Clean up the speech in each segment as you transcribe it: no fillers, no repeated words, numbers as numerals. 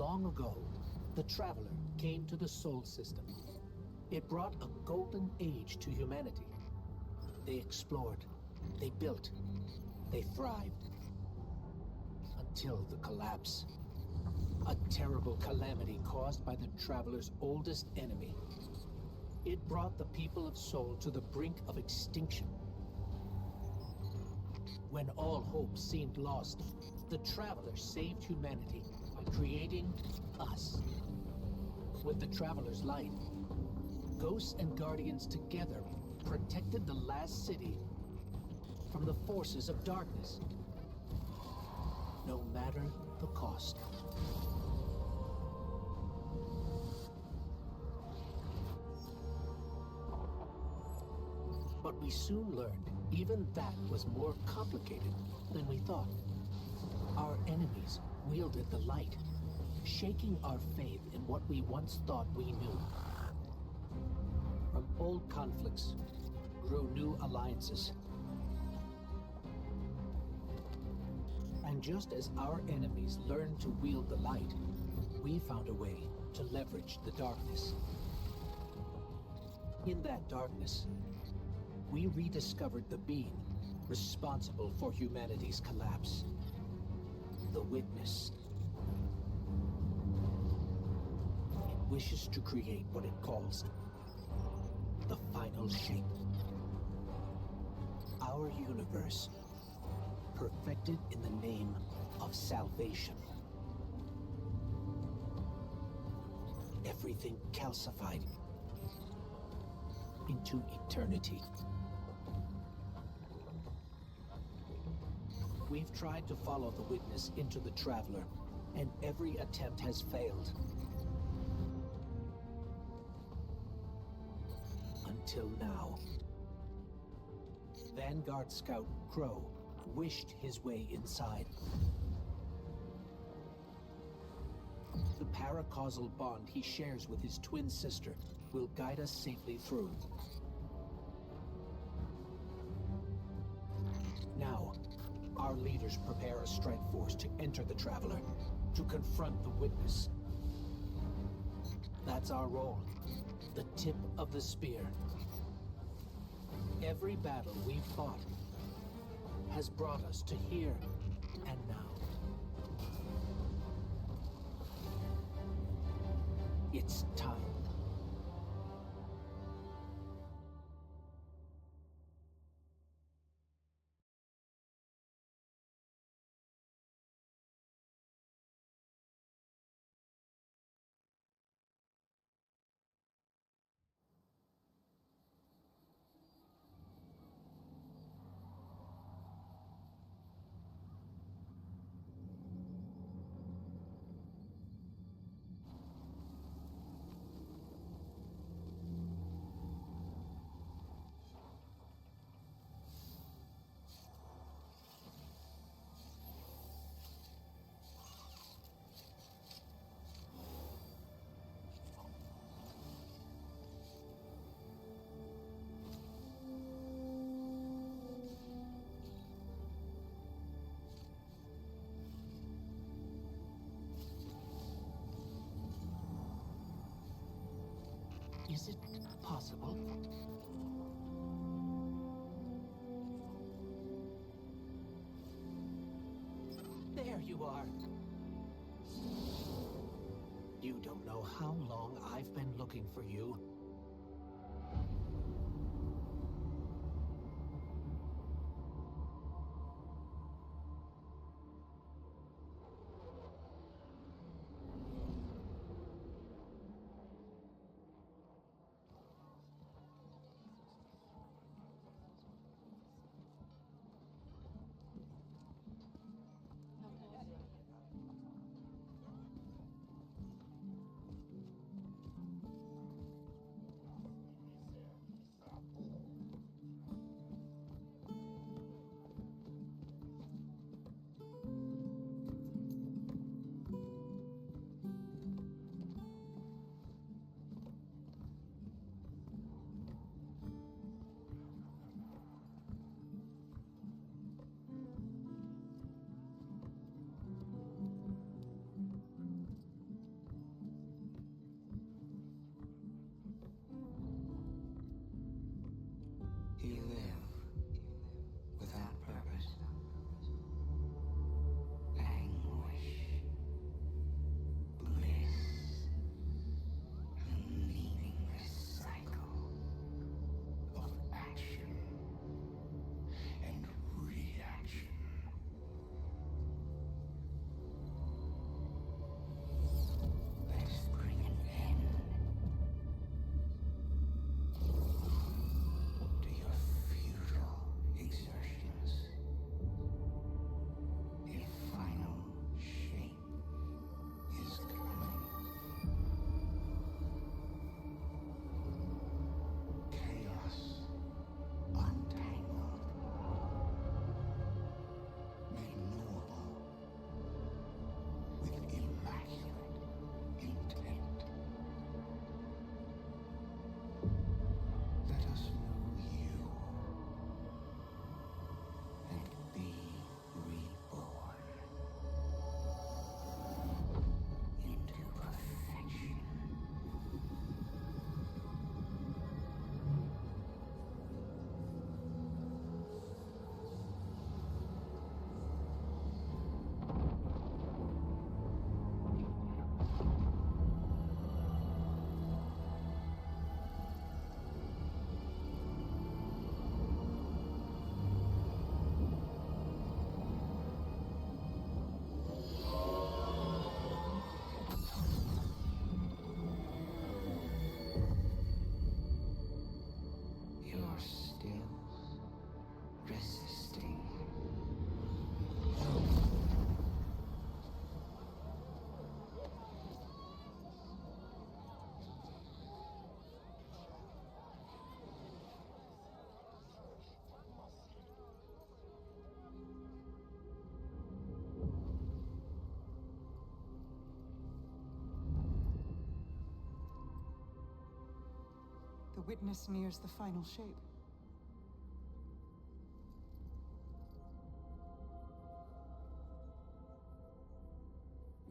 Long ago, the Traveler came to the Sol System. It brought a golden age to humanity. They explored, they built, they thrived. Until the collapse. A terrible calamity caused by the Traveler's oldest enemy. It brought the people of Sol to the brink of extinction. When all hope seemed lost, the Traveler saved humanity by creating us. With the Traveler's light, Ghosts and Guardians together protected the last city from the forces of darkness, no matter the cost. But we soon learned even that was more complicated than we thought. Our enemies wielded the light, shaking our faith in what we once thought we knew. From old conflicts grew new alliances. And just as our enemies learned to wield the light, we found a way to leverage the darkness. In that darkness, we rediscovered the being responsible for humanity's collapse. The Witness. It wishes to create what it calls the final shape. Our universe, perfected in the name of salvation. Everything calcified into eternity. We've tried to follow the Witness into the Traveler, and every attempt has failed. Until now. Vanguard Scout Crow wished his way inside. The paracausal bond he shares with his twin sister will guide us safely through. Now, our leaders prepare a strike force to enter the Traveler, to confront the Witness. That's our role, the tip of the spear. Every battle we've fought has brought us to here and now. It's time. Is it possible? There you are. You don't know how long I've been looking for you. witness nears the final shape.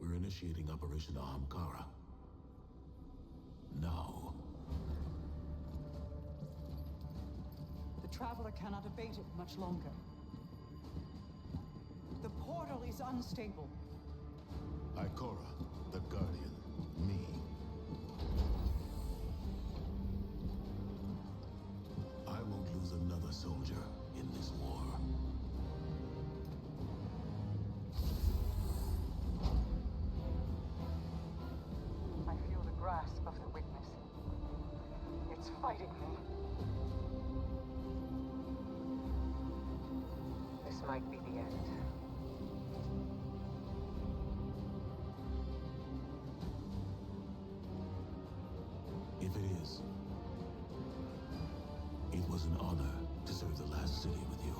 We're initiating Operation Ahamkara. Now. The Traveler cannot abate it much longer. The portal is unstable. Ikora, the Guardian, me. I won't lose another soldier in this war. I feel the grasp of the witness. It's fighting me. This might be the end. If it is, it was an honor to serve the last city with you.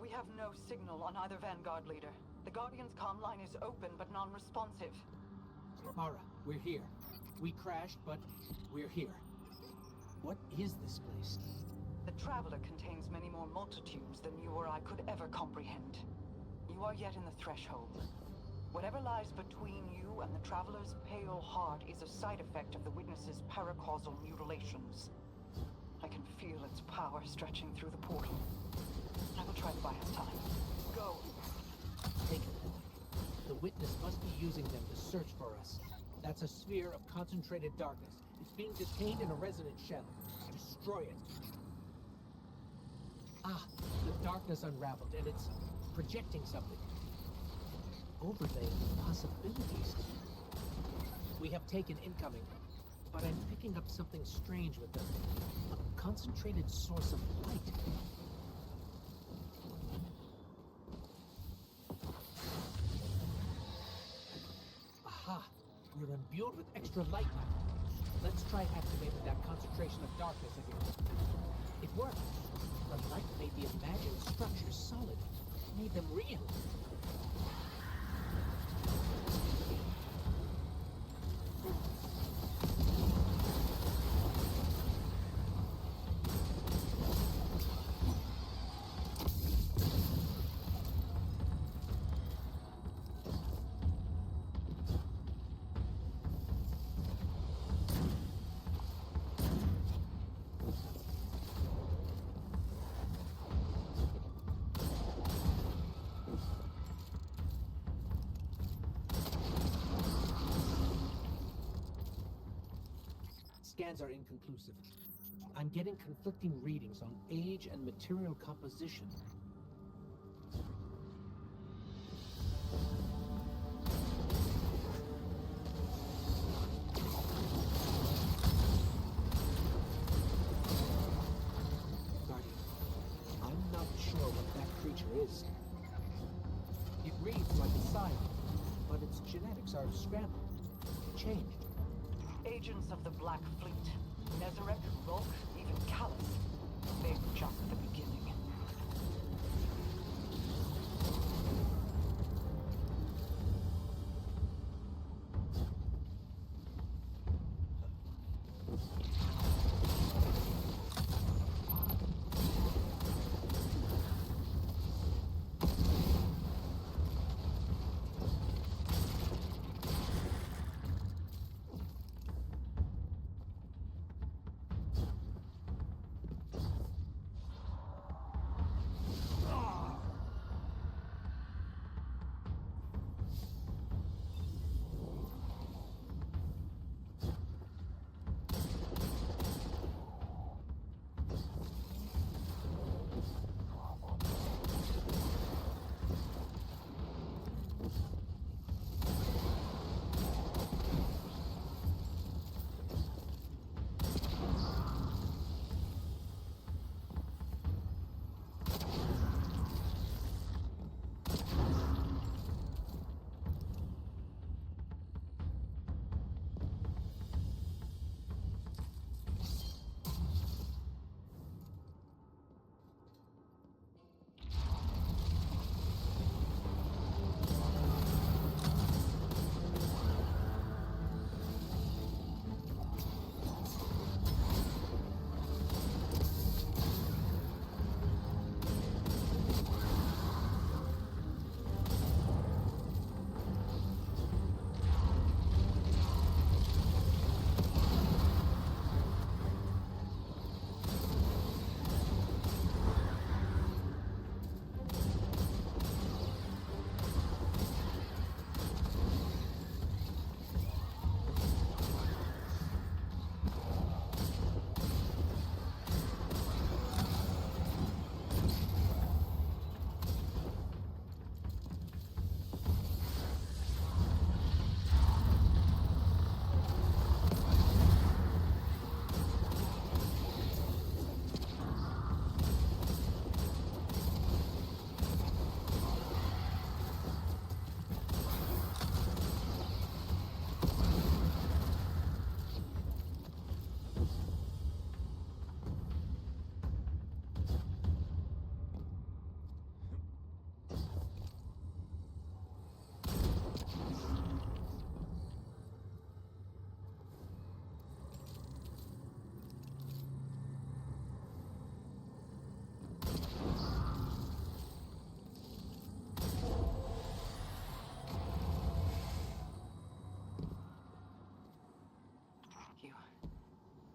We have no signal on either Vanguard leader. The Guardian's comm line is open but non-responsive. Mara, we're here. We crashed, but we're here. What is this place? The Traveler contains many more multitudes than you or I could ever comprehend. You are yet in the threshold. Whatever lies between you and the Traveler's pale heart is a side effect of the Witness's paracausal mutilations. I can feel its power stretching through the portal. I will try to buy us time. Go! Take it. The Witness must be using them to search for us. That's a sphere of concentrated darkness. It's being detained in a resonant shell. Destroy it. Ah, the darkness unraveled, and it's projecting something. Overlaying possibilities. We have taken incoming, but I'm picking up something strange with them. A concentrated source of light. Aha! We're imbued with extra light now. Let's try activating that concentration of darkness again. It worked. The light made the imagined structures solid. Made them real. Scans are inconclusive. I'm getting conflicting readings on age and material composition. Guardian, I'm not sure what that creature is. It reads like a Scion, but its genetics are scrambled, changed. Agents of the Black Fleet. Nezarec, Volk, even Callus. They're just the beginning.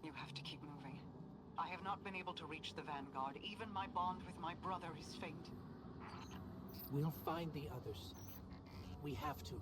You have to keep moving. I have not been able to reach the Vanguard. Even my bond with my brother is faint. We'll find the others. We have to.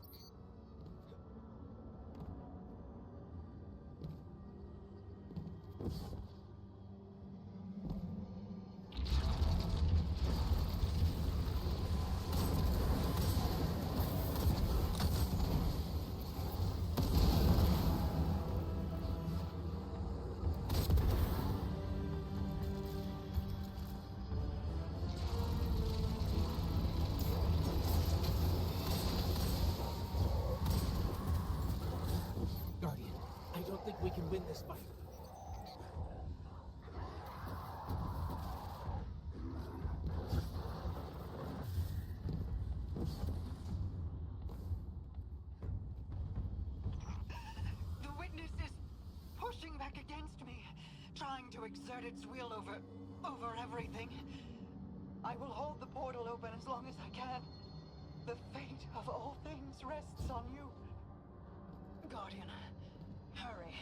Guardian, I don't think we can win this fight. The witness is pushing back against me, trying to exert its will over everything. I will hold the portal open as long as I can. The fate of all things rests on you. Guardian, hurry.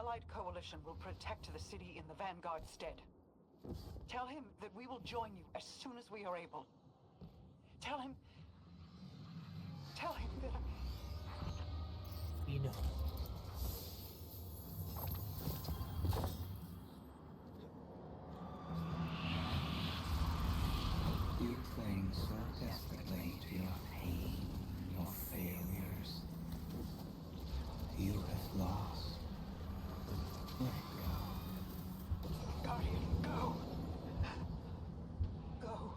Allied coalition will protect the city in the Vanguard's stead. Tell him that we will join you as soon as we are able. Tell him that... We know. You cling so desperately to your pain, your failures. You have lost. Let go. Guardian, go! Go.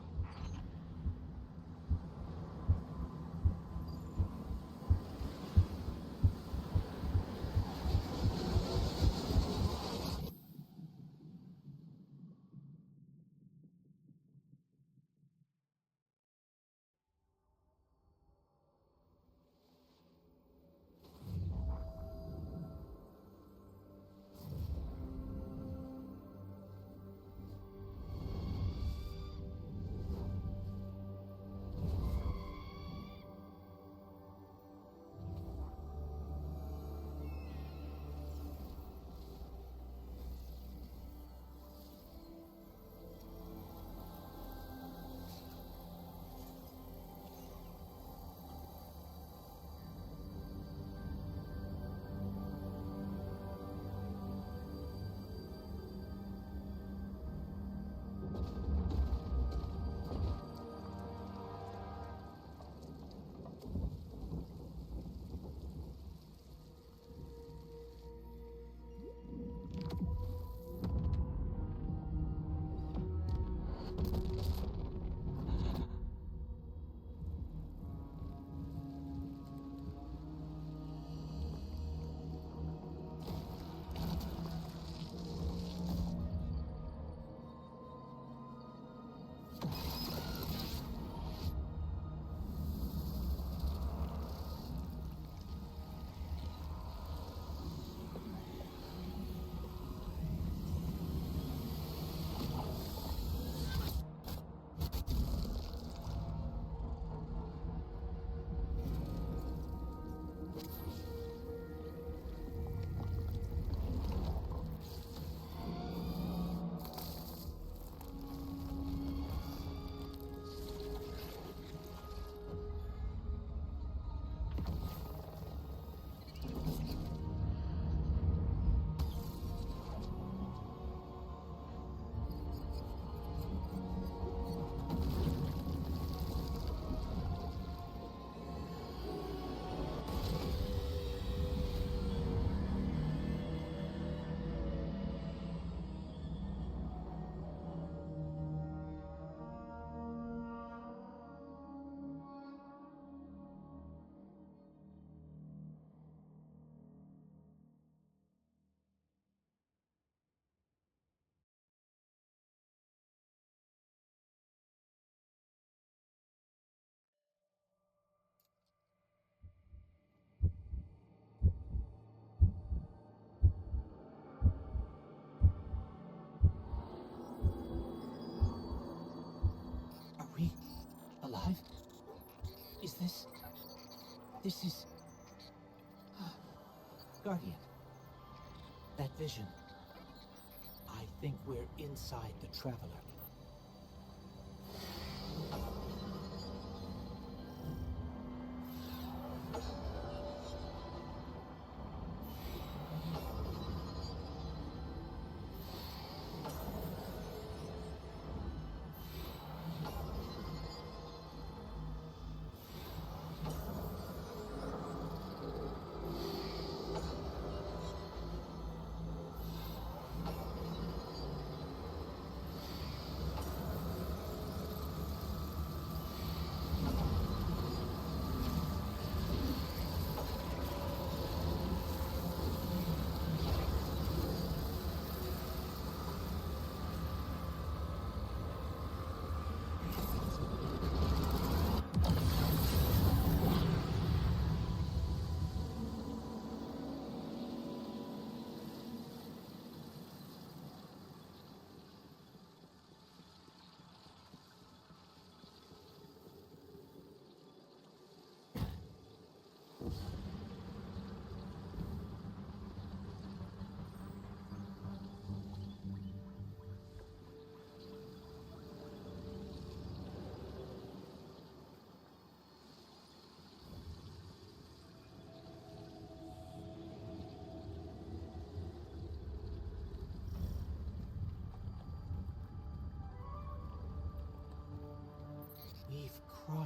Are we alive? Is this... This is... Guardian. That vision. I think we're inside the Traveler.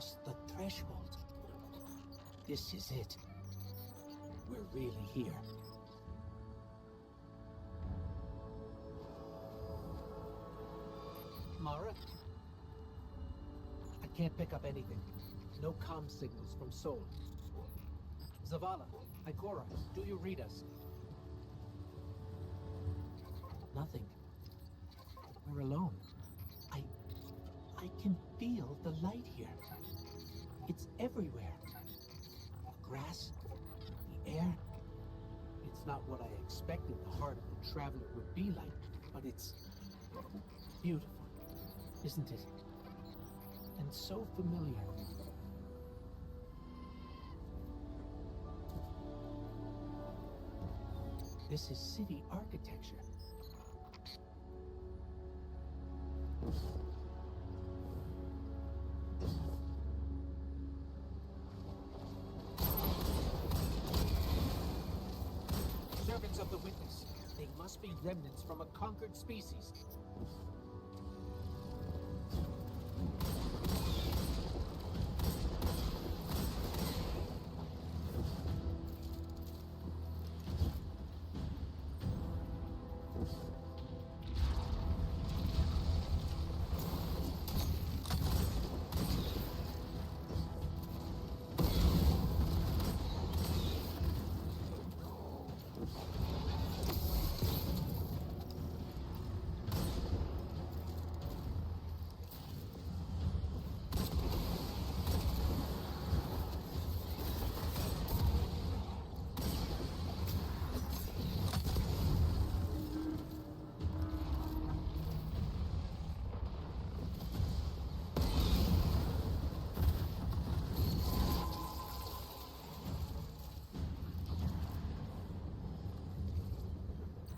crossed the threshold. This is it. We're really here. Mara? I can't pick up anything. No comm signals from Sol. Zavala, Ikora, do you read us? Nothing. We're alone. I can feel the light here. It's everywhere. The grass, the air. It's not what I expected the heart of the Traveler would be like, but it's beautiful, isn't it? And so familiar. This is city architecture. Servants of the Witness. They must be remnants from a conquered species.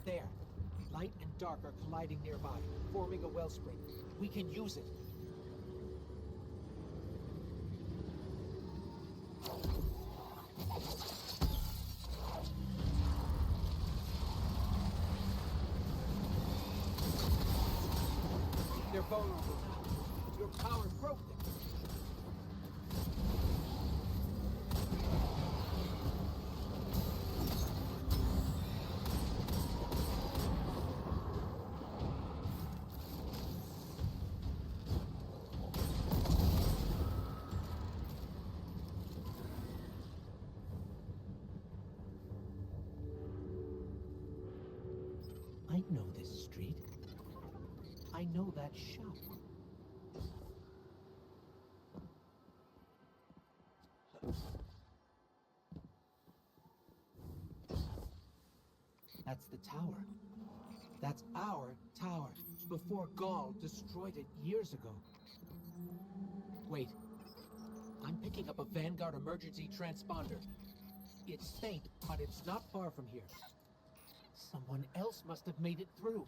There. Light and dark are colliding nearby, forming a wellspring. We can use it. They're vulnerable now. Your power broke them. I know this street. I know that shop. That's the tower. That's our tower, before Gaul destroyed it years ago. Wait. I'm picking up a Vanguard emergency transponder. It's faint, but it's not far from here. Someone else must have made it through.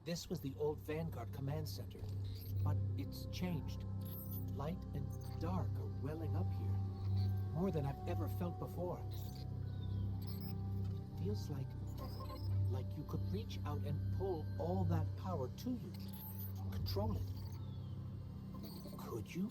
This was the old Vanguard command center, but it's changed. Light and dark are welling up here, more than I've ever felt before. Feels like you could reach out and pull all that power to you, control it. Could you?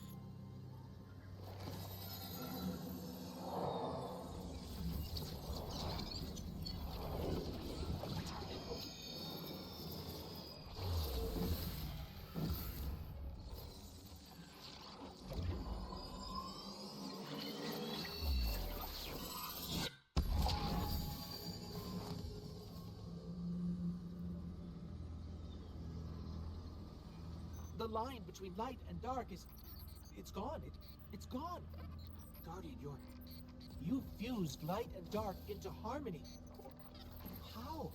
The line between light and dark it's gone. It's gone. Guardian, you've fused light and dark into harmony. How?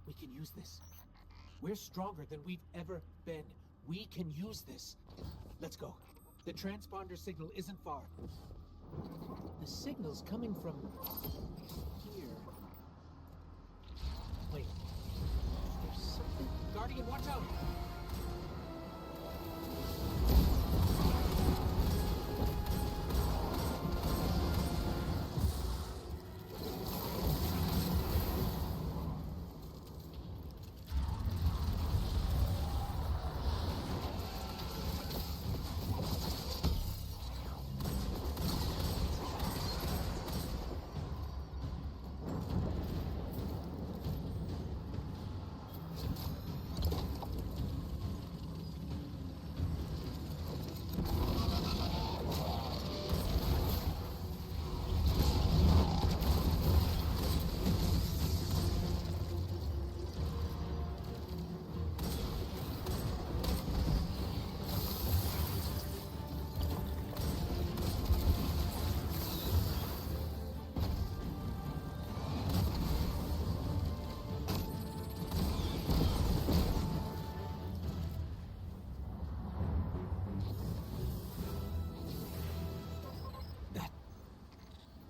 We can use this. We're stronger than we've ever been. We can use this. Let's go. The transponder signal isn't far. The signal's coming from here. Wait. There's something. Guardian, watch out!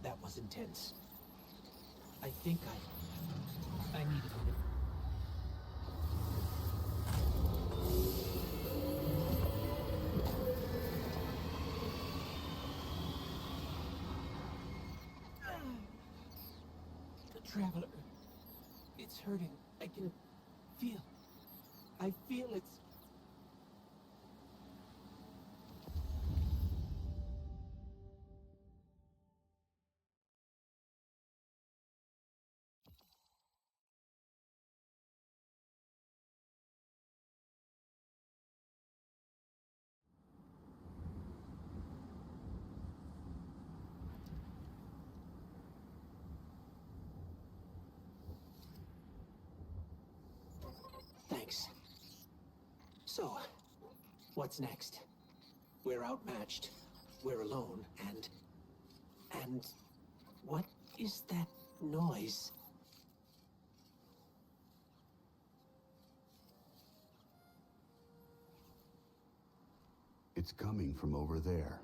That was intense. I think I need a minute. The Traveler. It's hurting. I can feel. I feel it's mistakes. So, what's next? We're outmatched. We're alone, and what is that noise? It's coming from over there.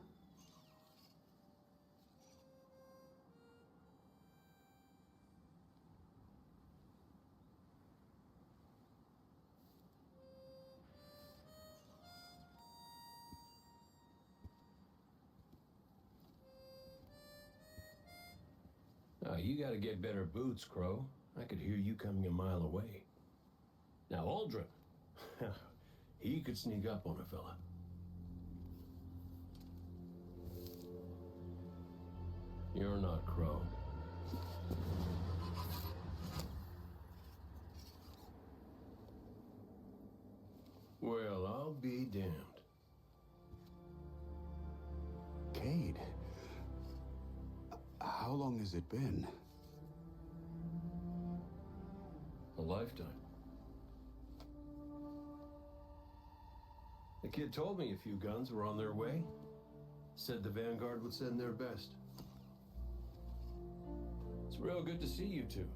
You gotta get better boots, Crow. I could hear you coming a mile away. Now, Aldrin, he could sneak up on a fella. You're not Crow. Well, I'll be damned. Cade. How long has it been? A lifetime. The kid told me a few guns were on their way. Said the Vanguard would send their best. It's real good to see you two.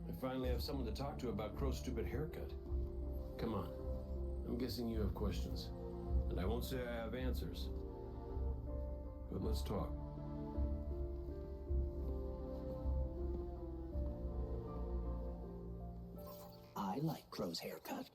I finally have someone to talk to about Crow's stupid haircut. Come on. I'm guessing you have questions. And I won't say I have answers. But let's talk. I like Crow's haircut.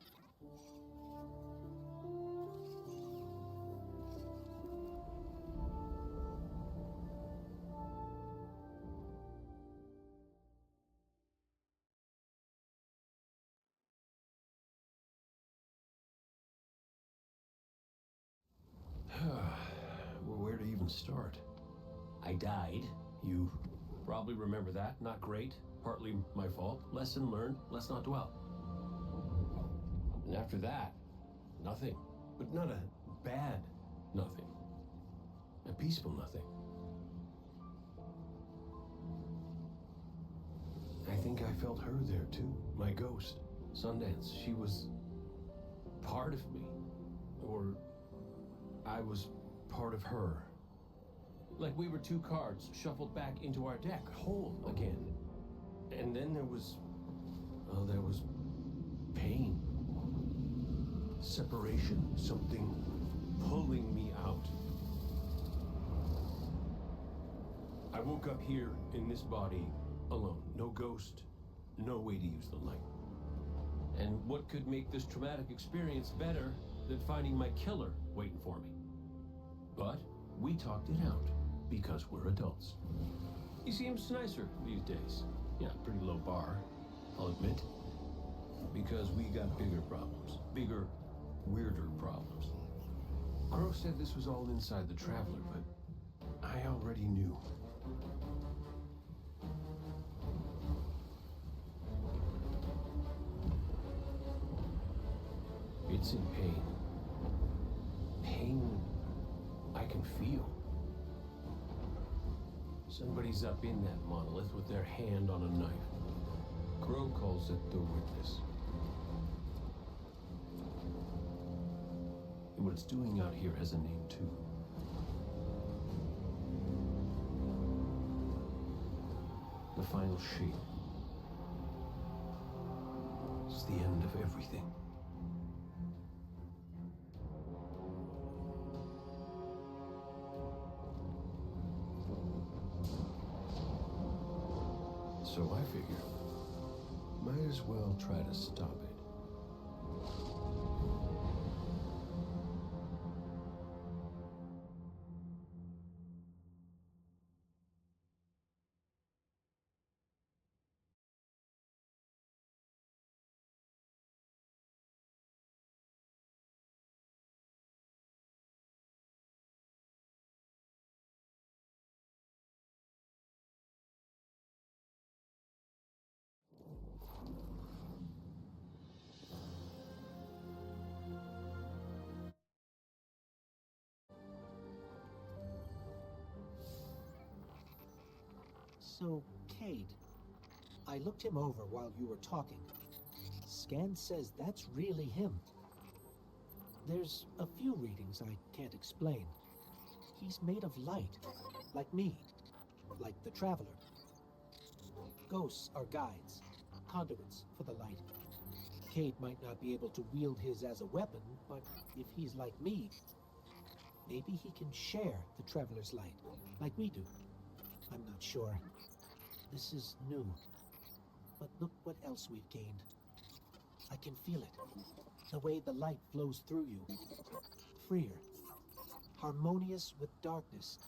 Well, where to even start? I died. You probably remember that. Not great. Partly my fault. Lesson learned. Let's not dwell. And after that, nothing. But not a bad nothing. A peaceful nothing. I think I felt her there too. My ghost. Sundance. She was part of me. Or I was part of her. Like we were two cards shuffled back into our deck, whole again. And then there was pain. Separation, something pulling me out. I woke up here in this body alone. No ghost, no way to use the light. And what could make this traumatic experience better than finding my killer waiting for me? But we talked it out because we're adults. He seems nicer these days. Yeah, pretty low bar, I'll admit. Because we got bigger problems. Bigger, weirder problems. Crow said this was all inside the Traveler, but I already knew. It's in pain. Pain I can feel. Somebody's up in that monolith with their hand on a knife. Crow calls it the Witness. And what it's doing out here has a name too. The final shape. It's the end of everything. So I figure, might as well try to stop it. So, Cade, I looked him over while you were talking. scan says that's really him. There's a few readings I can't explain. He's made of light, like me, like the Traveler. Ghosts are guides, conduits for the light. Cade might not be able to wield his as a weapon, but if he's like me, maybe he can share the Traveler's light, like we do. I'm not sure. This is new. But look what else we've gained. I can feel it. The way the light flows through you. Freer. Harmonious with darkness.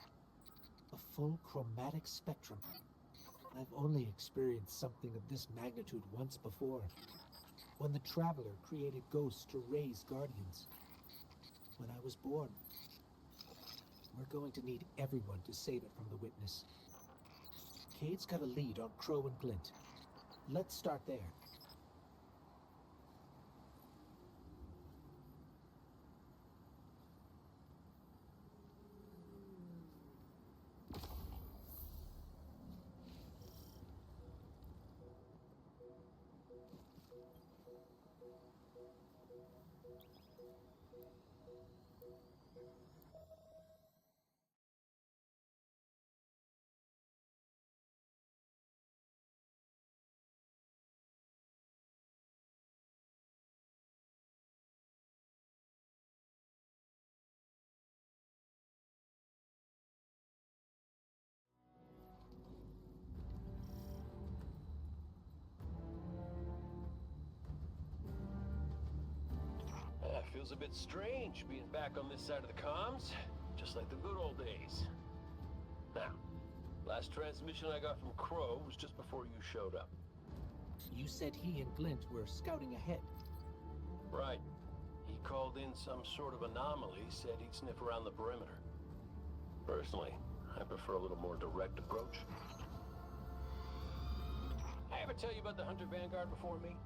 A full chromatic spectrum. I've only experienced something of this magnitude once before. When the Traveler created ghosts to raise guardians. When I was born. We're going to need everyone to save it from the Witness. Cade's got a lead on Crow and Glint. Let's start there. Feels a bit strange being back on this side of the comms, just like the good old days. Now, last transmission I got from Crow was just before you showed up. You said he and Glint were scouting ahead. Right. He called in some sort of anomaly, said he'd sniff around the perimeter. Personally, I prefer a little more direct approach. I ever tell you about the Hunter Vanguard before me?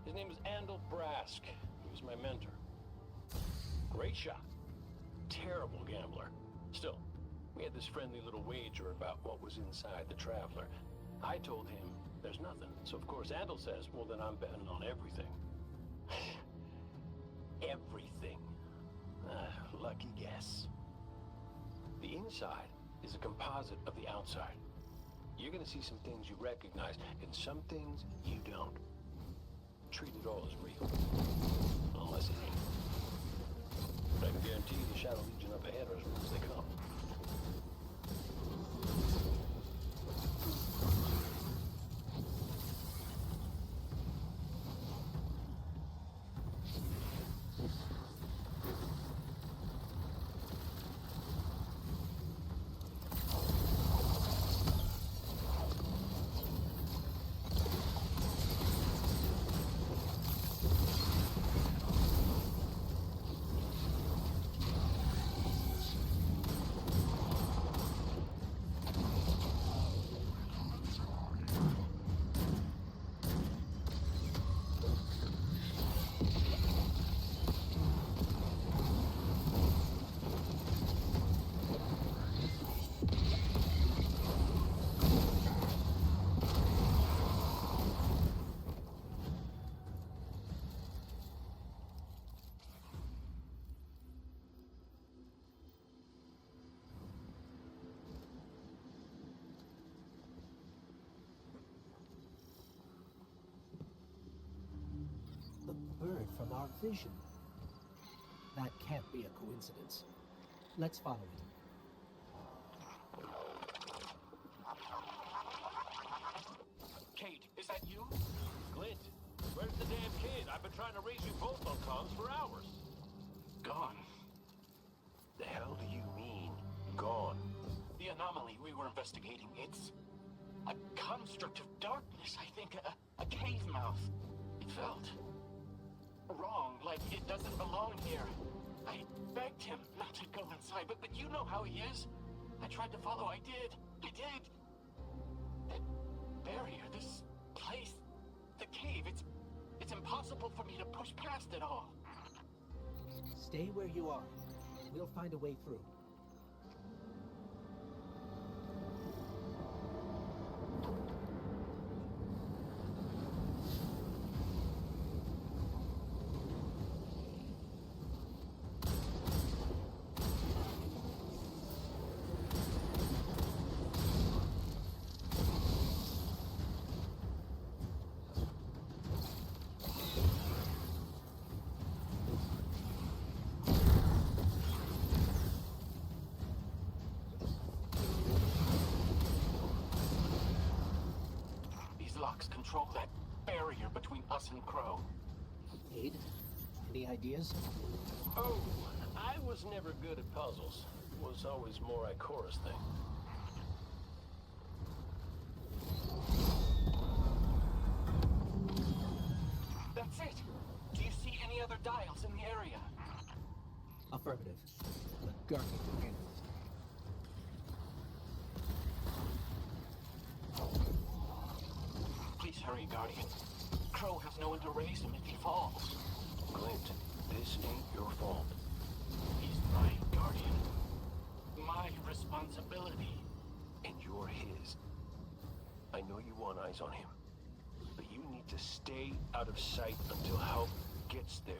His name was Andal Brask. He was my mentor. Great shot. Terrible gambler. Still, we had this friendly little wager about what was inside the Traveler. I told him there's nothing. So of course Andal says, well then I'm betting on everything. Everything. Lucky guess. The inside is a composite of the outside. You're gonna see some things you recognize, and some things you don't. Treat it all as real. Unless it ain't. But I can guarantee you the Shadow Legion up ahead are as real as they come. Bird from our vision. That can't be a coincidence. Let's follow it. Cade, is that you? Glint, where's the damn kid? I've been trying to raise you both on comms for hours. Gone. The hell do you mean, gone? The anomaly we were investigating, it's a construct of darkness, I think. A cave mouth. It felt wrong, like it doesn't belong here. I begged him not to go inside, but you know how he is. I tried to follow, I did. That barrier, this place, the cave, it's impossible for me to push past it all. Stay where you are. We'll find a way through. blocks control that barrier between us and Crow. Cade, any ideas? Oh, I was never good at puzzles. It was always more Ikora's thing. That's it! Do you see any other dials in the area? Affirmative. The Guardian again. Please hurry, Guardian. Crow has no one to raise him if he falls. Glint, this ain't your fault. He's my Guardian. My responsibility. And you're his. I know you want eyes on him, but you need to stay out of sight until help gets there.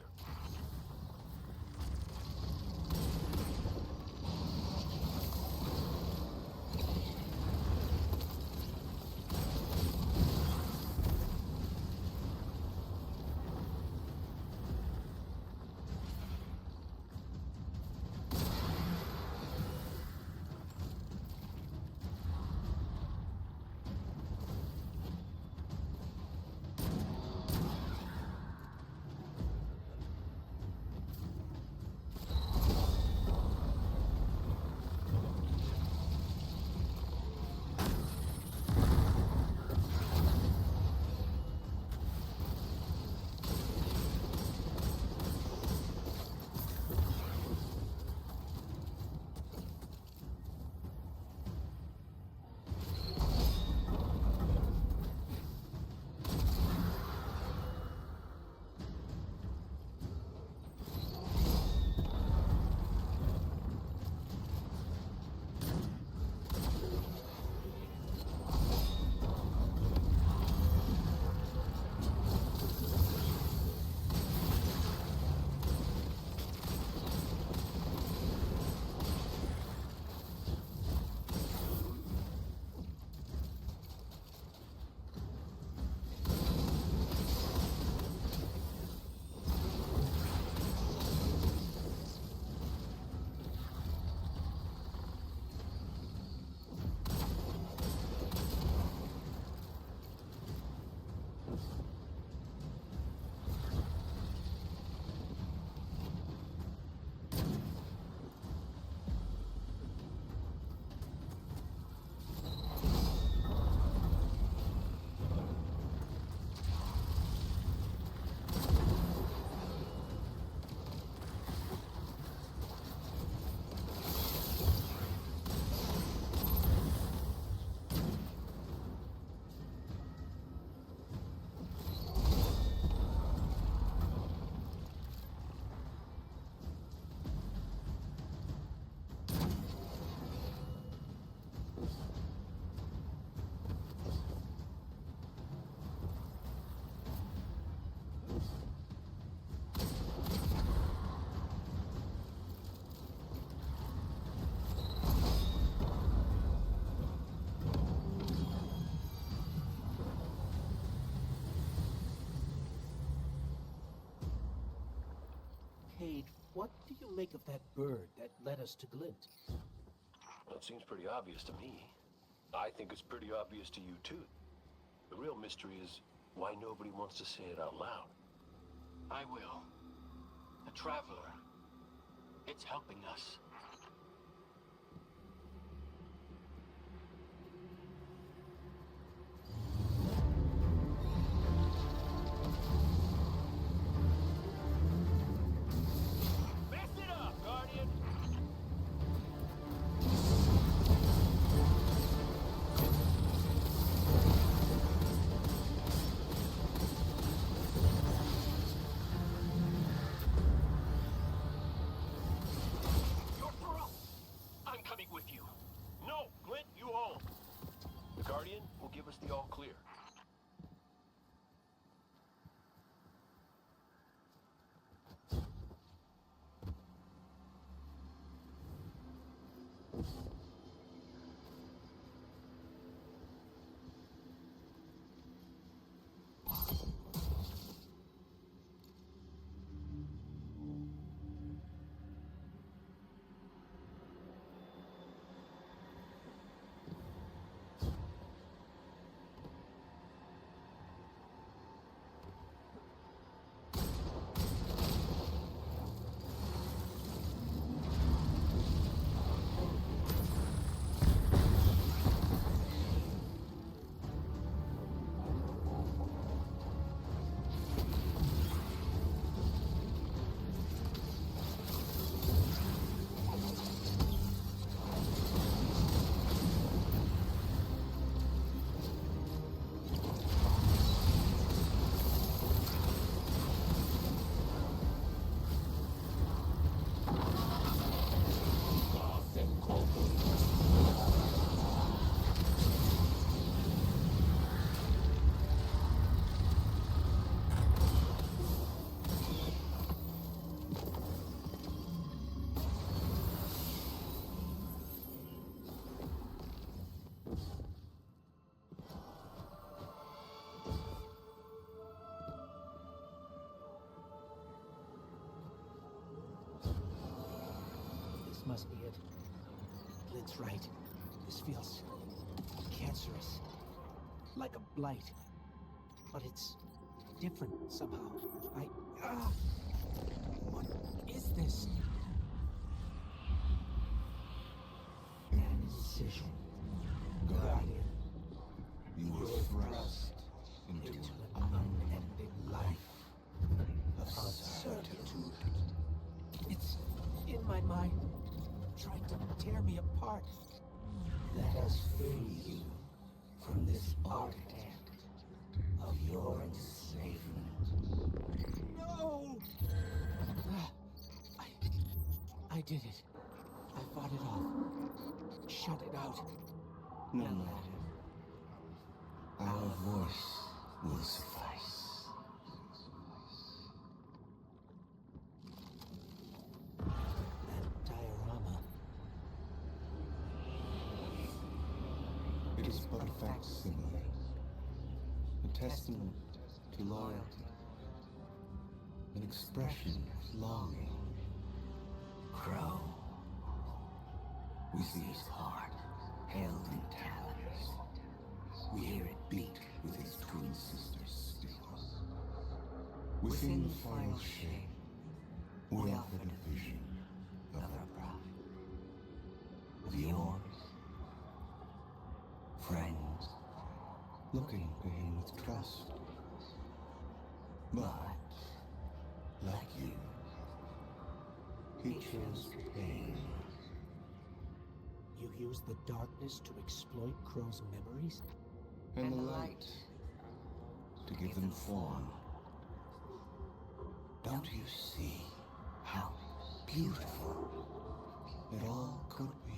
Cade, what do you make of that bird that led us to Glint? Well, it seems pretty obvious to me. I think it's pretty obvious to you, too. The real mystery is why nobody wants to say it out loud. I will. The Traveler. It's helping us. Mess it up, Guardian! You're through! I'm coming with you. No, Glint, you hold. The Guardian will give us the all clear. must be it. Lynn's right. This feels cancerous. Like a blight. But it's different somehow. What is this? An incision. Guardian, you were thrust into an unending life of certitude. It's in my mind, trying to tear me apart. Let us free you from this architect of your enslavement. No! I did it. I fought it off. Shut it out. No matter. Our voice will suffice. That diorama. It is but a facsimile, a testament to loyalty, an expression of longing. Crow. We see his heart held in talons. We hear it beat with his twin sisters still. Within the final shape, we offered a vision of our bride. Of yours. Friends, looking to him with trust. But, like you, he chose pain. You use the darkness to exploit Crow's memories? And the light to give them form. Don't you see how beautiful it all could be?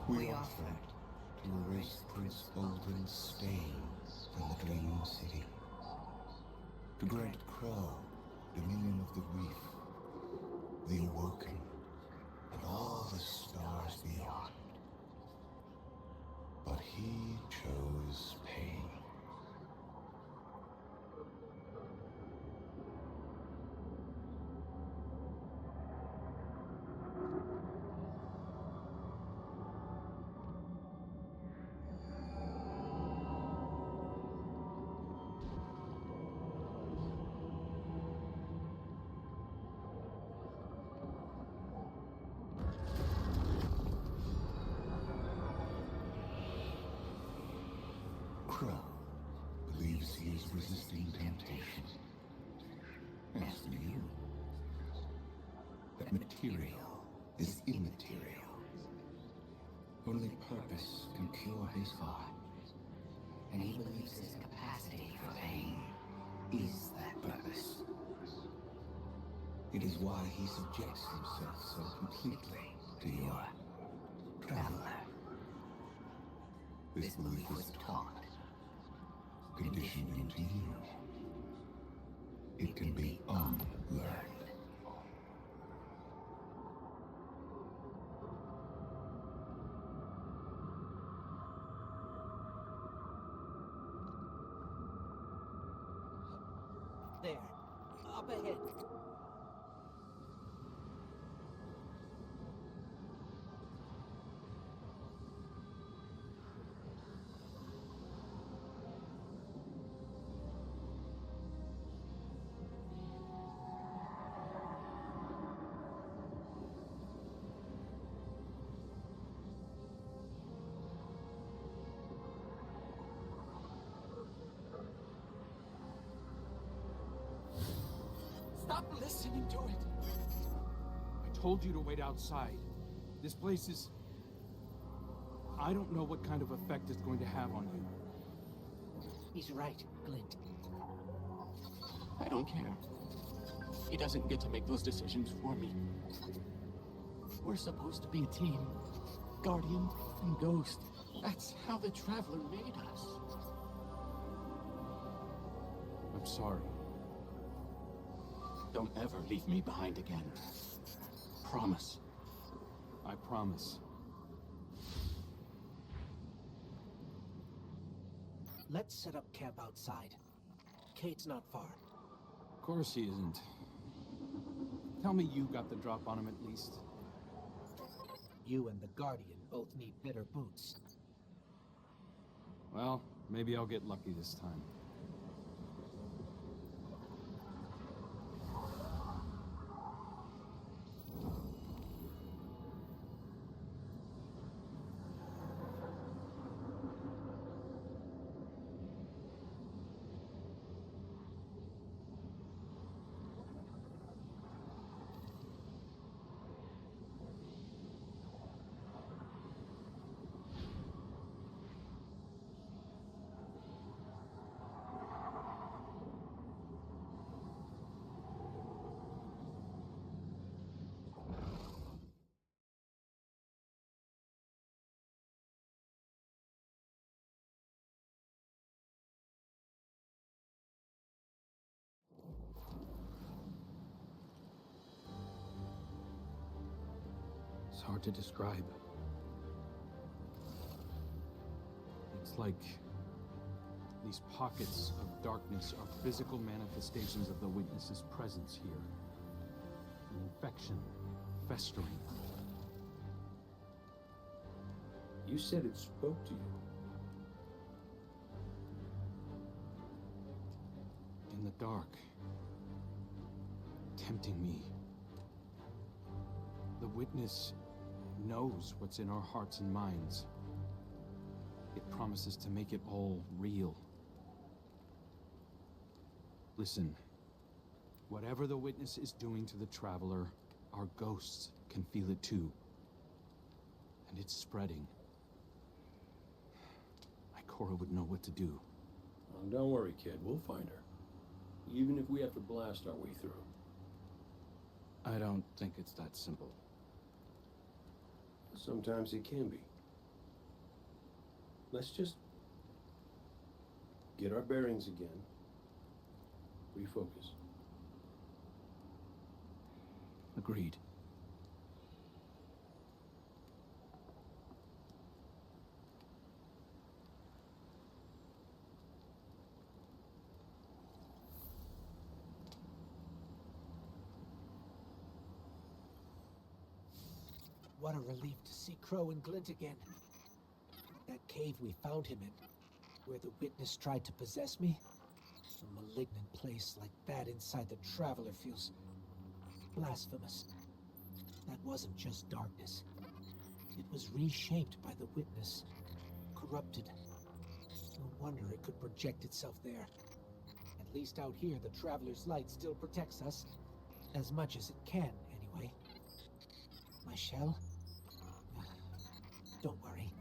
We offered to erase Prince Bolden's stain from the Dream City. To grant Crow dominion of the reef, the Awoken, and all the stars beyond. But he chose pain. Crow believes he is resisting temptation. As do you. That material is immaterial. Only purpose can cure his heart. And he believes his capacity for pain is that purpose. It is why he subjects himself so completely to your traveler. This belief was taught, conditioned into you. It can be unlearned. There. Up ahead. listening to it. I told you to wait outside. This place is... I don't know what kind of effect it's going to have on you. He's right, Glint. I don't care. He doesn't get to make those decisions for me. We're supposed to be a team. Guardian and Ghost. That's how the Traveler made us. I'm sorry. Don't ever leave me behind again. Promise. I promise. Let's set up camp outside. Kate's not far. Of course he isn't. Tell me you got the drop on him at least. You and the Guardian both need better boots. Well, maybe I'll get lucky this time. It's hard to describe. It's like these pockets of darkness are physical manifestations of the Witness's presence here. An infection, festering. You said it spoke to you. In the dark, tempting me. The Witness knows what's in our hearts and minds. It promises to make it all real. Listen, whatever the Witness is doing to the Traveler, our ghosts can feel it too. And it's spreading. Ikora would know what to do. Oh, don't worry, kid. We'll find her. Even if we have to blast our way through. I don't think it's that simple. Sometimes it can be. Let's just get our bearings again. Refocus. Agreed. What a relief to see Crow and Glint again. That cave we found him in, where the Witness tried to possess me. A malignant place like that inside the Traveler feels blasphemous. That wasn't just darkness. It was reshaped by the Witness, corrupted. No wonder it could project itself there. At least out here, the Traveler's light still protects us. As much as it can, anyway. My shell? Don't worry.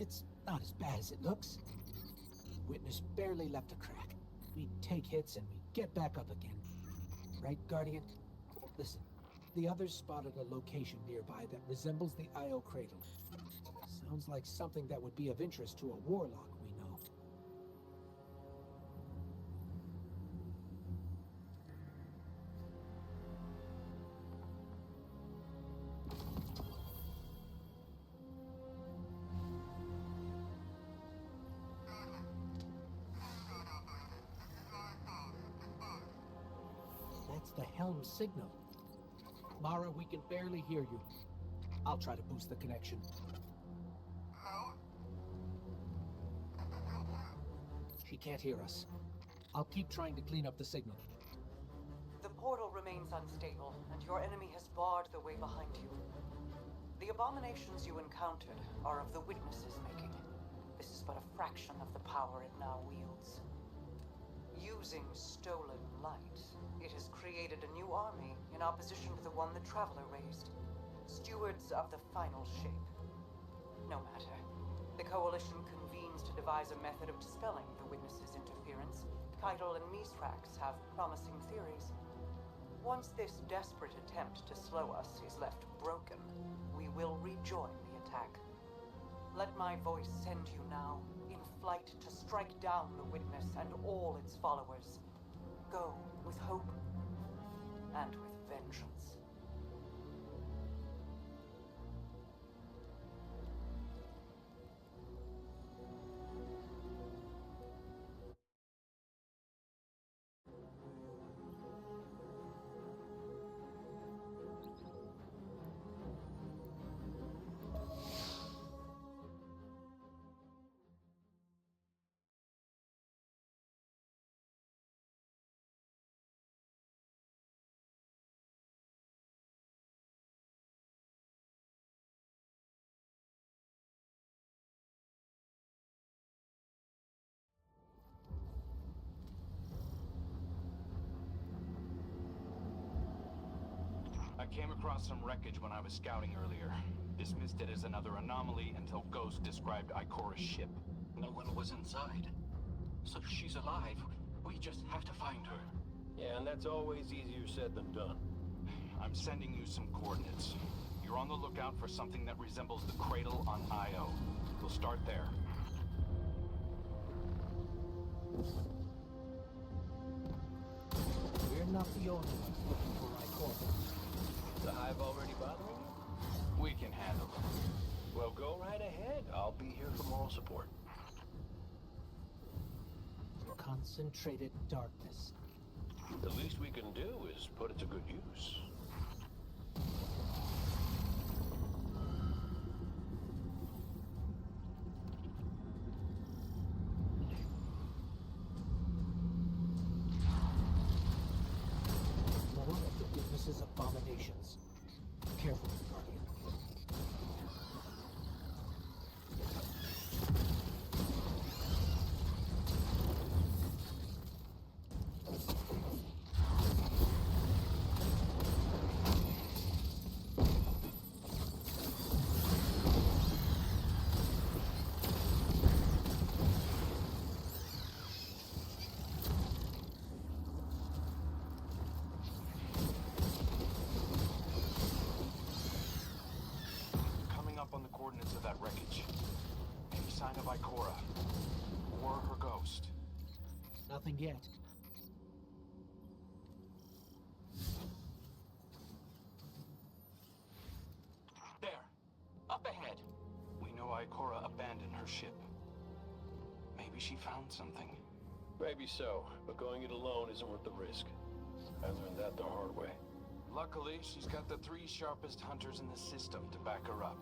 It's not as bad as it looks. Witness barely left a crack. We take hits and we get back up again. Right, Guardian? Listen, the others spotted a location nearby that resembles the Io Cradle. Sounds like something that would be of interest to a warlock we know. That's the helm signal. Mara, we can barely hear you. I'll try to boost the connection. She can't hear us. I'll keep trying to clean up the signal. The portal remains unstable, and your enemy has barred the way behind you. The abominations you encountered are of the Witness's making. This is but a fraction of the power it now wields. Using stolen light, it has created a new army in opposition to the one the Traveler raised. Stewards of the final shape. No matter. The Coalition convenes to devise a method of dispelling the Witness's interference. Keitel and Mithrax have promising theories. Once this desperate attempt to slow us is left broken, we will rejoin the attack. Let my voice send you now, in flight to strike down the Witness and all its followers. Go with hope and with vengeance. I came across some wreckage when I was scouting earlier. Dismissed it as another anomaly until Ghost described Ikora's ship. No one was inside. So she's alive. We just have to find her. Yeah, and that's always easier said than done. I'm sending you some coordinates. You're on the lookout for something that resembles the cradle on Io. We'll start there. We're not the only ones looking for Ikora. The hive already bothering you? We can handle them. Well, go right ahead. I'll be here for moral support. Concentrated darkness. The least we can do is put it to good use. More of the Witness's abominations. Careful, Guardian. Coming up on the coordinates of that wreckage. Any sign of Ikora? Or her ghost? Nothing yet. There. Up ahead. We know Ikora abandoned her ship. Maybe she found something. Maybe so, but going it alone isn't worth the risk. I learned that the hard way. Luckily, she's got the 3 sharpest hunters in the system to back her up.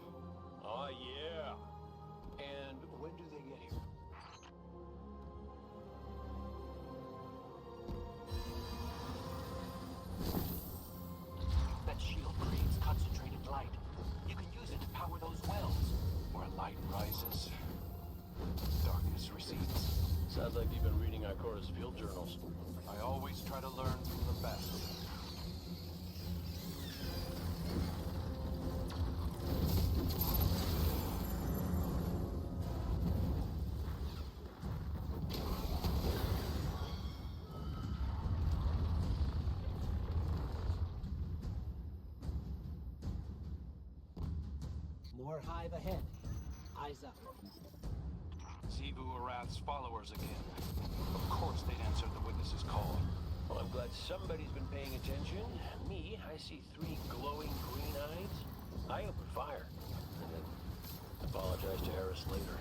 Oh, yeah. And when do they get here? That shield creates concentrated light. You can use it to power those wells. Where light rises, darkness recedes. Sounds like you've been reading Ikora's field journals. I always try to learn from the best. More hive ahead. Eyes up. Xivu Arath's followers again. Of course they'd answer the Witness's call. Well, I'm glad somebody's been paying attention. Me, I see 3 glowing green eyes. I open fire. And then apologize to Eris later.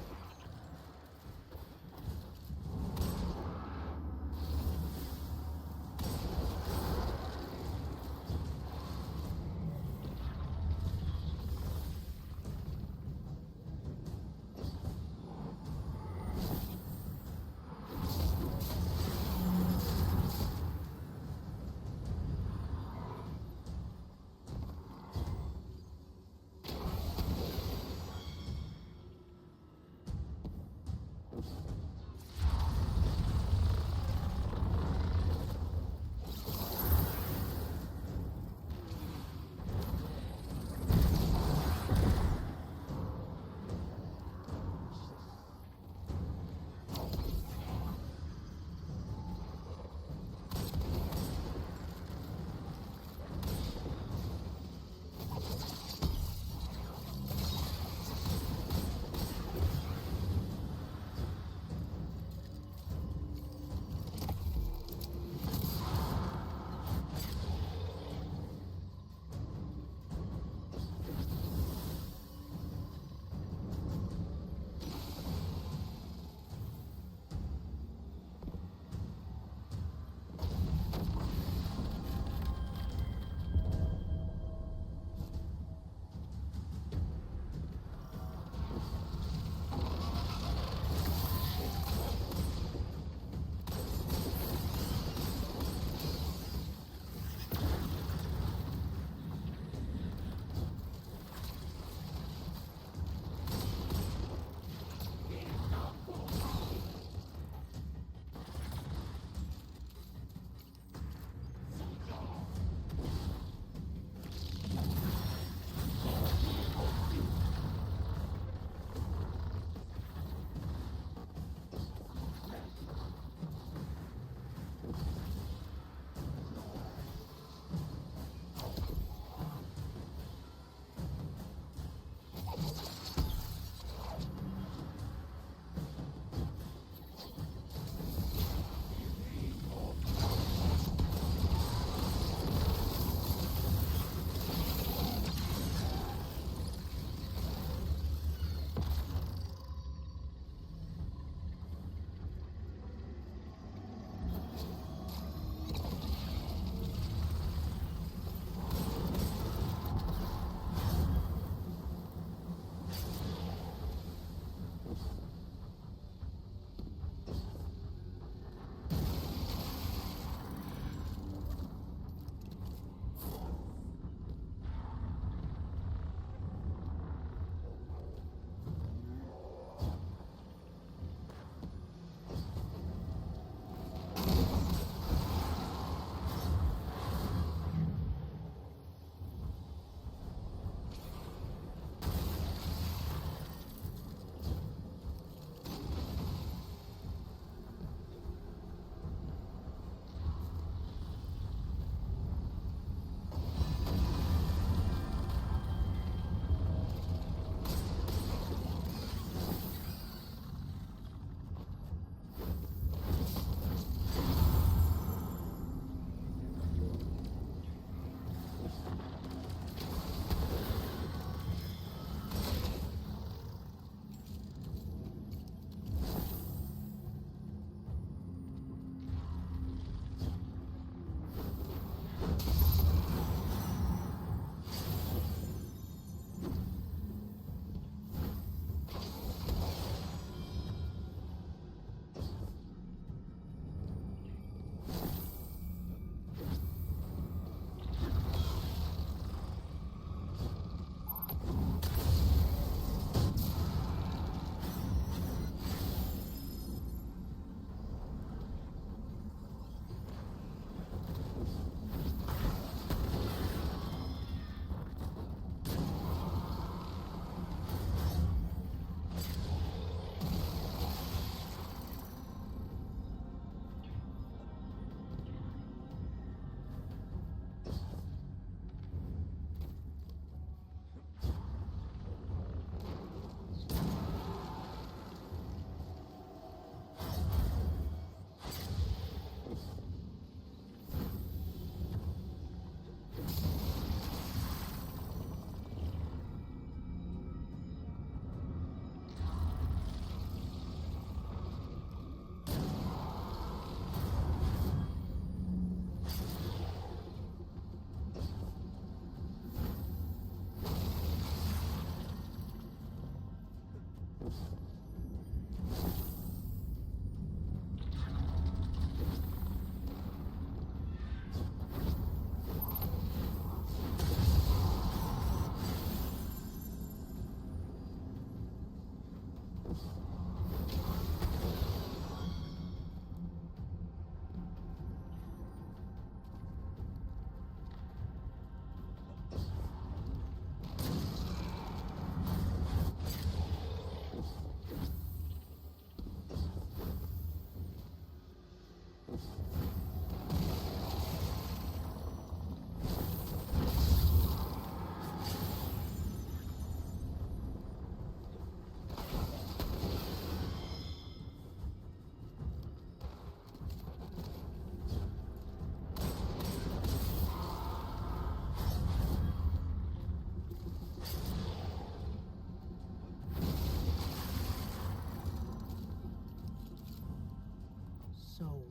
So,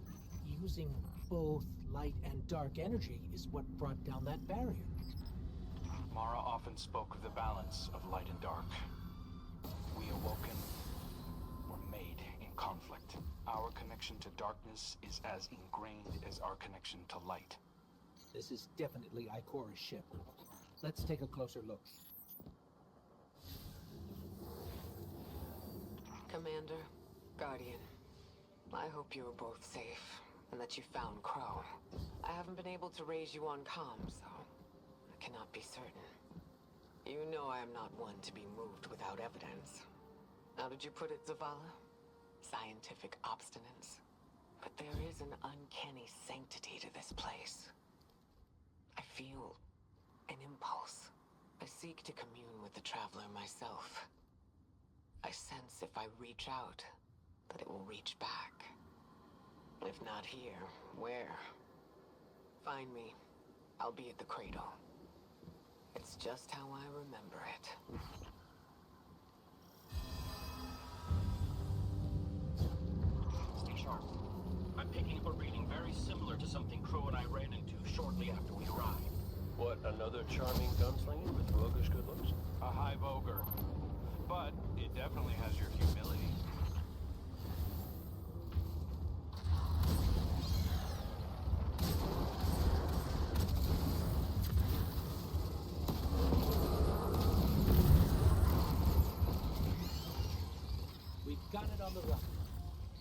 using both light and dark energy is what brought down that barrier. Mara often spoke of the balance of light and dark. We awoken were made in conflict. Our connection to darkness is as ingrained as our connection to light. This is definitely Ikora's ship. Let's take a closer look. Commander, Guardian, I hope you are both safe, and that you found Crow. I haven't been able to raise you on comms, so I cannot be certain. You know I am not one to be moved without evidence. How did you put it, Zavala? Scientific obstinance. But there is an uncanny sanctity to this place. I feel an impulse. I seek to commune with the Traveler myself. I sense if I reach out, that it will reach back. If not here, where? Find me. I'll be at the cradle. It's just how I remember it. Stay sharp. I'm picking up a reading very similar to something Crow and I ran into shortly after we arrived. What, another charming gunslinger with roguish good looks? A high voger. But it definitely has your humility. We've got it on the run.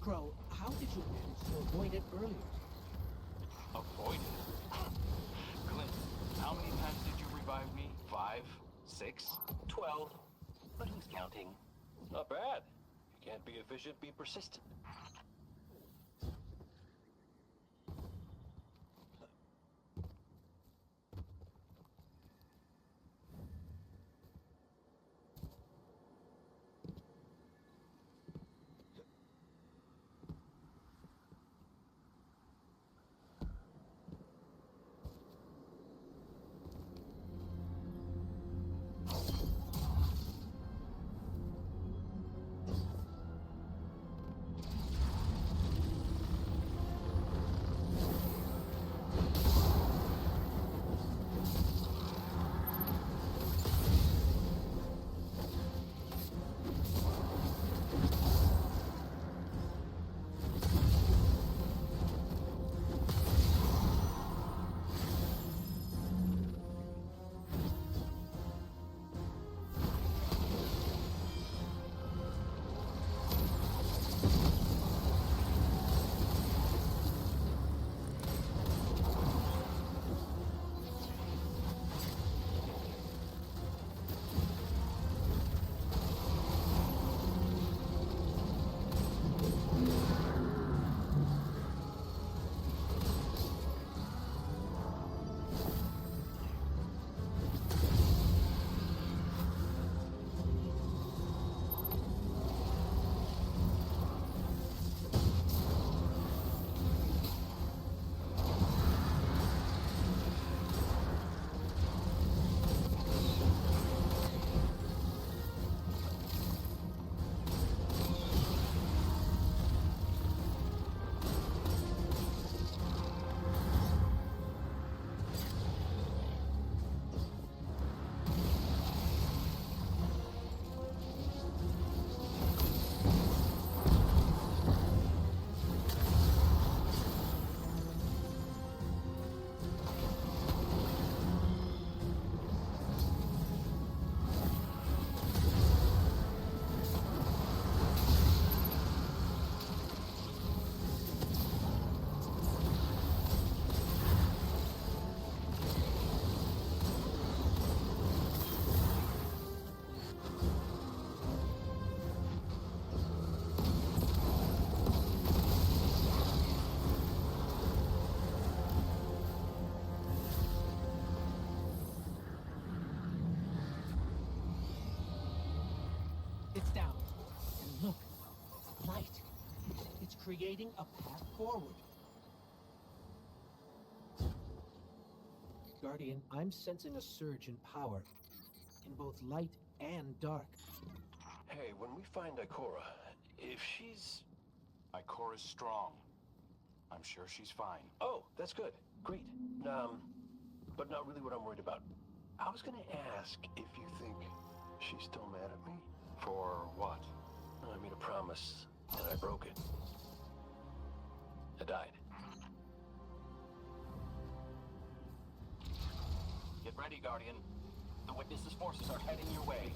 Crow, how did you manage to avoid it earlier? Avoid it. Clint, how many times did you revive me? 5? 6? 12? But who's counting? Not bad. You can't be efficient, be persistent. It's down. And look, light. It's creating a path forward. Guardian, I'm sensing a surge in power, in both light and dark. Hey, when we find Ikora, if she's... Ikora's strong. I'm sure she's fine. Oh, that's good. Great. But not really what I'm worried about. I was gonna ask if you think she's still mad at me. For what? I made a promise, and I broke it. I died. Get ready, Guardian. The Witness's forces are heading your way.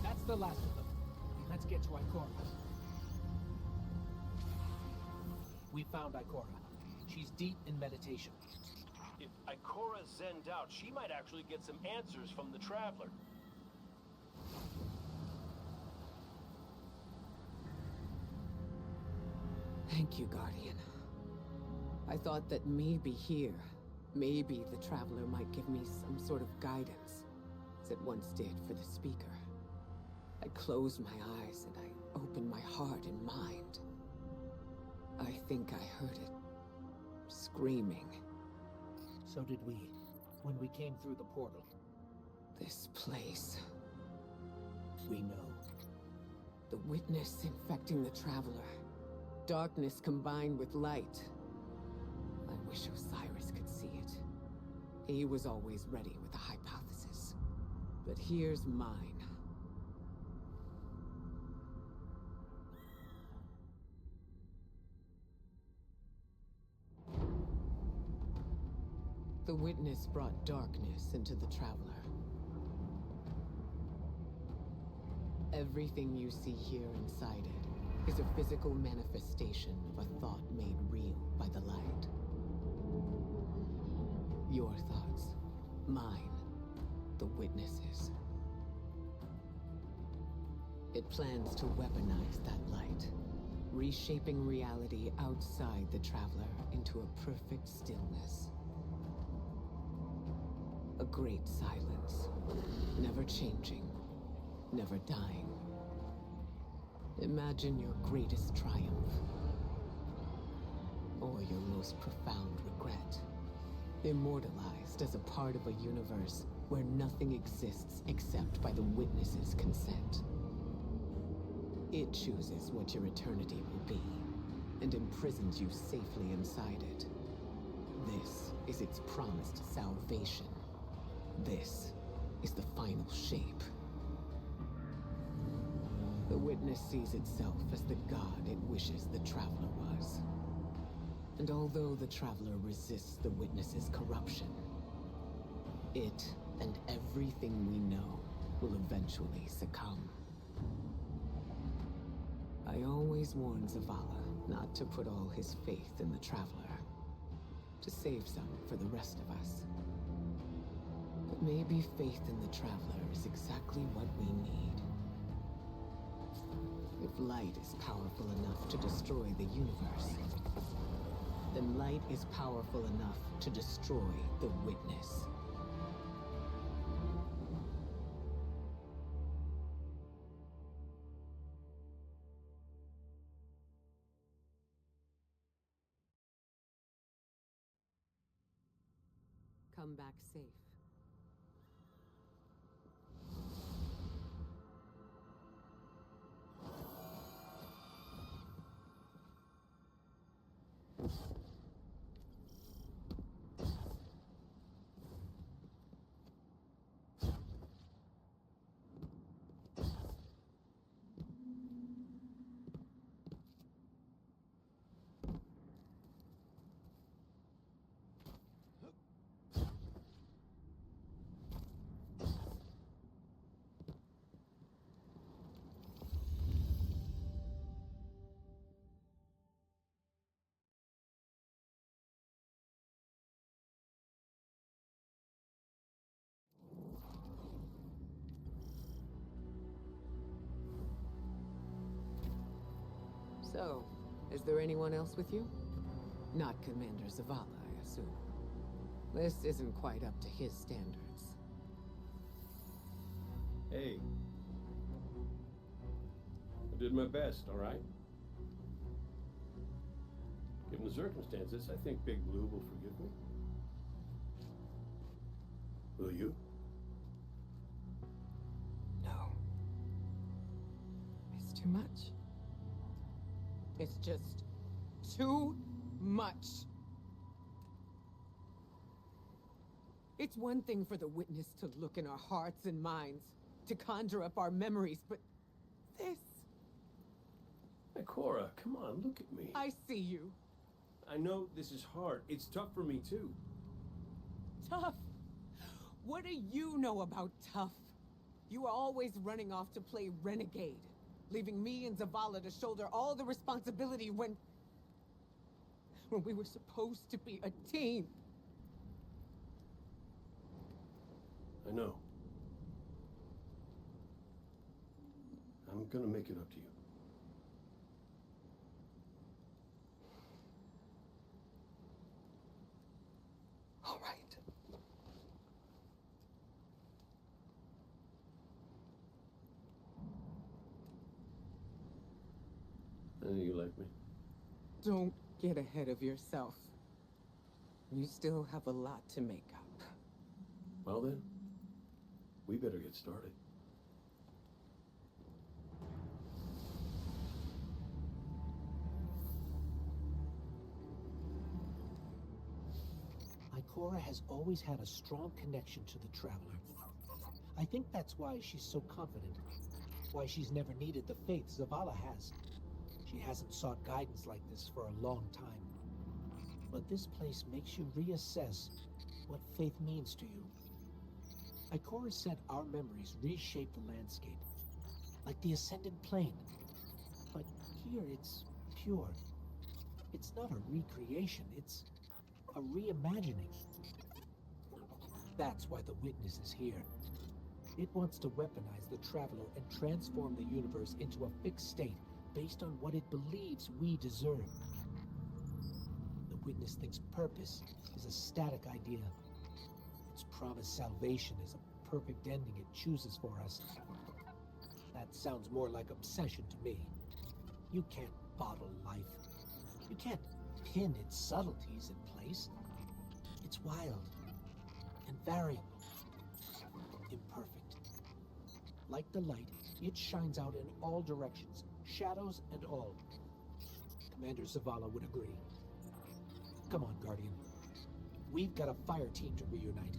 That's the last of them. Let's get to Ikora. We found Ikora. She's deep in meditation. If Ikora zenned out, she might actually get some answers from the Traveler. Thank you, Guardian. I thought that maybe here, maybe the Traveler might give me some sort of guidance, as it once did for the Speaker. I closed my eyes and I opened my heart and mind. I think I heard it screaming. So did we, when we came through the portal. This place. We know. The Witness infecting the Traveler. Darkness combined with light. I wish Osiris could see it. He was always ready with a hypothesis. But here's mine. The Witness brought darkness into the Traveler. Everything you see here inside it is a physical manifestation of a thought made real by the light. Your thoughts, mine, the Witness's. It plans to weaponize that light, reshaping reality outside the Traveler into a perfect stillness. A great silence, never changing, never dying. Imagine your greatest triumph, or your most profound regret. Immortalized as a part of a universe where nothing exists except by the Witness's consent. It chooses what your eternity will be, and imprisons you safely inside it. This is its promised salvation. This is the final shape. The Witness sees itself as the god it wishes the Traveler was. And although the Traveler resists the Witness's corruption, it and everything we know will eventually succumb. I always warn Zavala not to put all his faith in the Traveler, to save some for the rest of us. But maybe faith in the Traveler is exactly what we need. If light is powerful enough to destroy the universe, then light is powerful enough to destroy the Witness. come back safe. So, is there anyone else with you? Not Commander Zavala, I assume. This isn't quite up to his standards. Hey. I did my best, all right? Given the circumstances, I think Big Blue will forgive me. Will you? No. It's too much. It's just too much. It's one thing for the witness to look in our hearts and minds, to conjure up our memories, but this... Hey, Cora, come on, look at me. I see you. I know this is hard. It's tough for me, too. Tough? What do you know about tough? You were always running off to play renegade, leaving me and Zavala to shoulder all the responsibility when we were supposed to be a team. I know. I'm gonna make it up to you. All right. I know you like me. Don't get ahead of yourself. You still have a lot to make up. Well then, we better get started. Ikora has always had a strong connection to the Traveler. I think that's why she's so confident. Why she's never needed the faith Zavala has. She hasn't sought guidance like this for a long time. But this place makes you reassess what faith means to you. Ikora said our memories reshape the landscape, like the Ascended Plane. But here it's pure. It's not a recreation, it's a reimagining. That's why the Witness is here. It wants to weaponize the Traveler and transform the universe into a fixed state based on what it believes we deserve. The Witness thinks purpose is a static idea. Its promised salvation is a perfect ending it chooses for us. That sounds more like obsession to me. You can't bottle life. You can't pin its subtleties in place. It's wild and variable, imperfect. Like the light, it shines out in all directions, shadows and all. Commander Zavala would agree. Come on, Guardian. We've got a fire team to reunite.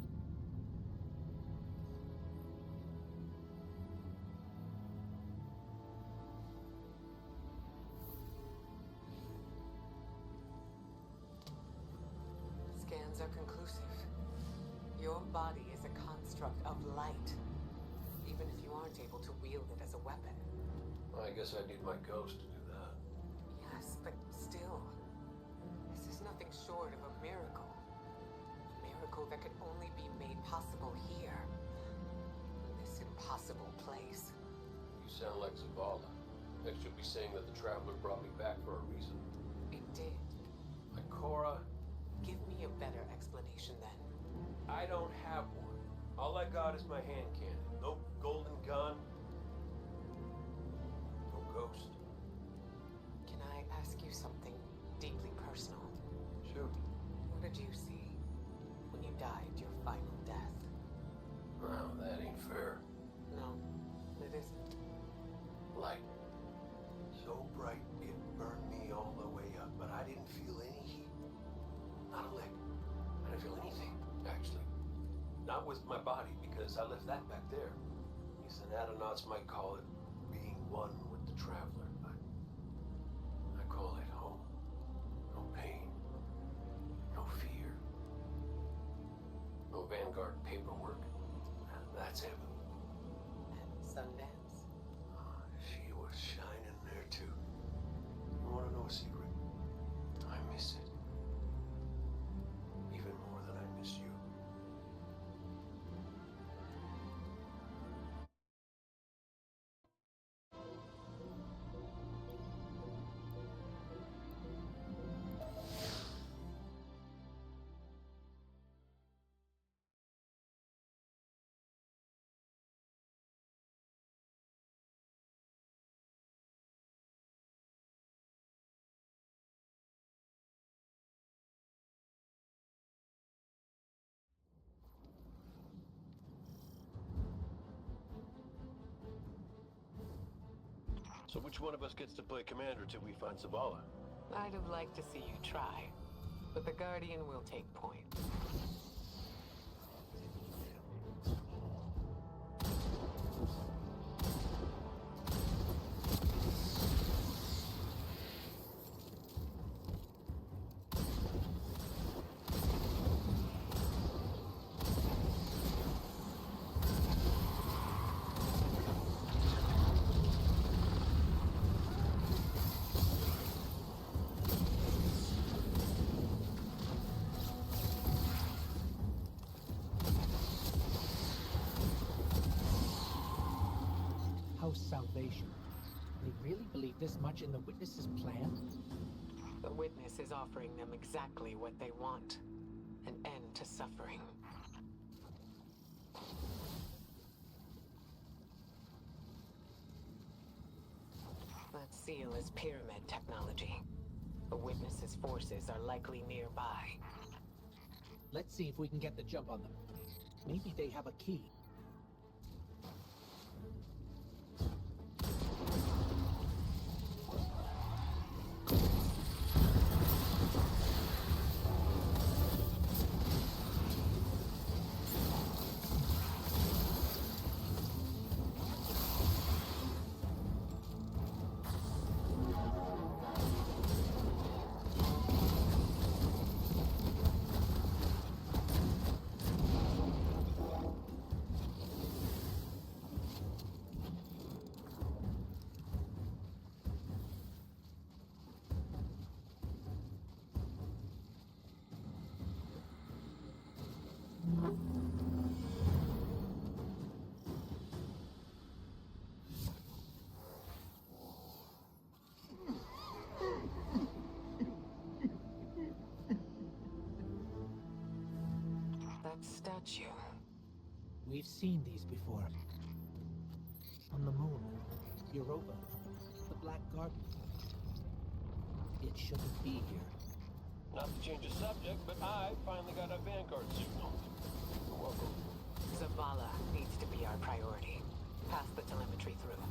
Scans are conclusive. Your body is a construct of light, even if you aren't able to wield it as a weapon. Well, I guess I need my ghost to do that. Yes, but still, this is nothing short of a miracle. A miracle that could only be made possible here, in this impossible place. You sound like Zavala. Next you'll be saying that the Traveler brought me back for a reason. It did. Ikora, Give me a better explanation then. I don't have one. All I got is my hand cannon. No golden gun. No ghost. Can I ask you something deeply personal? Shoot. What did you see when you you died your final death. Well, that ain't fair. No, it isn't. Light. So bright it burned me all the way up, but I didn't feel any heat. Not a lick. I didn't feel anything, actually. Not with my body, because I left that back there. These anatonautes might call it being one with the Traveler, but I call it home. No pain. No fear. No Vanguard paperwork. That's heaven. And Sundance? She was shining there too. You want to know a secret? I miss it. Even more than I miss you. So which one of us gets to play commander till we find Zavala? I'd have liked to see you try, but the Guardian will take point. House Salvation. They really believe this much in the Witness's plan? The Witness is offering them exactly what they want. An end to suffering. That seal is pyramid technology. The Witness's forces are likely nearby. Let's see if we can get the jump on them. Maybe they have a key. That statue. We've seen these before. On the moon, Europa, the Black Garden. It shouldn't be here. Not to change the subject, but I finally got a Vanguard signal. You're welcome. Zavala needs to be our priority. Pass the telemetry through.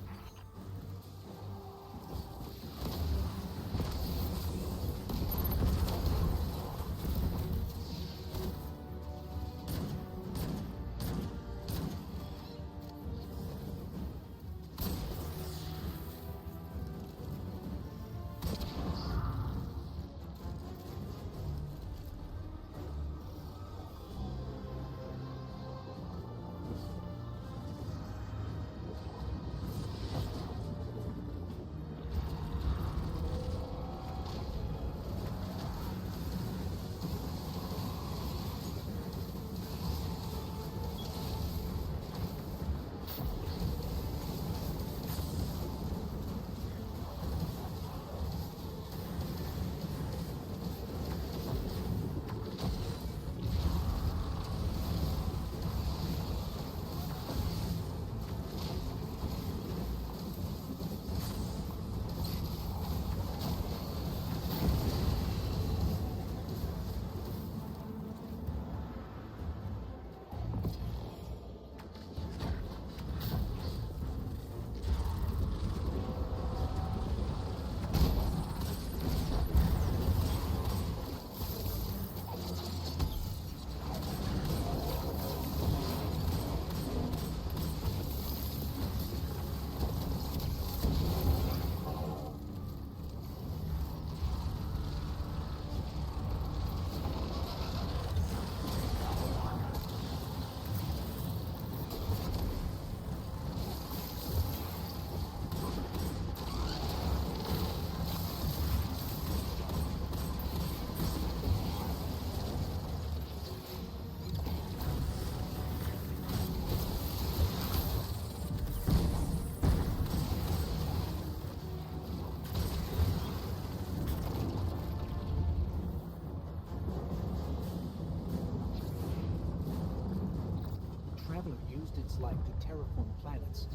Traveler used its life to terraform planets,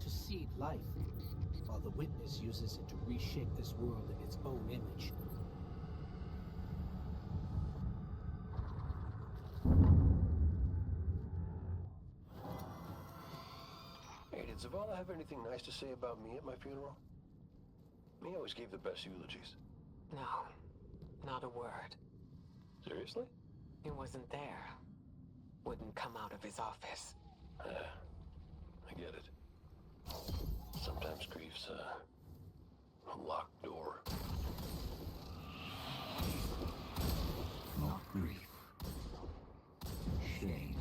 to seed life, while the Witness uses it to reshape this world in its own image. Hey, did Zavala have anything nice to say about me at my funeral? He always gave the best eulogies. No, not a word. Seriously? He wasn't there. Wouldn't come out of his office. I get it. Sometimes grief's a locked door. Not grief. Shame.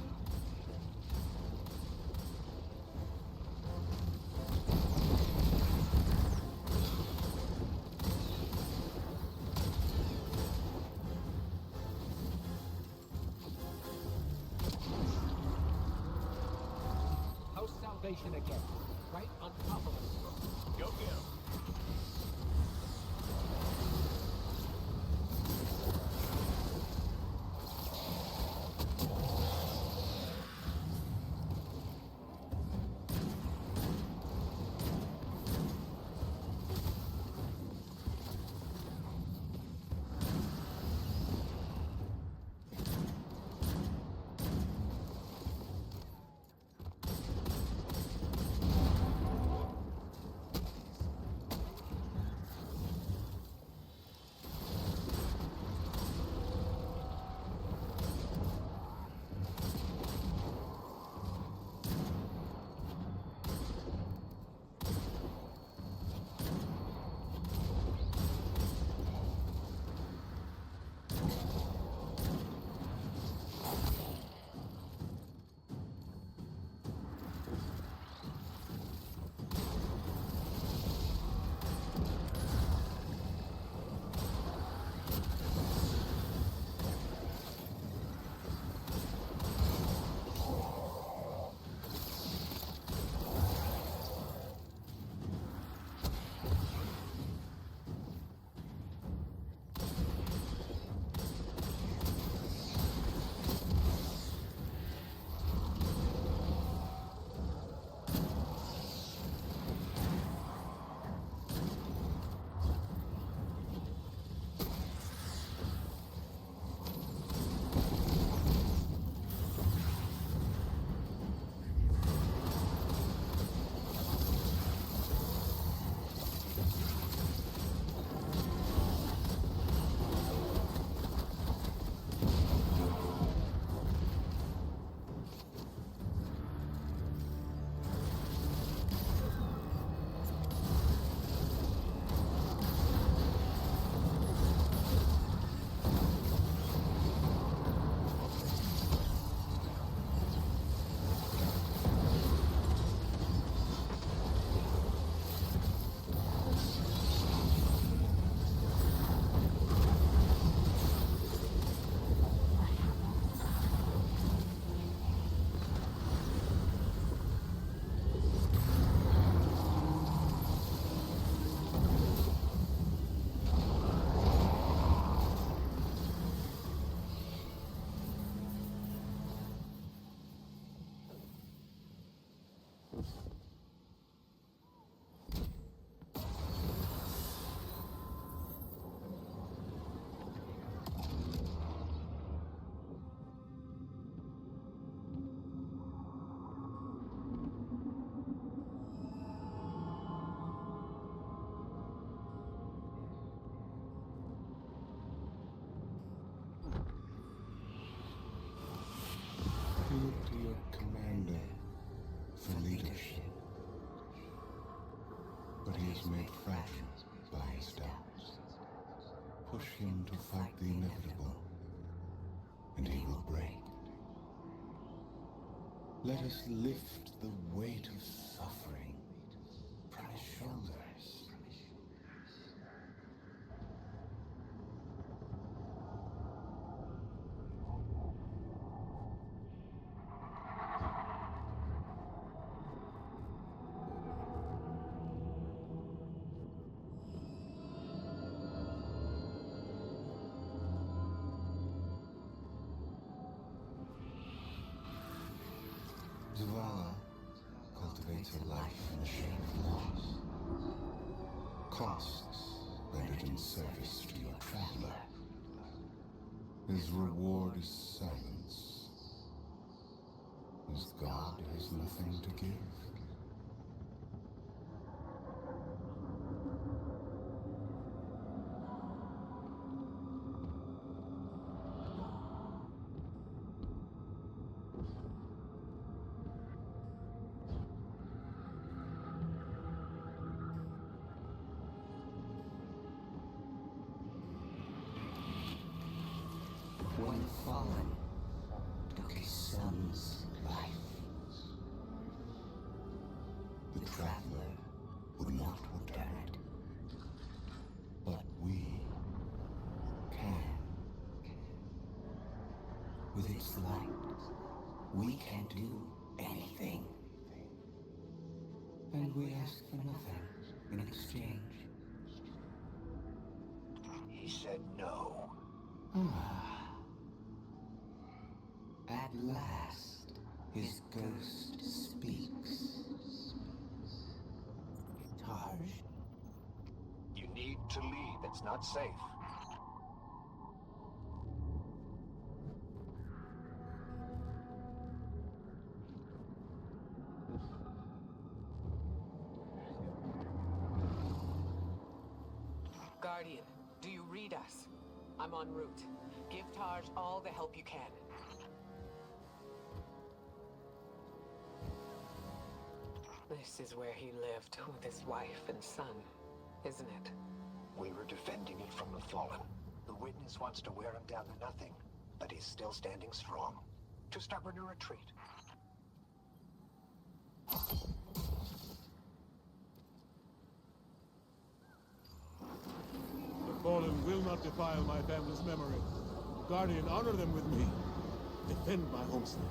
House Salvation again, right on top of us. Go get him. Look to your commander for leadership. But he is made fragile by his doubts. Push him to fight the inevitable, and he will break. Let us lift the weight of suffering from his shoulders. Zavala cultivates a life in the shade of loss. Costs rendered in service to your traveler. His reward is silence. His god has nothing to give. When the fallen took his son's life, the traveler would not return it. But we can. With its light, we can do anything. And we ask for nothing in exchange. He said no. At last, his ghost speaks. Taj. You need to leave. It's not safe. Guardian, do you read us? I'm en route. Give Taj all the help you can. This is where he lived with his wife and son, isn't it? We were defending it from the fallen. The witness wants to wear him down to nothing, but he's still standing strong. Too stubborn to retreat. The fallen will not defile my family's memory. Guardian, honor them with me. Defend my homestead.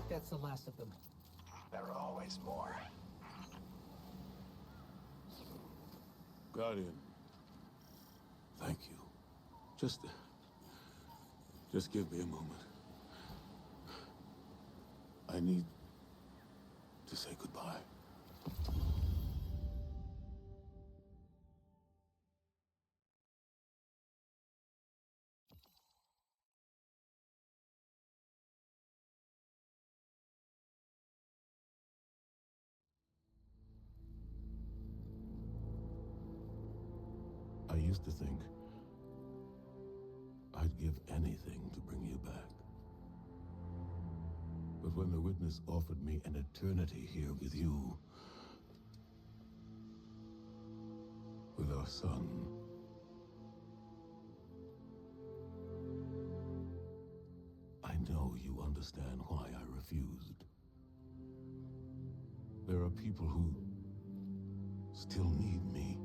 That's the last of them. There are always more. Guardian, thank you. Just give me a moment. I need to say goodbye. used to think I'd give anything to bring you back. But when the Witness offered me an eternity here with you, with our son, I know you understand why I refused. There are people who still need me.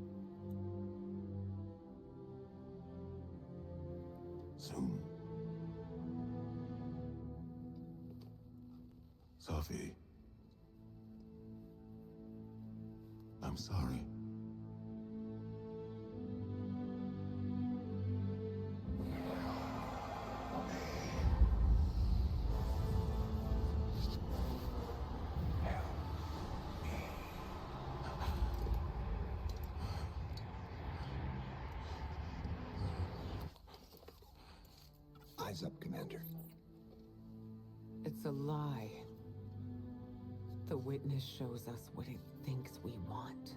Soon. Safi, I'm sorry. Eyes up, Commander. It's a lie. The Witness shows us what it thinks we want.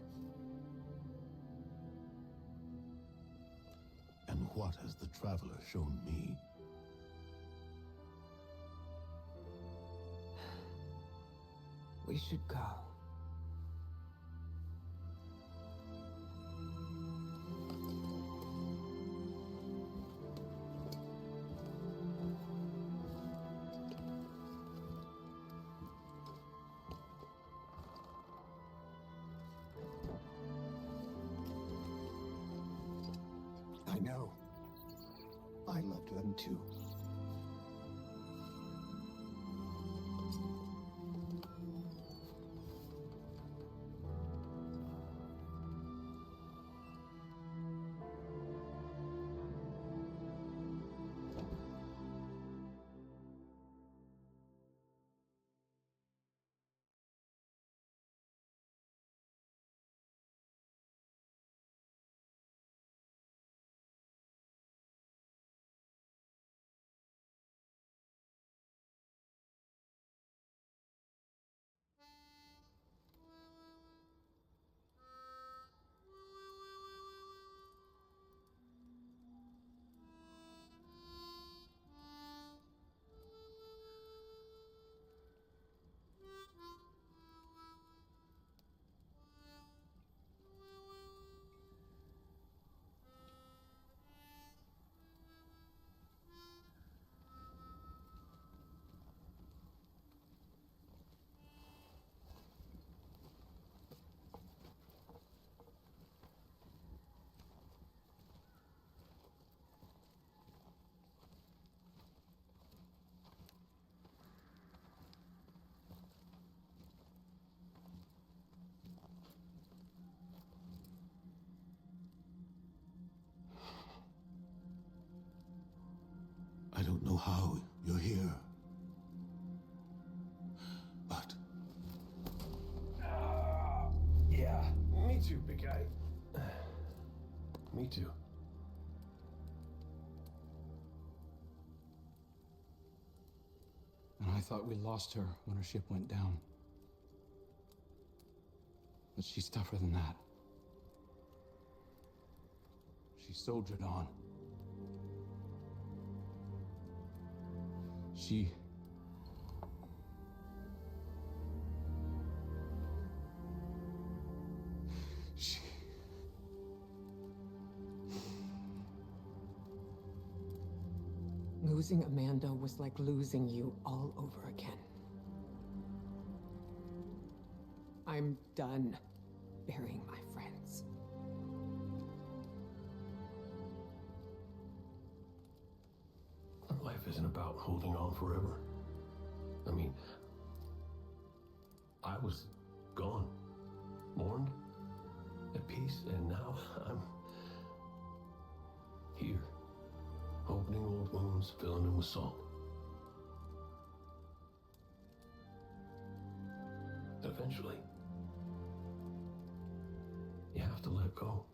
And what has the Traveler shown me? We should go. I know. I loved them too. I don't know how you're here. But Yeah, me too, big guy. Me too. And I thought we lost her when her ship went down. But she's tougher than that. She soldiered on. She... Losing Amanda was like losing you all over again. I'm done burying my friends. Life isn't about holding on forever. I mean, I was gone, mourned, at peace, and now I'm here, opening old wounds, filling them with salt. Eventually, you have to let go.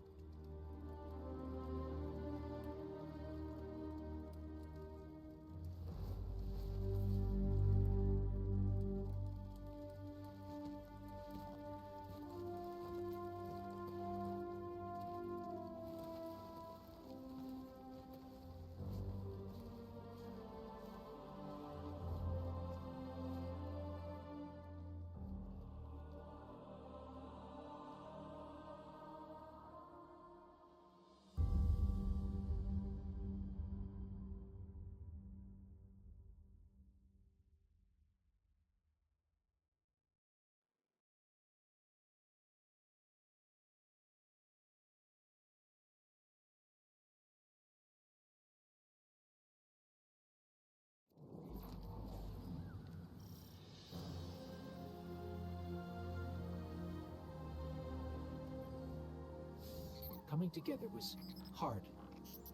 Coming together was hard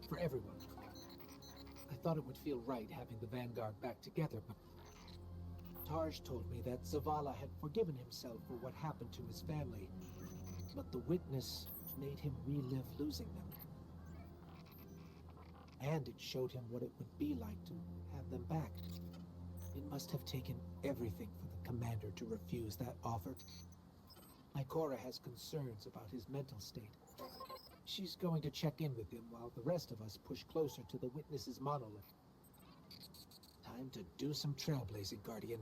for everyone. I thought it would feel right having the Vanguard back together, but Tarj told me that Zavala had forgiven himself for what happened to his family, but the witness made him relive losing them. And it showed him what it would be like to have them back. It must have taken everything for the commander to refuse that offer. Ikora has concerns about his mental state. She's going to check in with him while the rest of us push closer to the witness's monolith. Time to do some trailblazing, Guardian.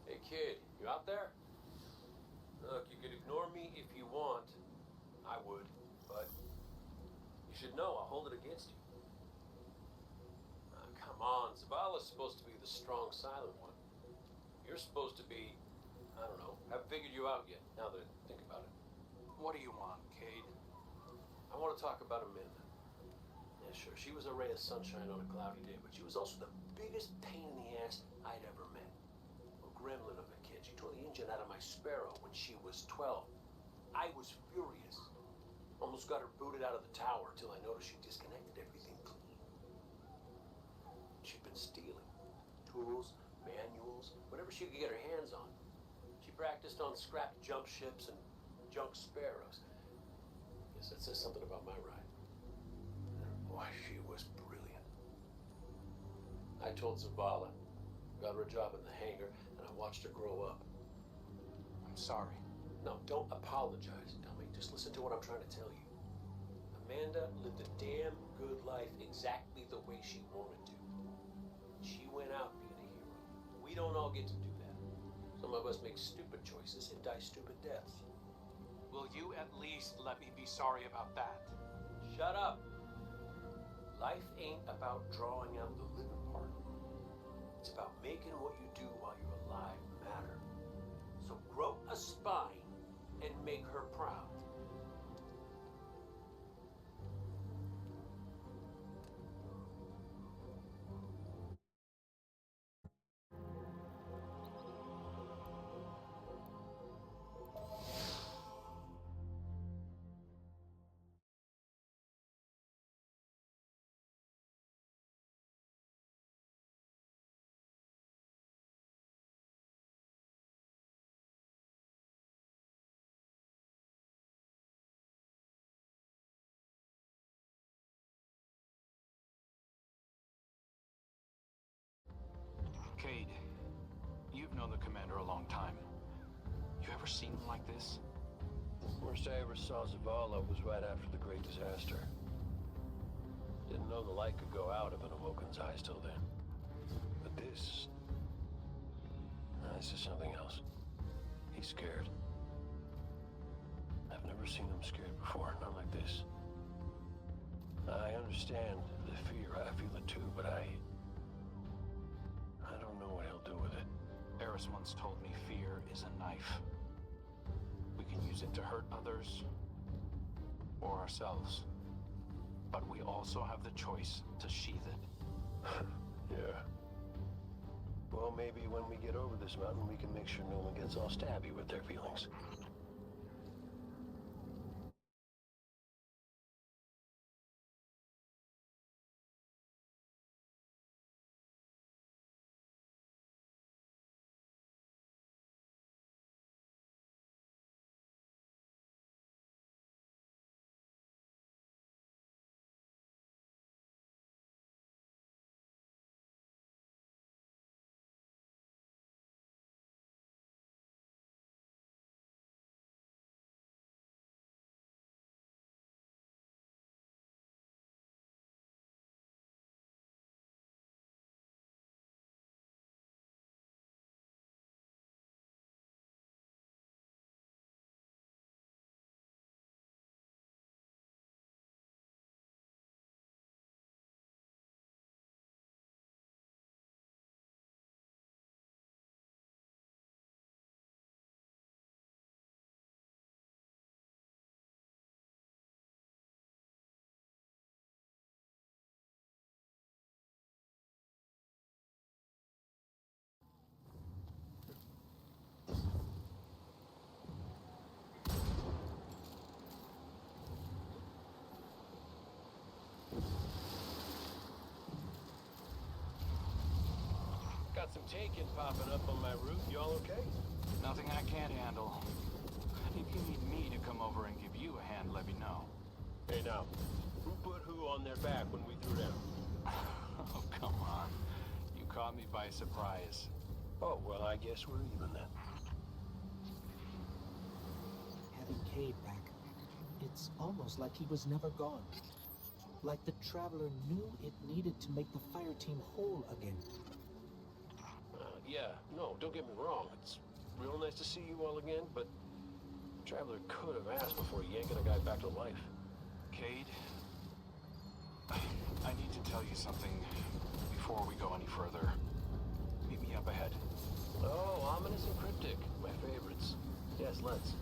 Hey kid, you out there? Look, you could ignore me if you want. I would, but you should know I'll hold it against you. Come on, Zavala's supposed to be the strong, silent one. You're supposed to be, I don't know, haven't figured you out yet, now that I think about it. What do you want, Cade? I want to talk about Amanda. Yeah, sure, she was a ray of sunshine on a cloudy day, but she was also the biggest pain in the ass I'd ever met. A gremlin of a kid. She tore the engine out of my Sparrow when she was 12. I was furious. Almost got her booted out of the tower till I noticed she disconnected everything clean. She'd been stealing. Tools, manuals, whatever she could get her hands on. She practiced on scrapped jump ships and junk Sparrows. Guess that says something about my ride. Boy, she was brilliant. I told Zavala, got her a job in the hangar, and I watched her grow up. I'm sorry. No, don't apologize, dummy. Just listen to what I'm trying to tell you. Amanda lived a damn good life exactly the way she wanted to. She went out being a hero. We don't all get to do that. Some of us make stupid choices and die stupid deaths. Will you at least let me be sorry about that? Shut up. Life ain't about drawing out the living part. It's about making what you do while you're alive matter. So grow a spine and make her proud. Cade, you've known the commander a long time. You ever seen him like this? Worst I ever saw Zavala was right after the Great Disaster. Didn't know the light could go out of an Awoken's eyes till then. But this is something else. He's scared. I've never seen him scared before, not like this. I understand the fear, I feel it too, but I don't know what he'll do with it. Eris once told me fear is a knife. We can use it to hurt others or ourselves. But we also have the choice to sheath it. Yeah. Well, maybe when we get over this mountain, we can make sure no one gets all stabby with their feelings. got some taken popping up on my roof. You all okay? Nothing I can't handle. If you need me to come over and give you a hand, let me know. Hey now, who put who on their back when we threw down? Oh, come on. You caught me by surprise. Oh, well, I guess we're even then. Having Cade back, it's almost like he was never gone. Like the Traveler knew it needed to make the fire team whole again. Yeah, no, don't get me wrong. It's real nice to see you all again, but Traveler could have asked before yanking a guy back to life. Cade, I need to tell you something before we go any further. Meet me up ahead. Oh, ominous and cryptic. My favorites. Yes, let's.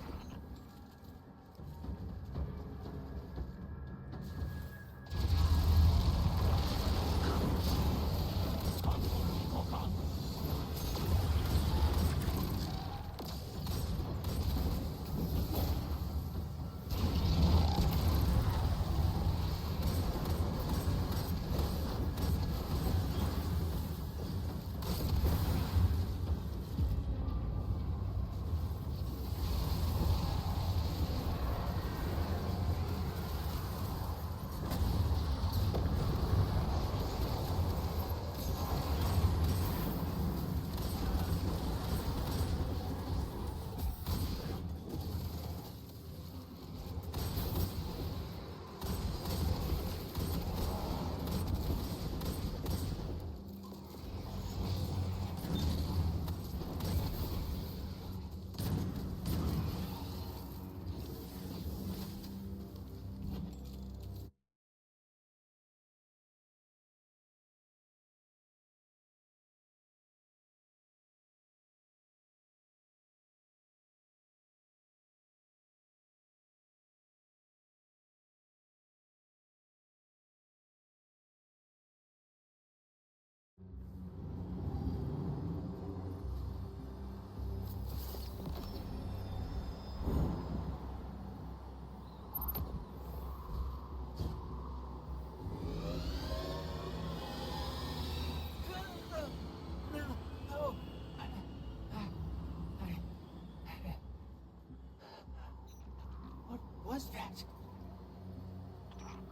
What was that?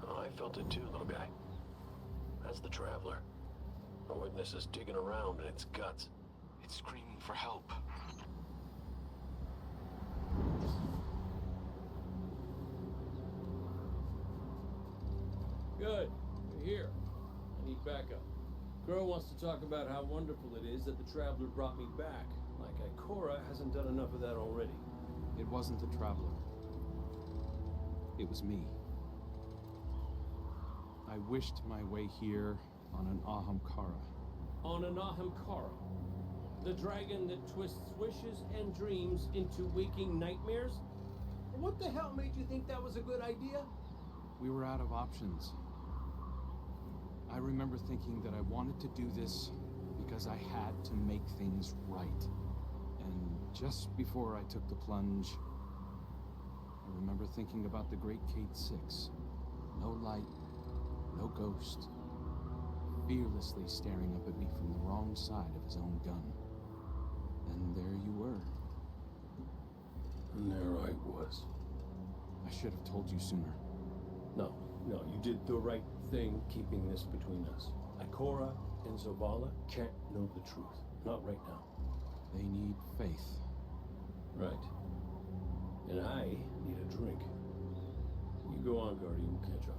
Oh, I felt it too, little guy. That's the Traveler. The witness is digging around in its guts. It's screaming for help. Good. You're here. I need backup. Crow wants to talk about how wonderful it is that the Traveler brought me back. Like Ikora hasn't done enough of that already. It wasn't the Traveler. It was me. I wished my way here on an Ahamkara. On an Ahamkara, the dragon that twists wishes and dreams into waking nightmares? What the hell made you think that was a good idea? We were out of options. I remember thinking that I wanted to do this because I had to make things right. And just before I took the plunge, I remember thinking about the Great Cade 6. No light, no ghost. Fearlessly staring up at me from the wrong side of his own gun. And there you were. And there I was. I should have told you sooner. No, you did the right thing keeping this between us. Ikora and Zavala can't know the truth. Not right now. They need faith. Right. And I need a drink. You go on, Guardian. We'll catch up.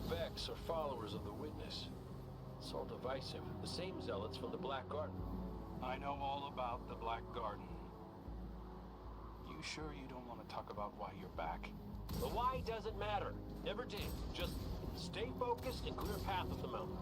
Vex are followers of the Witness. It's all divisive. The same zealots from the Black Garden. I know all about the Black Garden. You sure you don't want to talk about why you're back? The why doesn't matter. Never did. Just stay focused and clear a path up the mountain.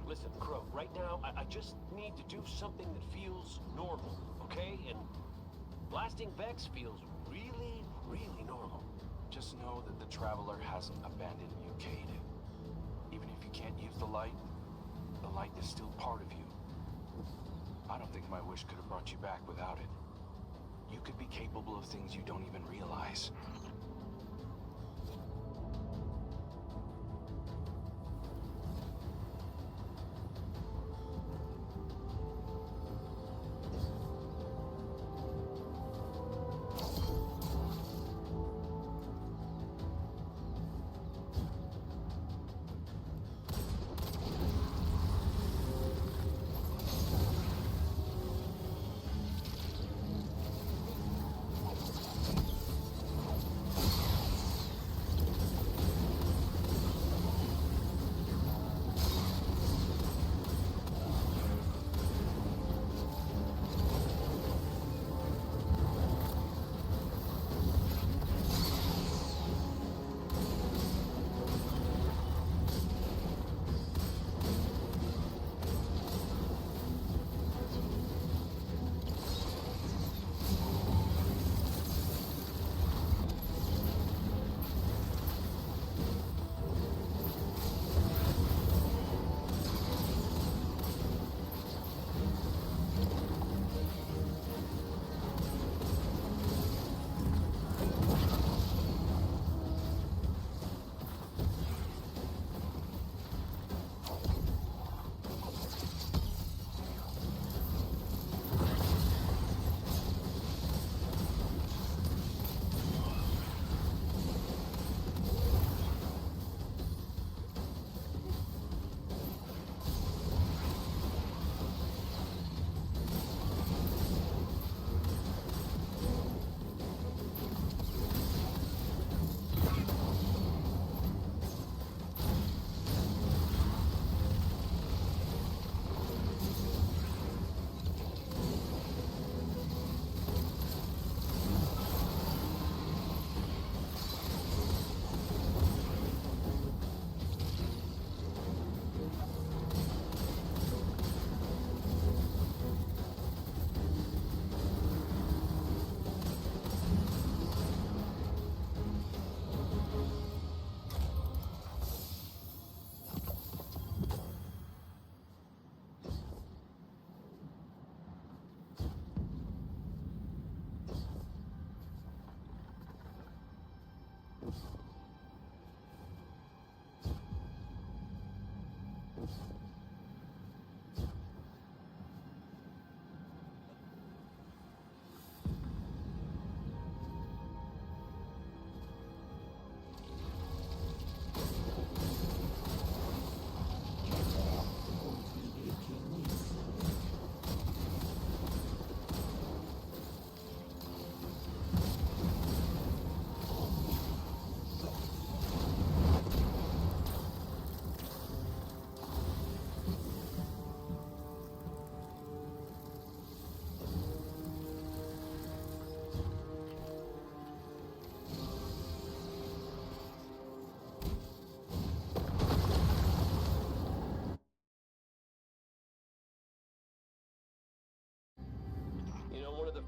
Listen, Crow, right now, I just need to do something that feels normal, okay? And blasting Vex feels really, really normal. Just know that the Traveler hasn't abandoned you, Cade. Even if you can't use the light is still part of you. I don't think my wish could have brought you back without it. You could be capable of things you don't even realize.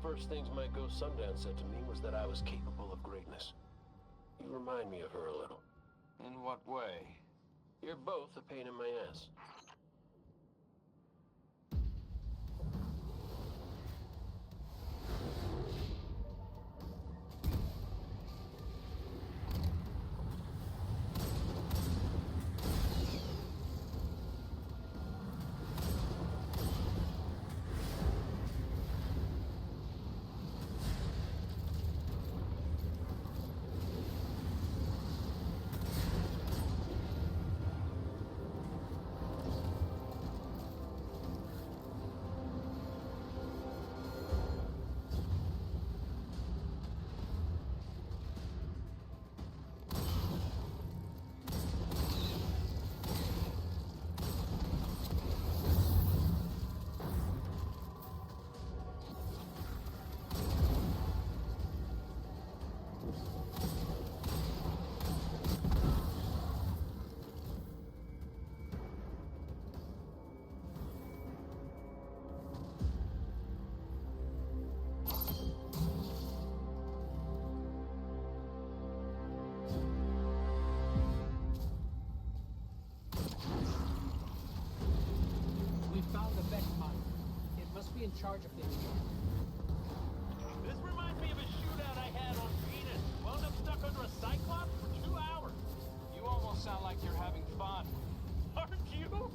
first things my ghost Sundown said to me was that I was capable of greatness. You remind me of her a little. In what way? You're both a pain in my ass. We found the Vex mine. It must be in charge of things. This reminds me of a shootout I had on Venus. Wound up stuck under a Cyclops for 2 hours. You almost sound like you're having fun. Aren't you?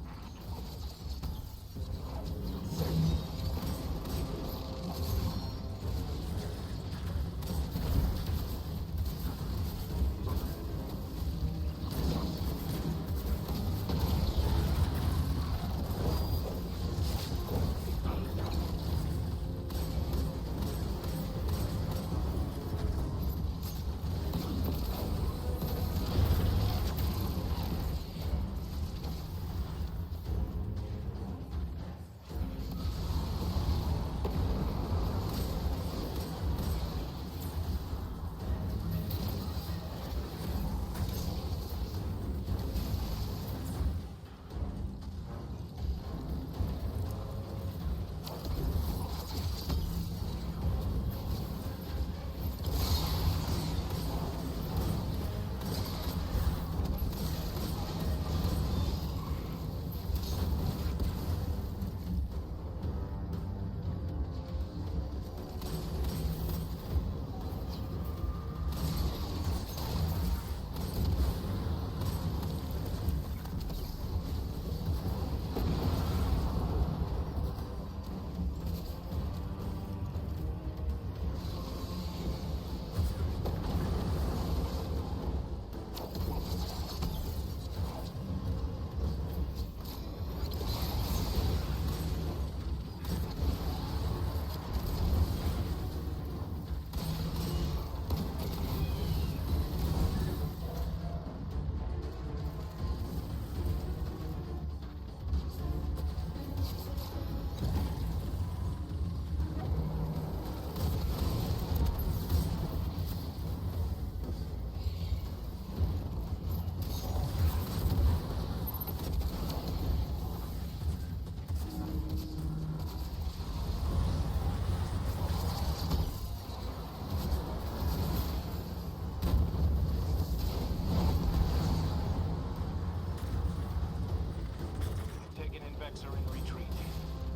Vex are in retreat.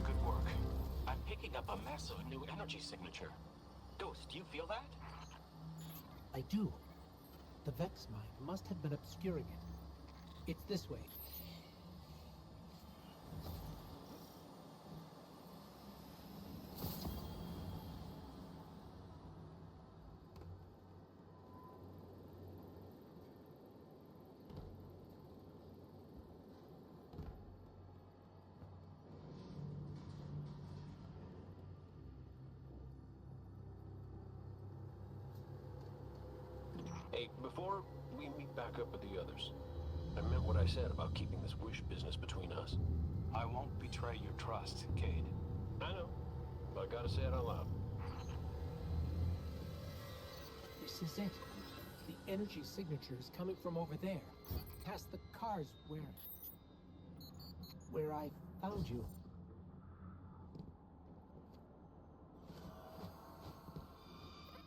Good work. I'm picking up a massive new energy signature. Ghost, do you feel that? I do. The Vex mine must have been obscuring it. It's this way. Hey, before we meet back up with the others, I meant what I said about keeping this Wish business between us. I won't betray your trust, Cade. I know, but I gotta say it out loud. This is it. The energy signature is coming from over there, past the cars where I found you.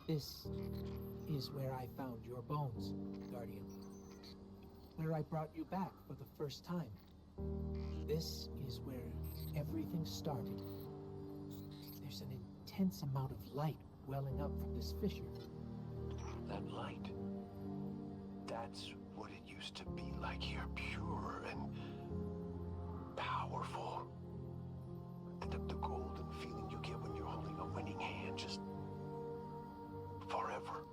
This is where I found your bones, Guardian. Where I brought you back for the first time. This is where everything started. There's an intense amount of light welling up from this fissure. That light. That's what it used to be like here. Pure and powerful. The golden feeling you get when you're holding a winning hand. Just forever.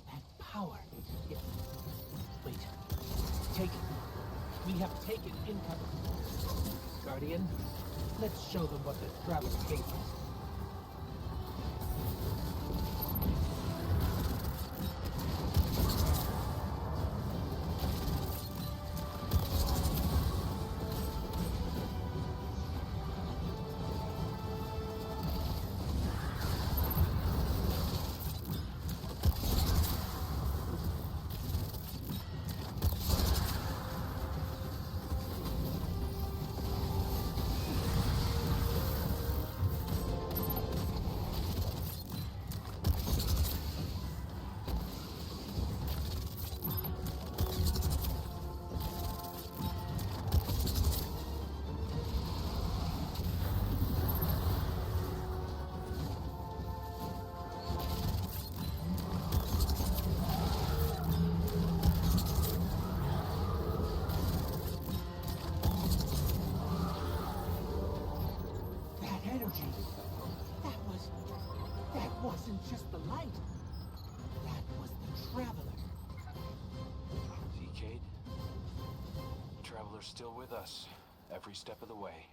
That power. Yeah. Wait. Take it. We have taken income. Guardian, let's show them what the Traveler gave us. That wasn't just the light. That was the Traveler. See, Cade? The Traveler's still with us, every step of the way.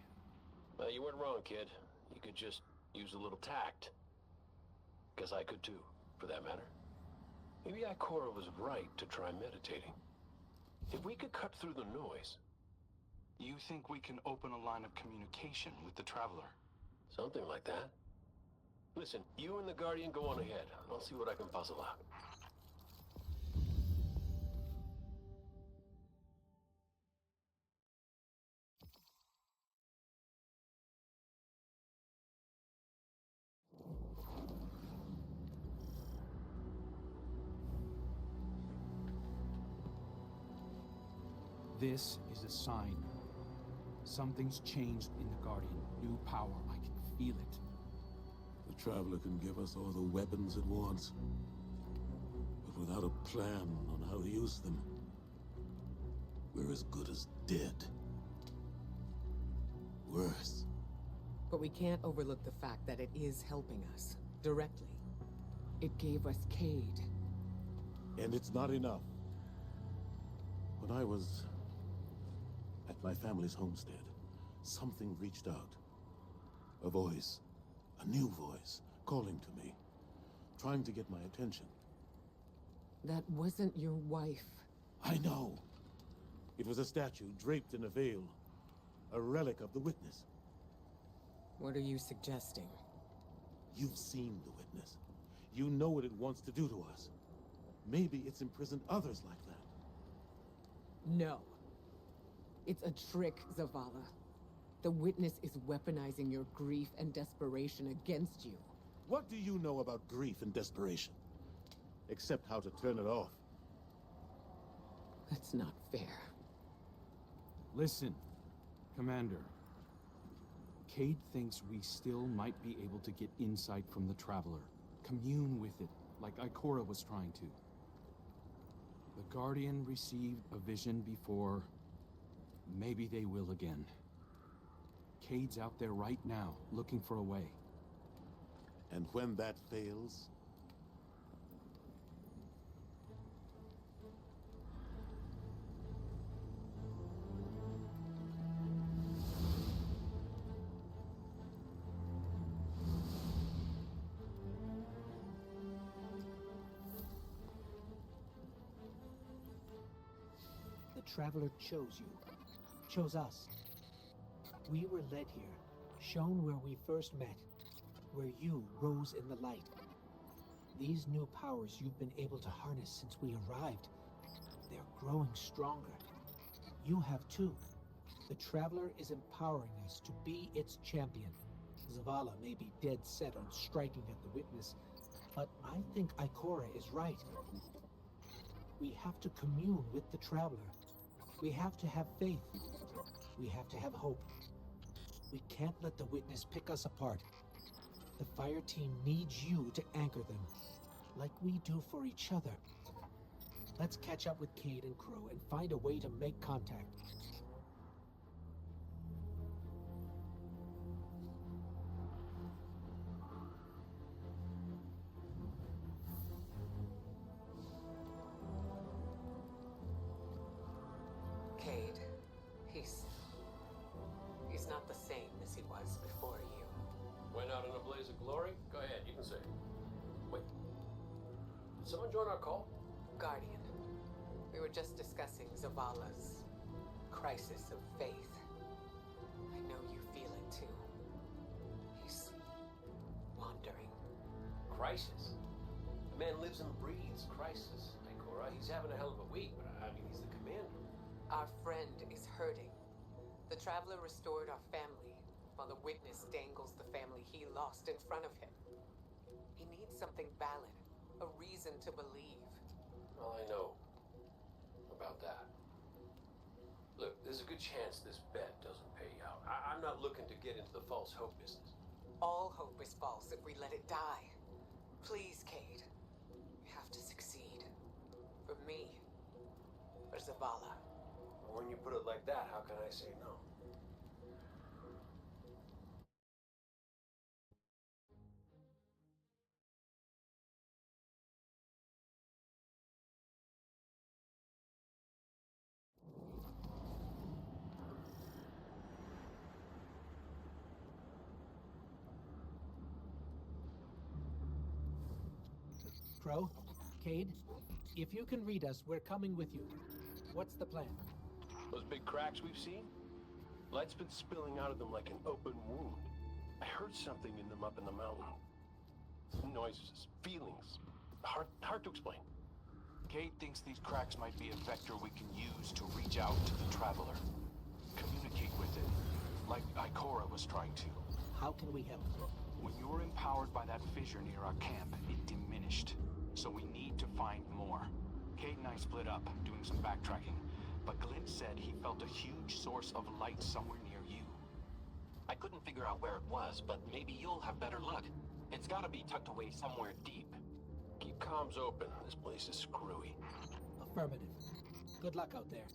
Well, you weren't wrong, kid. You could just use a little tact. Guess I could too, for that matter. Maybe Ikora was right to try meditating. If we could cut through the noise... You think we can open a line of communication with the Traveler? Something like that. Listen, you and the Guardian go on ahead. I'll see what I can puzzle out. This is a sign. Something's changed in the Guardian. New power. I can feel it. The Traveler can give us all the weapons it wants, but without a plan on how to use them, we're as good as dead. Worse. But we can't overlook the fact that it is helping us, directly. It gave us Cade. And it's not enough. When I was at my family's homestead, something reached out. A voice, a new voice, calling to me, trying to get my attention. That wasn't your wife. I know. It was a statue draped in a veil, a relic of the Witness. What are you suggesting? You've seen the Witness. You know what it wants to do to us. Maybe it's imprisoned others like that. No. It's a trick, Zavala. The Witness is weaponizing your grief and desperation against you. What do you know about grief and desperation? Except how to turn it off. That's not fair. Listen, Commander. Cade thinks we still might be able to get insight from the Traveler. Commune with it, like Ikora was trying to. The Guardian received a vision before. Maybe they will again. Cade's out there right now, looking for a way. And when that fails... The Traveler chose you. Chose us. We were led here, shown where we first met, where you rose in the light. These new powers you've been able to harness since we arrived, they're growing stronger. You have too. The Traveler is empowering us to be its champion. Zavala may be dead set on striking at the Witness, but I think Ikora is right. We have to commune with the Traveler. We have to have faith. We have to have hope. We can't let the Witness pick us apart. The fire team needs you to anchor them, like we do for each other. Let's catch up with Cade and Crow and find a way to make contact. Cade, he's not the same as he was before you. Went out in a blaze of glory? Go ahead, you can say. Wait. Did someone join our call? Guardian, we were just discussing Zavala's crisis of faith. I know you feel it too. He's wandering. Crisis? The man lives and breathes crisis, Ikora. He's having a hell of a week, but I mean, he's the commander. Our friend is hurting. The Traveler restored our family, while the Witness dangles the family he lost in front of him. He needs something valid, a reason to believe. Well, I know about that. Look, there's a good chance this bet doesn't pay out. I'm not looking to get into the false hope business. All hope is false if we let it die. Please, Cade. We have to succeed. For me. For Zavala. When you put it like that, how can I say no? Crow, Cade, if you can read us, we're coming with you. What's the plan? Those big cracks we've seen? Light's been spilling out of them like an open wound. I heard something in them up in the mountain. Noises, feelings. Hard to explain. Cade thinks these cracks might be a vector we can use to reach out to the Traveler. Communicate with it, like Ikora was trying to. How can we help? When you were empowered by that fissure near our camp, it diminished. So we need to find more. Cade and I split up, doing some backtracking. But Glint said he felt a huge source of light somewhere near you. I couldn't figure out where it was, but maybe you'll have better luck. It's gotta be tucked away somewhere deep. Keep comms open. This place is screwy. Affirmative. Good luck out there.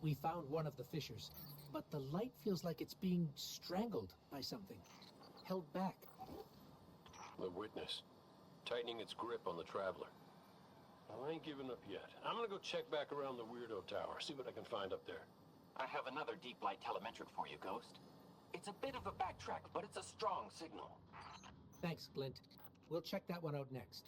We found one of the fissures, but the light feels like it's being strangled by something. Held back. The witness. Tightening its grip on the Traveler. Well, I ain't giving up yet. I'm gonna go check back around the Weirdo Tower, see what I can find up there. I have another deep light telemetric for you, Ghost. It's a bit of a backtrack, but it's a strong signal. Thanks, Glint. We'll check that one out next.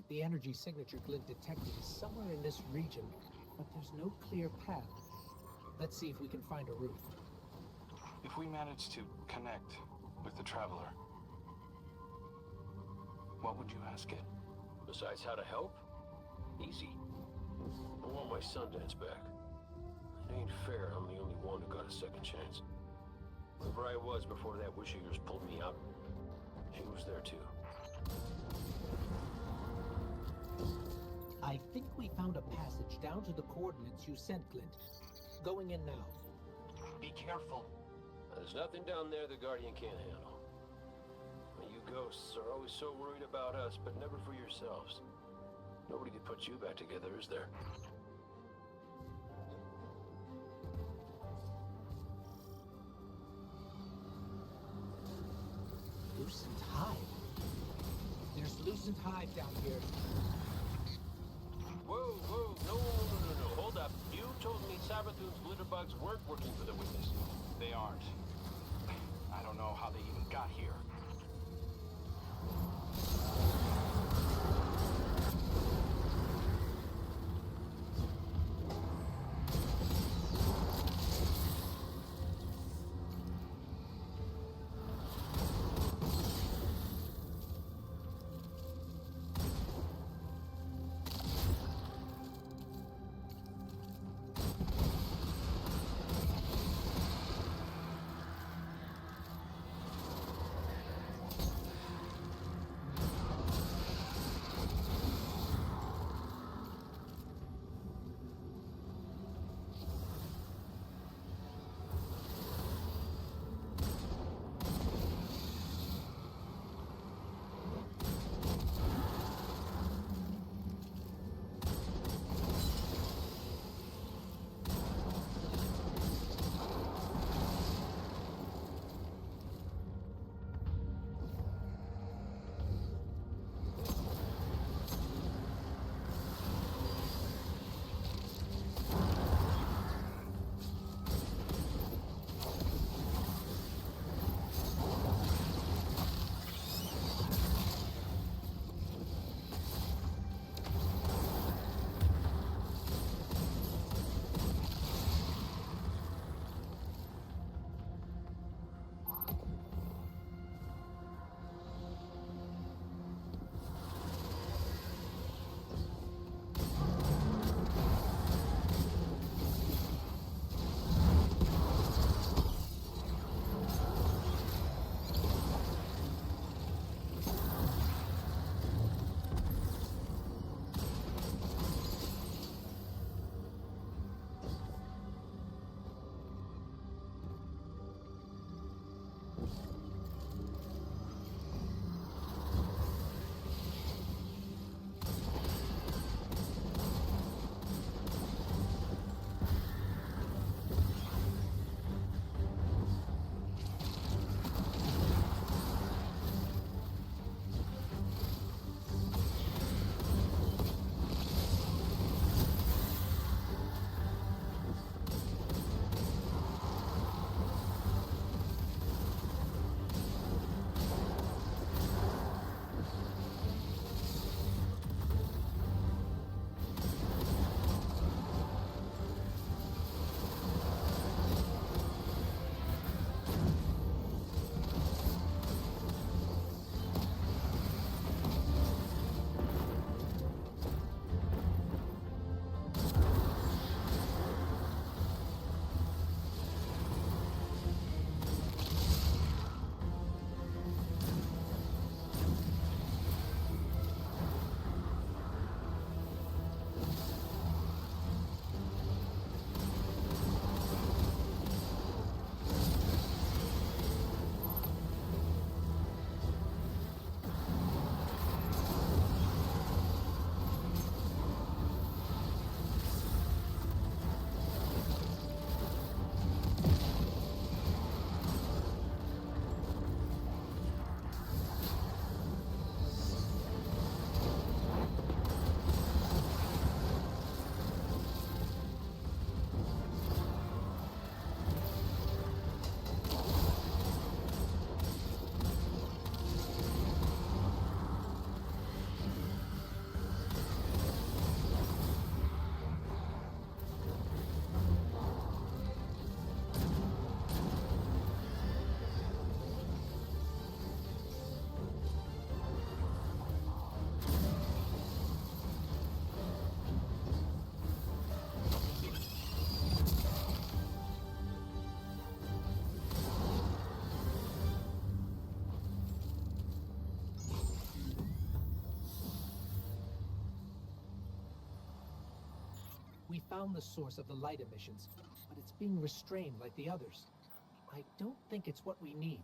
The energy signature Glint detected is somewhere in this region, but there's no clear path. Let's see if we can find a route. If we manage to connect with the Traveler, what would you ask it? Besides how to help? Easy. I want my Sundance back. It ain't fair I'm the only one who got a second chance. Wherever I was before that wish of yours pulled me out, she was there too. I think we found a passage down to the coordinates you sent, Glint. Going in now. Be careful. There's nothing down there the Guardian can't handle. You ghosts are always so worried about us, but never for yourselves. Nobody to put you back together, is there? Lucent Hive. There's Lucent Hive down here. Whoa, no, hold up. You told me Sabathun's glitterbugs weren't working for the witness. They aren't. I don't know how they even got here. found the source of the light emissions, but it's being restrained like the others. I don't think it's what we need.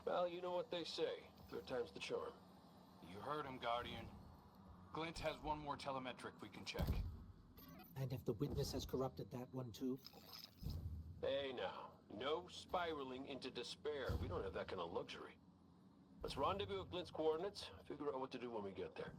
Well, you know what they say. Third time's the charm. You heard him, Guardian. Glint has one more telemetric we can check. And if the witness has corrupted that one too? Hey now, no spiraling into despair. We don't have that kind of luxury. Let's rendezvous at Glint's coordinates, figure out what to do when we get there.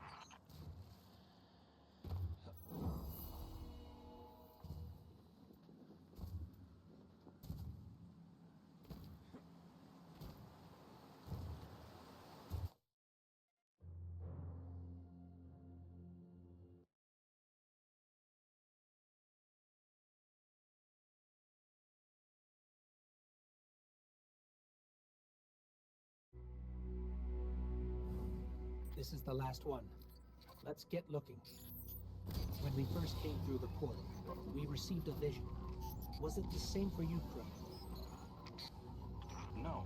This is the last one. Let's get looking. When we first came through the portal, we received a vision. Was it the same for you, Crow? No.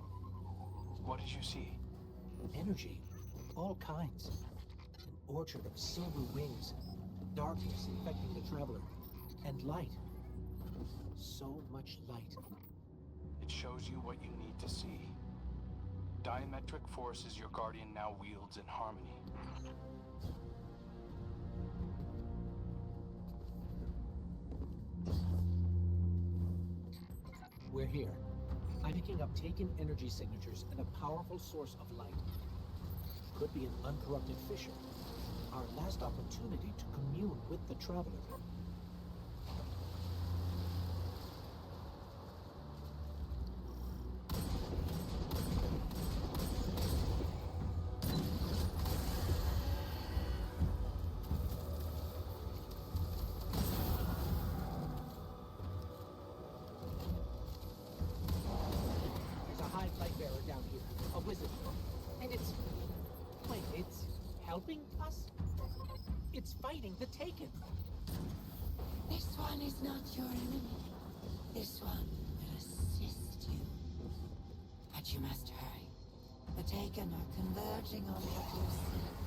What did you see? Energy. All kinds. An orchard of silver wings. Darkness infecting the traveler. And light. So much light. It shows you what you need to see. Diametric forces your Guardian now wields in harmony. We're here. I'm picking up taken energy signatures and a powerful source of light. Could be an uncorrupted fissure. Our last opportunity to commune with the Traveler. Fighting the Taken. This one is not your enemy. This one will assist you. But you must hurry. The Taken are converging on what you see.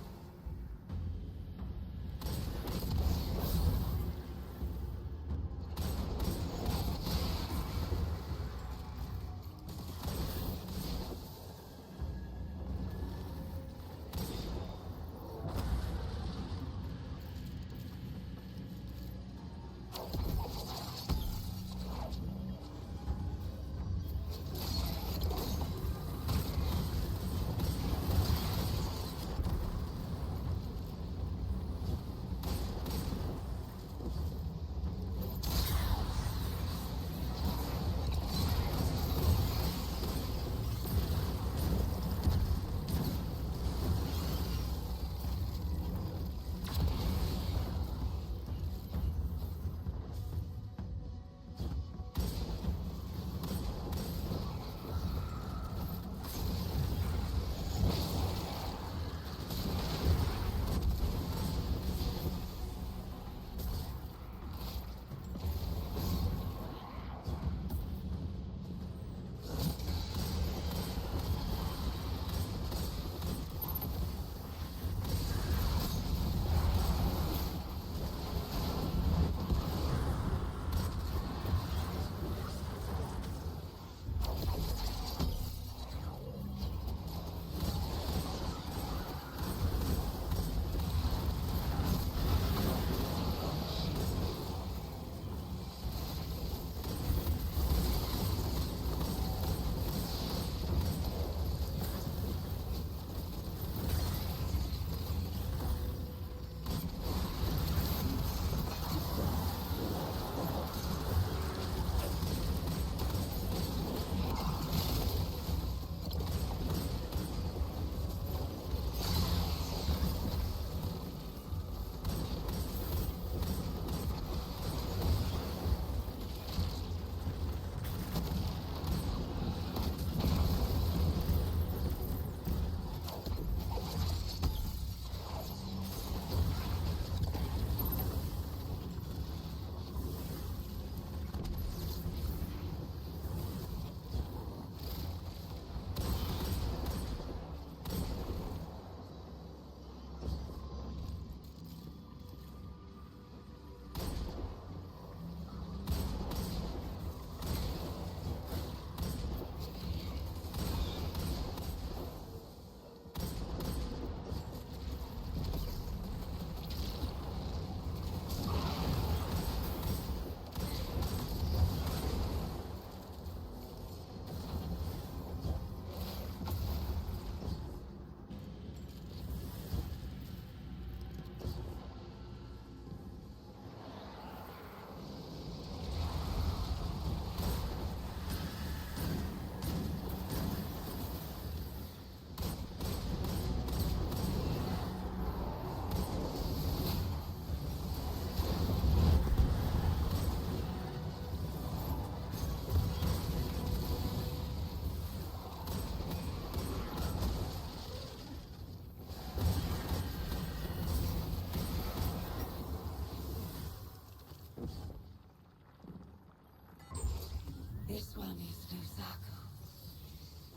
This one is Nusaku.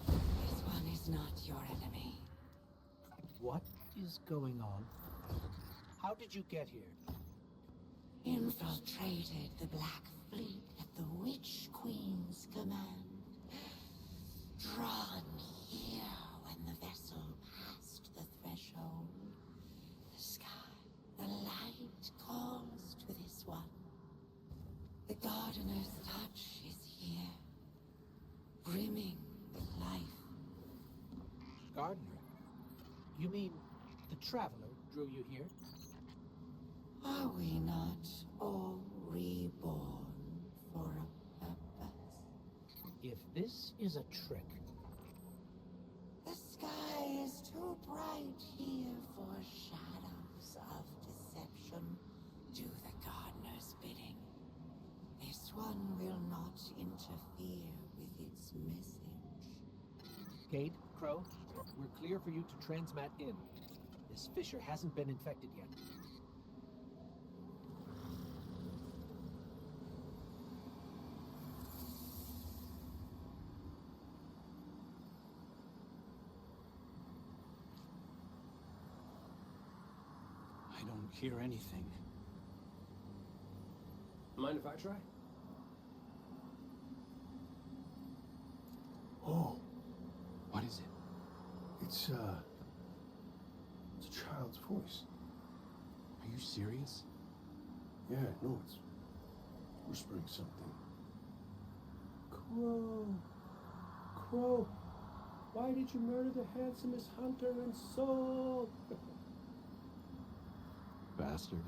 This one is not your enemy. What is going on? How did you get here? Infiltrated the Black Fleet at the Witch Queen's command. Drawn here when the vessel passed the threshold. The sky, the light calls to this one. The Gardener's touch is here, brimming with life. Gardener? You mean the Traveler drew you here? Are we not all reborn for a purpose? If this is a trick, The sky is too bright here for shadows of deception. Do the Gardener's bidding. This one will not interfere with its message. Cade, Crow, we're clear for you to transmat in. This fissure hasn't been infected yet. I don't hear anything. Mind if I try? Oh, What is it? it's a child's voice. Are you serious? Yeah, no, it's whispering something. Crow, Crow, why did you murder the handsomest hunter in Seoul? Bastard.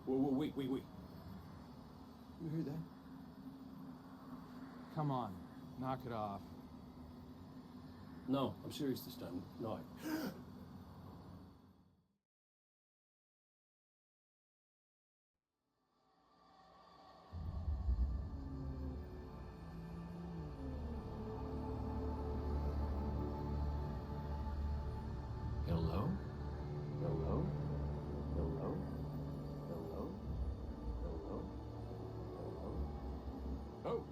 Whoa, wait. You hear that? Come on, knock it off. No, I'm serious this time. No, Hello? Hello? Hello? Hello? Hello? Hello? Oh,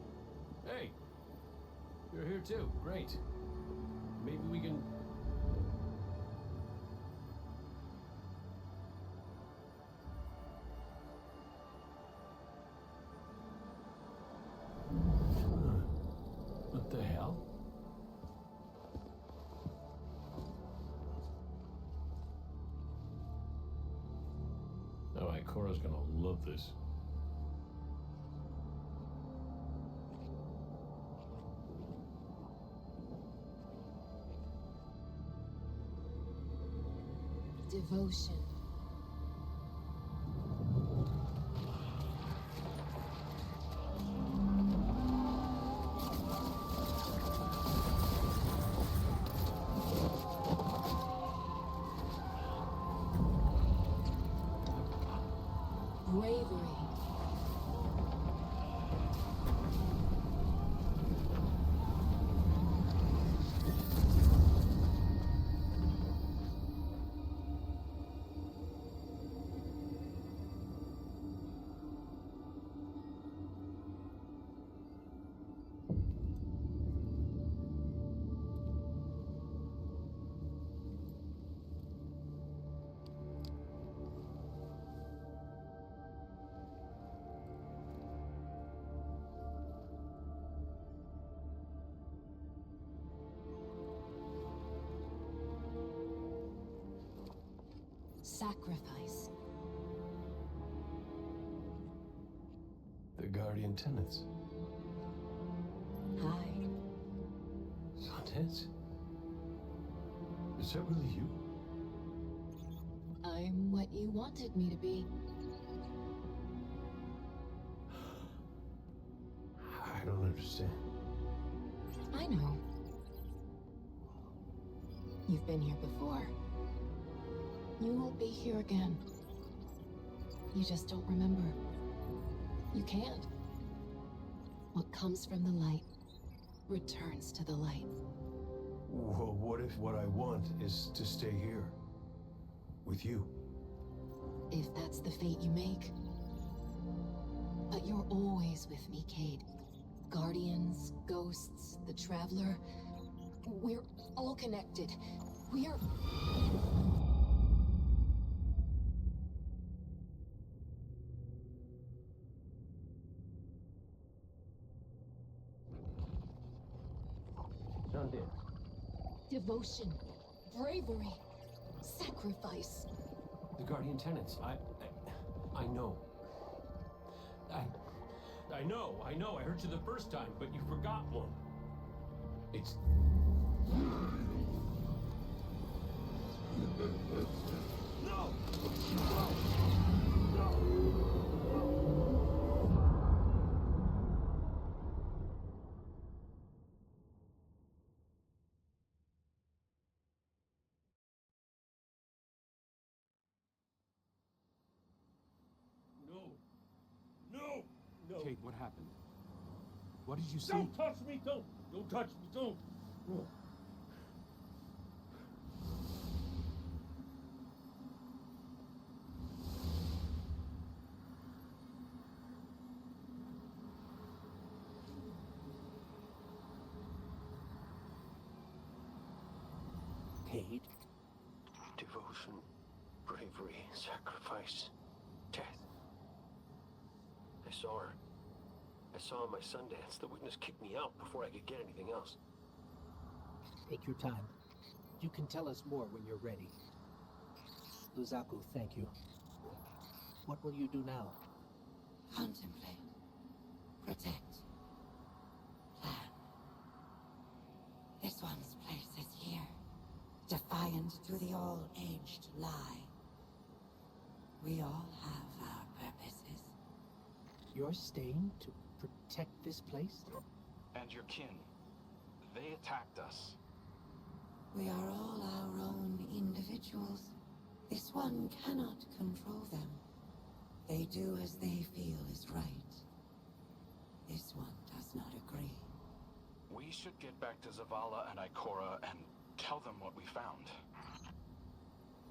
hey. You're here too. Great. Maybe we can... What the hell? Oh, Ikora's gonna love this. Devotion. Bravery. Sacrifice. The Guardian tenants. Hi. Sundance? Is that really you? I'm what you wanted me to be. I don't understand. I know. You've been here before. You will be here again. You just don't remember. You can't. What comes from the light returns to the light. Well, what if what I want is to stay here? With you? If that's the fate you make. But You're always with me, Cade. Guardians, ghosts, the Traveler. We're all connected. We're... Devotion, bravery, sacrifice. The Guardian tenets. I know. I know. I heard you the first time, but you forgot one. It's... No! No! Cade, what happened? What did you see? Don't touch me! Don't touch me! Don't! Cade? Devotion, bravery, sacrifice, death. I saw her. I saw my Sundance. The witness kicked me out before I could get anything else. Take your time. You can tell us more when you're ready. Luzaku, thank you. What will you do now? Contemplate. Protect. Plan. This one's place is here. Defiant to the all-aged lie. We all have our purposes. You're staying to protect this place? And your kin. They attacked us. We are all our own individuals. This one cannot control them. They do as they feel is right. This one does not agree. We should get back to Zavala and Ikora and tell them what we found.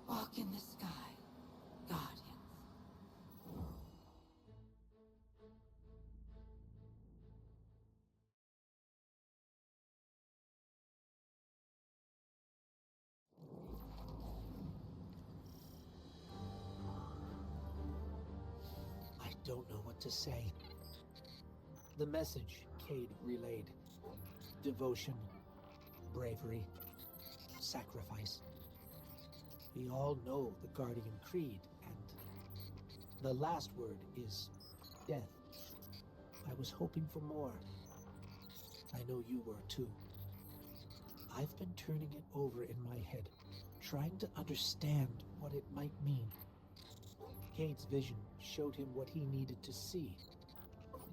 Walk in the sky, Guardians. I don't know what to say. The message Cade relayed. Devotion, bravery, sacrifice. We all know the Guardian Creed, and the last word is death. I was hoping for more. I know you were too. I've been turning it over in my head, trying to understand what it might mean. Cade's vision showed him what he needed to see,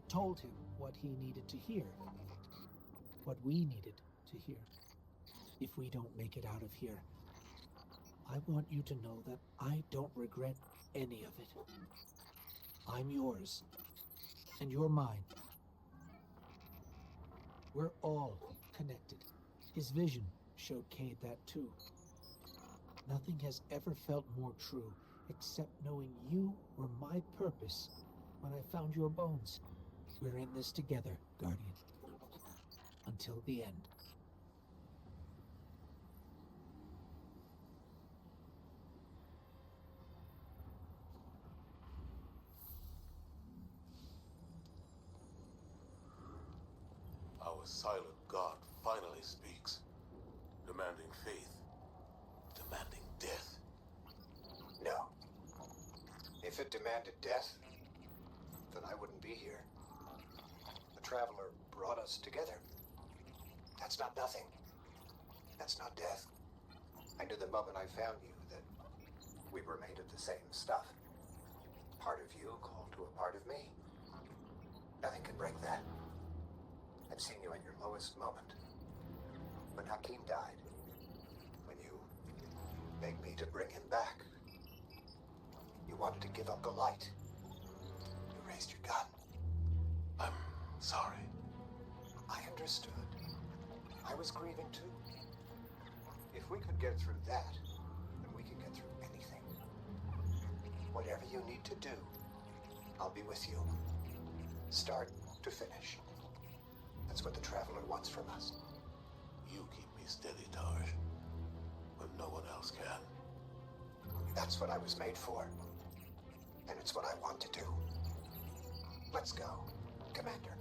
told him what he needed to hear, what we needed to hear. If we don't make it out of here, I want you to know that I don't regret any of it. I'm yours, and you're mine. We're all connected. His vision showed Cade that too. Nothing has ever felt more true, except knowing you were my purpose when I found your bones. We're in this together, Guardian. Until the end. Our silent God finally speaks, demanding faith, demanding death. No. If it demanded death, then I wouldn't be here. The Traveler brought us together. That's not nothing. That's not death. I knew the moment I found you that we were made of the same stuff. Part of you called to a part of me. Nothing can break that. I've seen you at your lowest moment. When Hakim died, when you begged me to bring him back, you wanted to give up the light. You raised your gun. I'm sorry. I understood. I was grieving too. If we could get through that, then we can get through anything. Whatever you need to do, I'll be with you. Start to finish. That's what the Traveler wants from us. You keep me steady, Tarsh, when no one else can. That's what I was made for. And it's what I want to do. Let's go, Commander.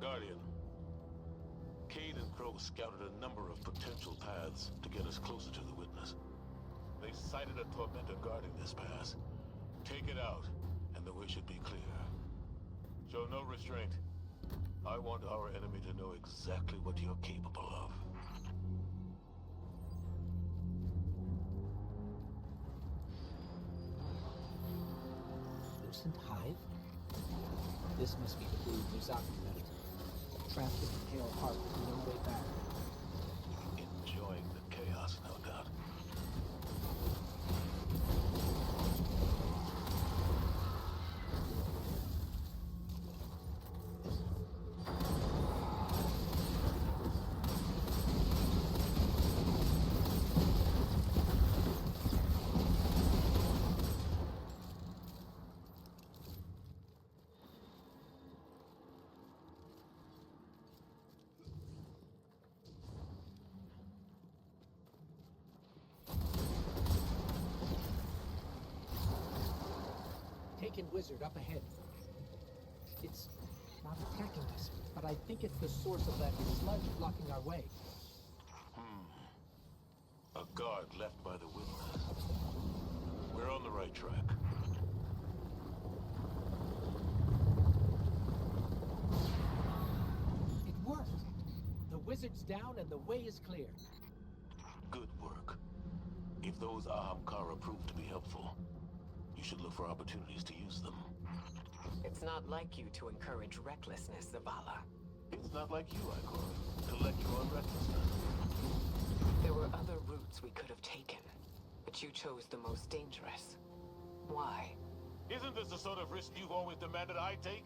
Guardian, Cade and Crow scouted a number of potential paths to get us closer to the Witness. They sighted a tormentor guarding this pass. Take it out, and the way should be clear. Show no restraint. I want our enemy to know exactly what you're capable of. Lucent Hive? This must be the blue Muzaki left. Trapped in the Pale Heart with no way back. Enjoying the chaos, no doubt. Taken Wizard up ahead. It's not attacking us, but I think it's the source of that sludge blocking our way. A guard left by the Witness. We're on the right track. It worked! The Wizard's down and the way is clear. Good work. If those Ahamkara prove to be helpful, you should look for opportunities to use them. It's not like you to encourage recklessness, Zavala. It's not like you, Ikora, to let you on recklessness. There were other routes we could have taken, but you chose the most dangerous. Why? Isn't this the sort of risk you've always demanded I take?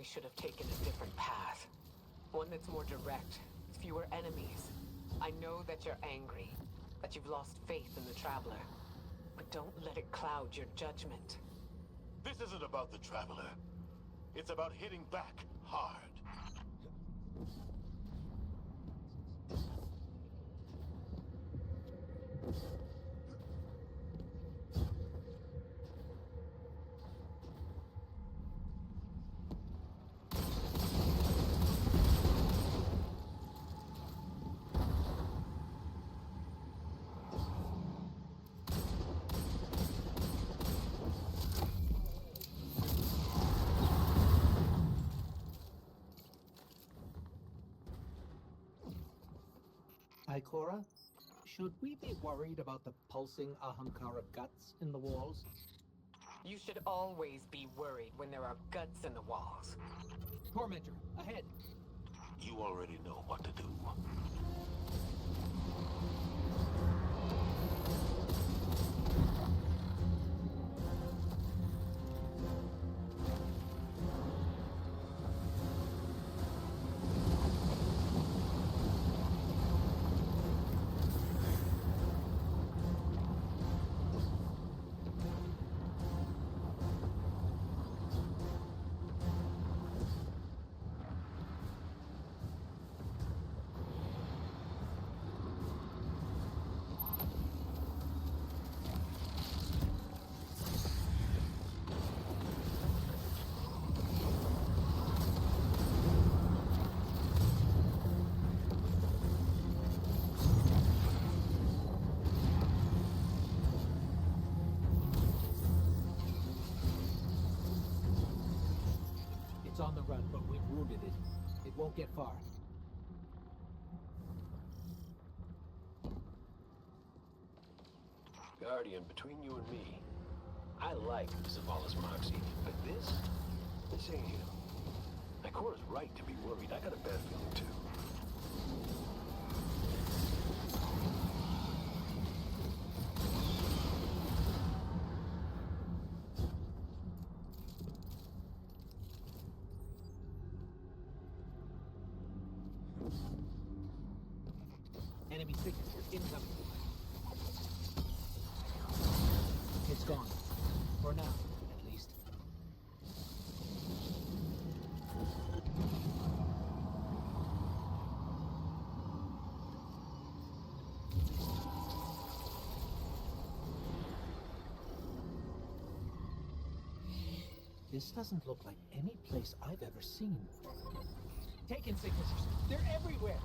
should have taken a different path. One that's more direct, fewer enemies. I know that you're angry, that you've lost faith in the Traveler. But don't let it cloud your judgment. This isn't about the Traveler. It's about hitting back hard. Ikora, should we be worried about the pulsing Ahamkara guts in the walls? You should always be worried when there are guts in the walls. Tormentor, ahead! You already know what to do. It's on the run, but we've wounded it. It won't get far. Guardian, between you and me, I like Zavala's moxie, but this ain't him. Ikora's right to be worried. I got a bad feeling too. Enemy signature incoming. It's gone. For now, at least. This doesn't look like any place I've ever seen. Taken signatures. They're everywhere.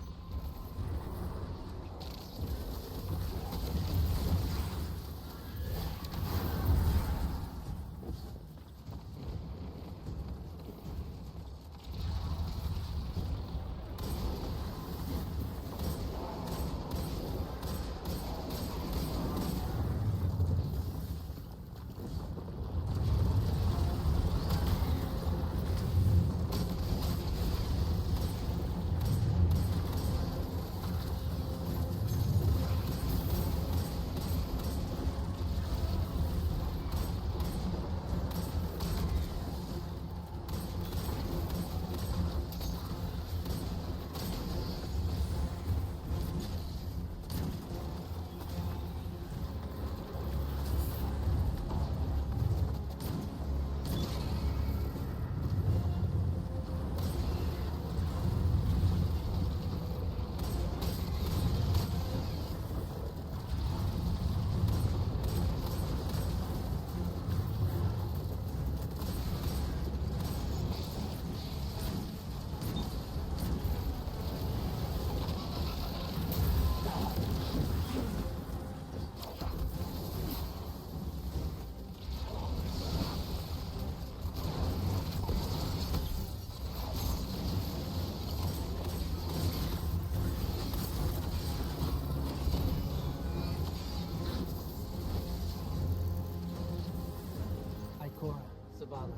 Zavala,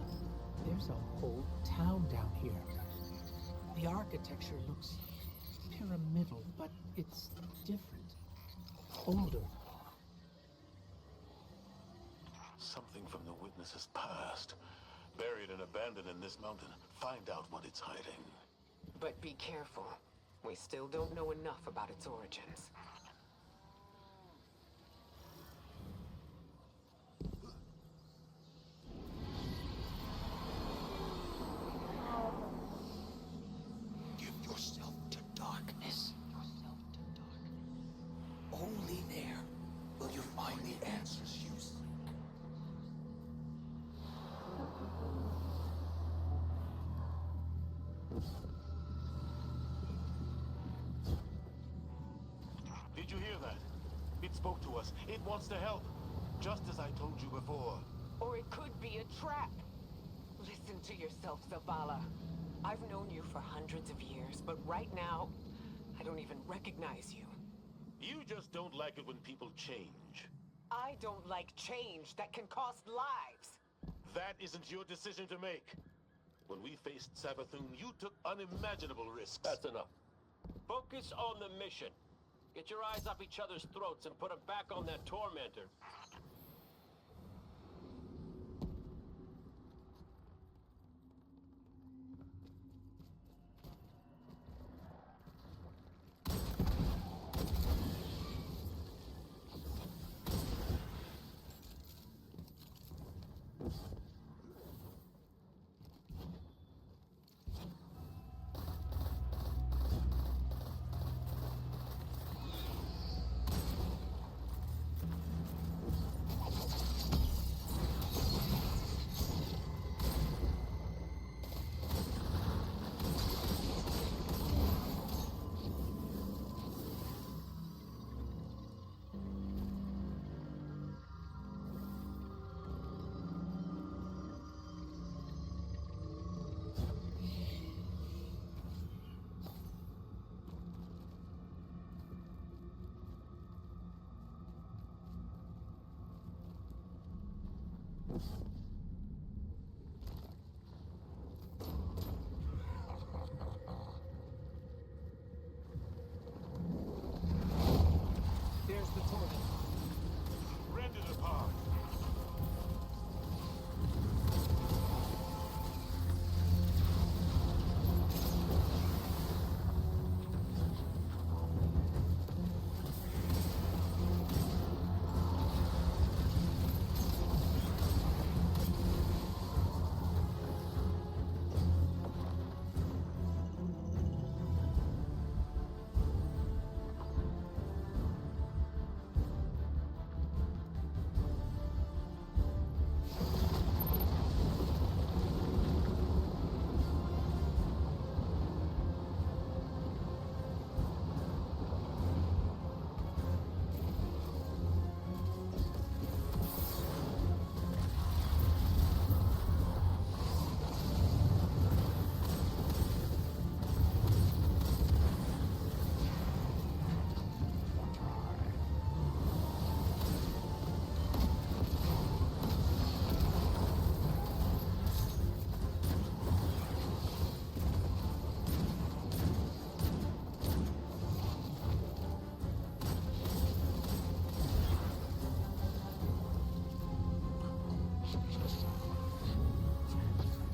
there's a whole town down here. The architecture looks pyramidal, but it's different. Older. Something from the Witness's past, buried and abandoned in this mountain, find out what it's hiding. But be careful. We still don't know enough about its origins. Give yourself to darkness. Only there will you find the answers you seek. Did you hear that? It spoke to us. It wants to help. Just as I told you before. Or it could be a trap. Listen to yourself, Zavala. I've known you for hundreds of years, but right now, I don't even recognize you. You just don't like it when people change. I don't like change that can cost lives. That isn't your decision to make. When we faced Savathun, you took unimaginable risks. That's enough. Focus on the mission. Get your eyes off each other's throats and put them back on that tormentor. There's the torment. Rend it apart.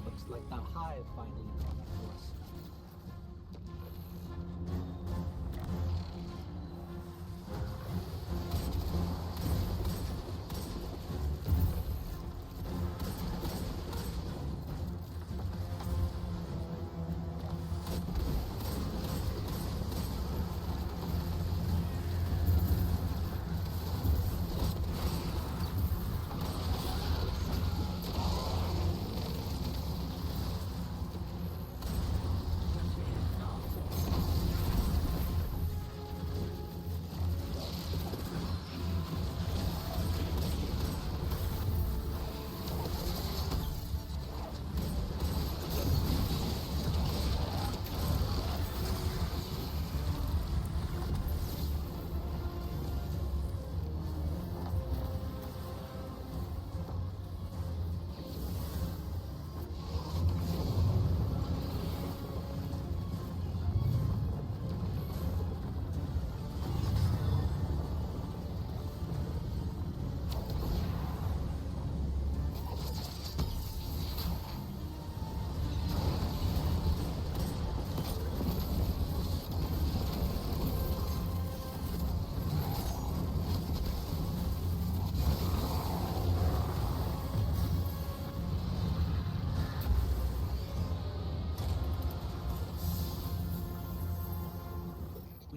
Looks like the hive finally caught up to us.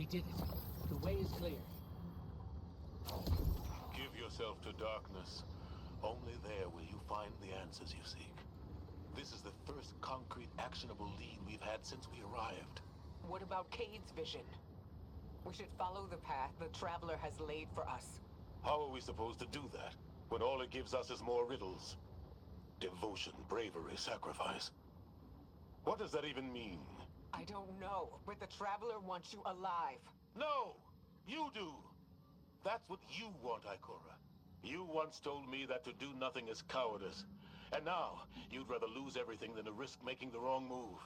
We did it. The way is clear. Give yourself to darkness. Only there will you find the answers you seek. This is the first concrete, actionable lead we've had since we arrived. What about Cade's vision? We should follow the path the Traveler has laid for us. How are we supposed to do that, when all it gives us is more riddles? Devotion, bravery, sacrifice. What does that even mean? I don't know, but the Traveler wants you alive. No! You do! That's what you want, Ikora. You once told me that to do nothing is cowardice. And now, you'd rather lose everything than to risk making the wrong move.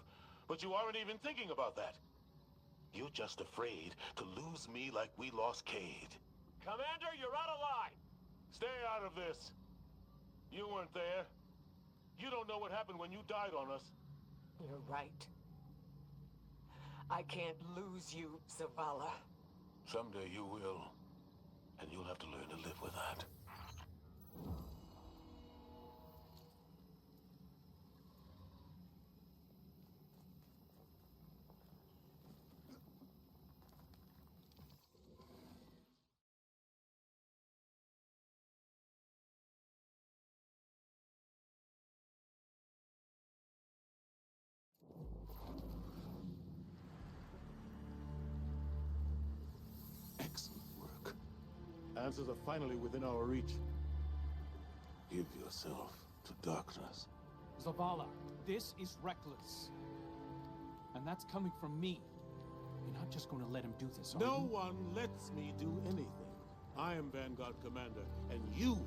But you aren't even thinking about that. You're just afraid to lose me like we lost Cade. Commander, you're out of line! Stay out of this. You weren't there. You don't know what happened when you died on us. You're right. I can't lose you, Zavala. Someday you will. And you'll have to learn to live with that. Excellent work. Answers are finally within our reach. Give yourself to darkness. Zavala, this is reckless. And that's coming from me. You're not just going to let him do this, are you? No one lets me do anything. I am Vanguard Commander, and you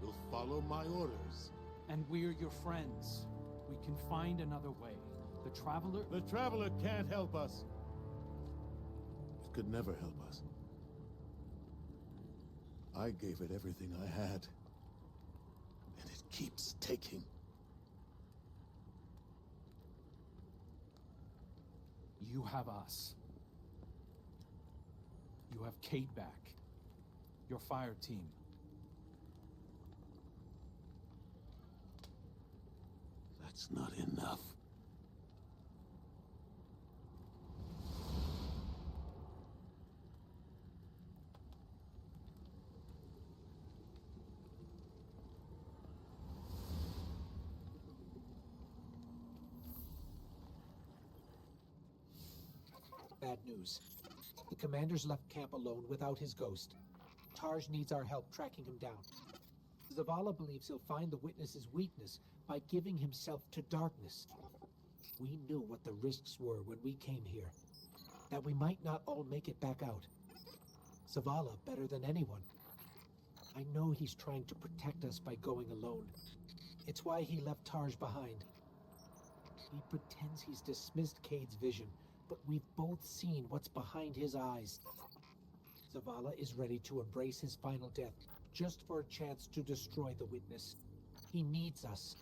will follow my orders. And we're your friends. We can find another way. The Traveler... The Traveler can't help us. It could never help us. I gave it everything I had. And it keeps taking. You have us. You have Cade back. Your fire team. That's not enough. Bad news. The commander's left camp alone without his ghost. Tarj needs our help tracking him down. Zavala believes he'll find the witness's weakness by giving himself to darkness. We knew what the risks were when we came here. That we might not all make it back out. Zavala better than anyone. I know he's trying to protect us by going alone. It's why he left Tarj behind. He pretends he's dismissed Cade's vision, but we've both seen what's behind his eyes. Zavala is ready to embrace his final death, just for a chance to destroy the witness. He needs us.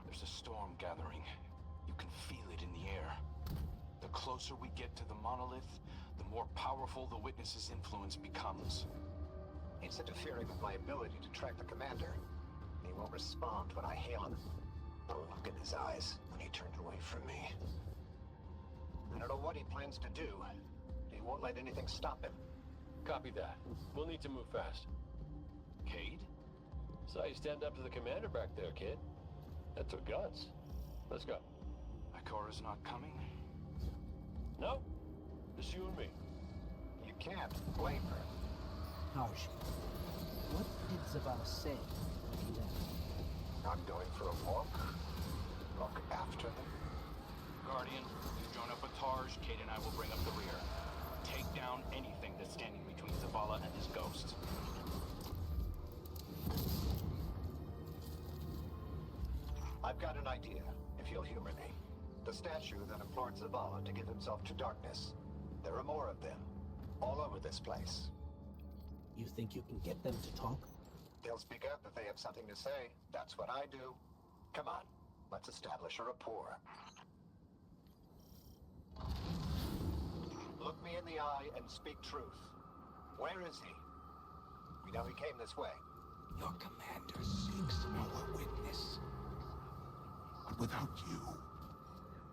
There's a storm gathering. You can feel it in the air. The closer we get to the monolith, the more powerful the witness's influence becomes. It's interfering with my ability to track the commander. He won't respond when I hail him. The look in his eyes when he turned away from me. I don't know what he plans to do. He won't let anything stop him. Copy that. We'll need to move fast. Cade? Saw you stand up to the commander back there, kid. That took guts. Let's go. Ikora's not coming? No. Just you and me. You can't blame her. Tarj, what did Zavala say when he left? I'm going for a walk. Look after them. Guardian, you join up with Tarj, Cade and I will bring up the rear. Take down anything that's standing between Zavala and his ghost. idea, if you'll humor me. The statue that implored Zavala to give himself to darkness. There are more of them, all over this place. You think you can get them to talk? They'll speak up if they have something to say. That's what I do. Come on, let's establish a rapport. Look me in the eye and speak truth. Where is he? We know he came this way. Your commander seeks our witness. But without you,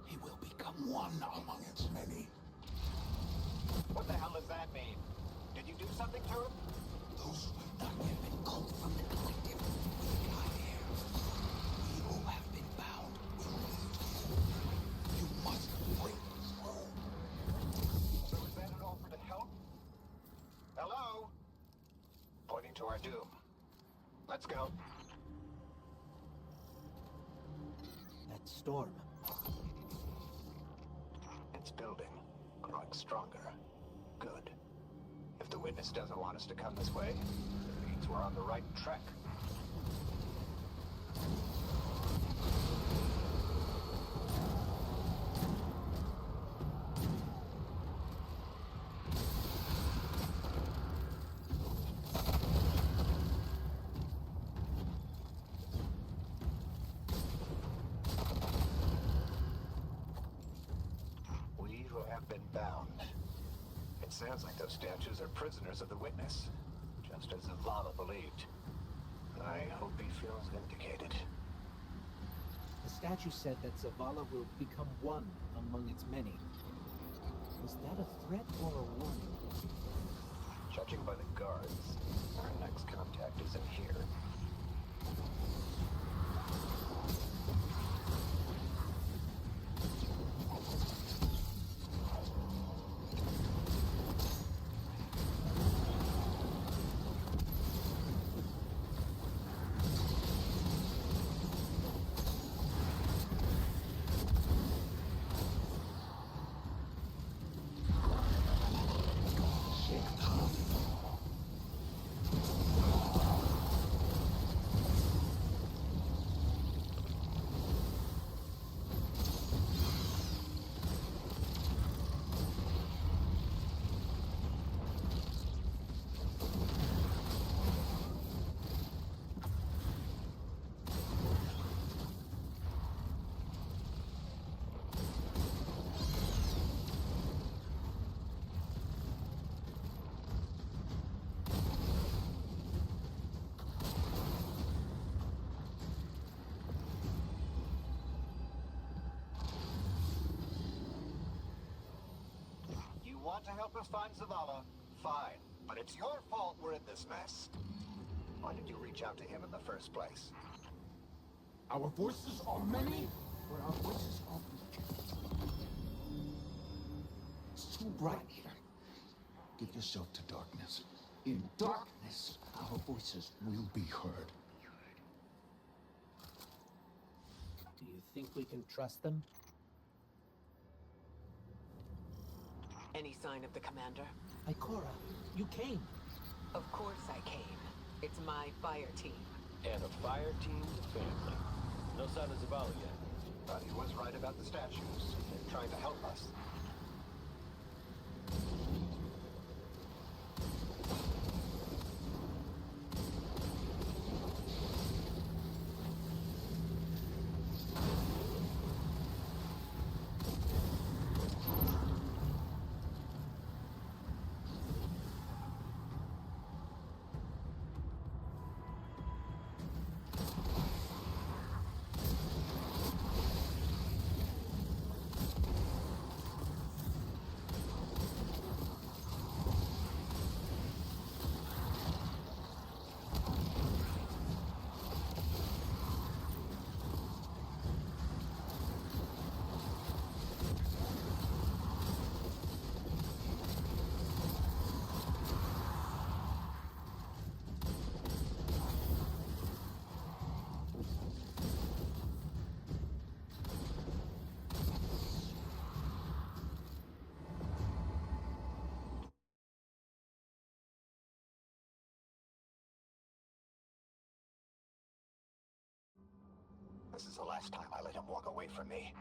he will become one among its many. What the hell does that mean? Did you do something to him? Those who have not yet been called from the collective will fly here. We who have been bound will lead you. You must break through. So is that an offer to help? Hello? Pointing to our doom. Let's go. That storm. It's building. Growing stronger. Good. If the witness doesn't want us to come this way, it means we're on the right track. We who have been bound. It sounds like those statues are prisoners of the witness, just as Zavala believed. I hope he feels vindicated. The statue said that Zavala will become one among its many. Was that a threat or a warning? Judging by the guards, our next contact isn't here. Want to help us find Zavala? Fine. But it's your fault we're in this mess. Why did you reach out to him in the first place? Our voices are many, or our voices are weak. It's too bright here. Give yourself to darkness. In darkness, our voices will be heard. Do you think we can trust them? Any sign of the commander? Ikora, you came. Of course I came. It's my fire team. And a fire team's family. No sign of Zavala yet. But he was right about the statues. They're trying to help us. this is the last time I let him walk away from me.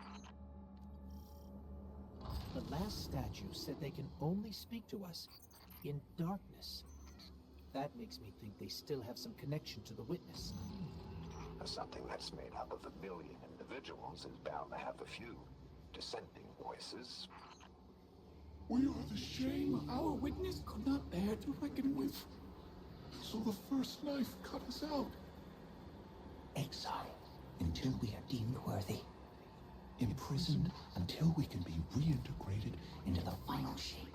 The last statue said they can only speak to us in darkness. That makes me think they still have some connection to the witness. Something that's made up of 1 million individuals is bound to have a few dissenting voices. We are the shame our witness could not bear to reckon with. So the first knife cut us out. Exile until we are deemed worthy. Imprisoned until we can be reintegrated into the final shape.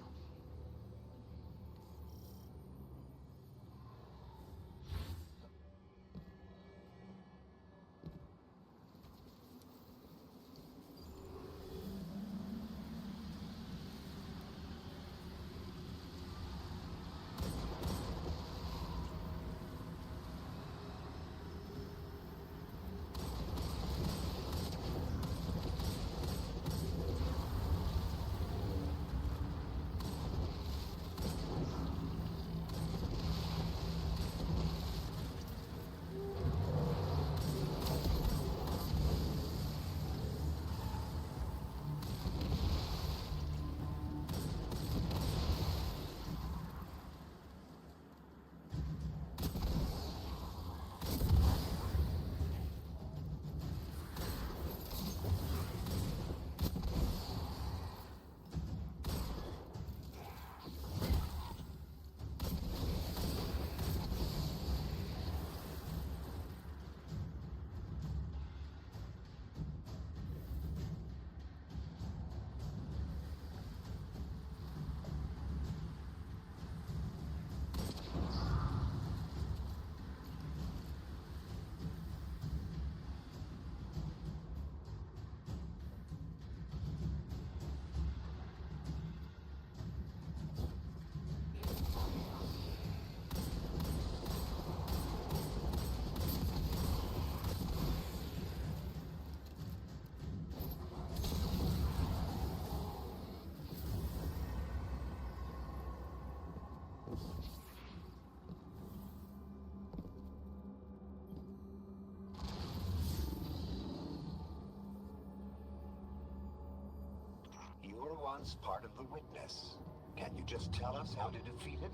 You were once part of the witness. Can you just tell us how to defeat it?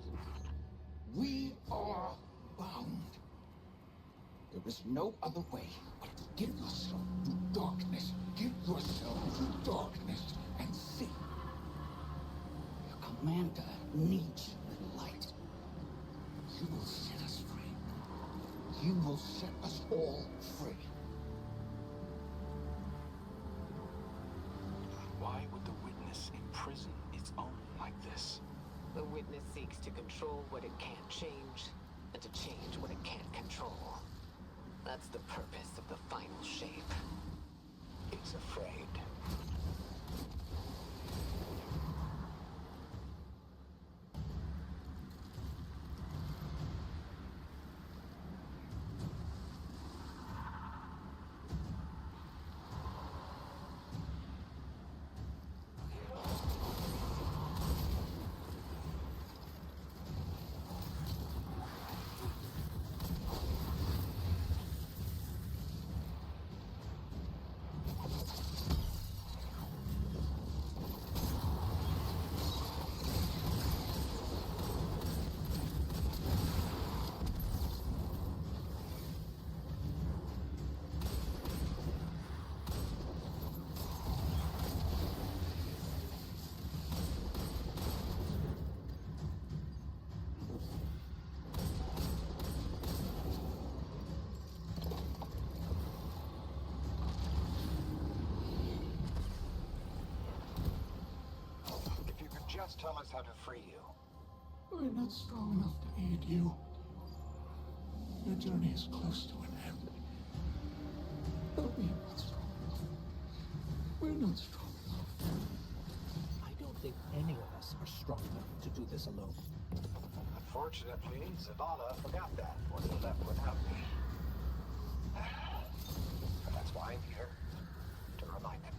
We are bound. There is no other way but to give yourself to darkness. Give yourself to darkness and see. Your commander needs the light. You will set us free. You will set us all free. Why would the witness imprison its own like this? The witness seeks to control what it can't change, and to change what it can't control. That's the purpose of the final shape. It's afraid. Just tell us how to free you. We're not strong enough to aid you. Your journey is close to an end. But we are not strong enough. We're not strong enough. I don't think any of us are strong enough to do this alone. Unfortunately, Zavala forgot that when he left without me. But that's why I'm here, to remind him.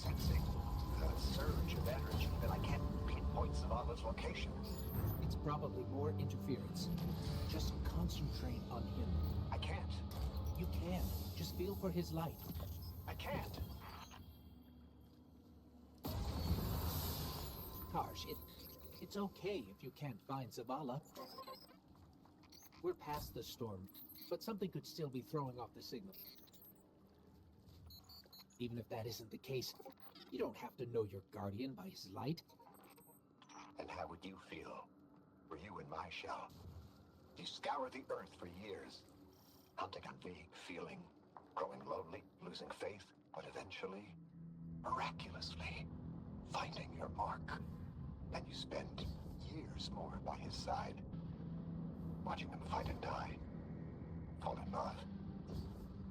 sensing a surge of energy, but I can't pinpoint Zavala's location. It's probably more interference. Just concentrate on him. I can't. You can. Just feel for his light. I can't. Tarsh, it's okay if you can't find Zavala. We're past the storm, but something could still be throwing off the signal. Even if that isn't the case, you don't have to know your guardian by his light. And how would you feel were you in my shell? You scour the earth for years, hunting a vague feeling, growing lonely, losing faith, but eventually, miraculously, finding your mark. And you spend years more by his side, watching him fight and die, fall in love,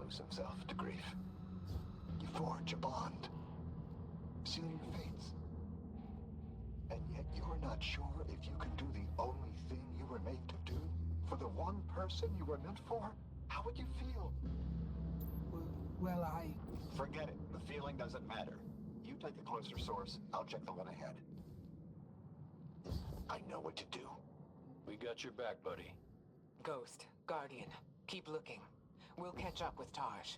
lose himself to grief. You forge a bond, seal your fates. And yet you're not sure if you can do the only thing you were made to do? For the one person you were meant for? How would you feel? Well, I... Forget it. The feeling doesn't matter. You take the closer source, I'll check the one ahead. I know what to do. We got your back, buddy. Ghost, Guardian, keep looking. We'll catch up with Taj.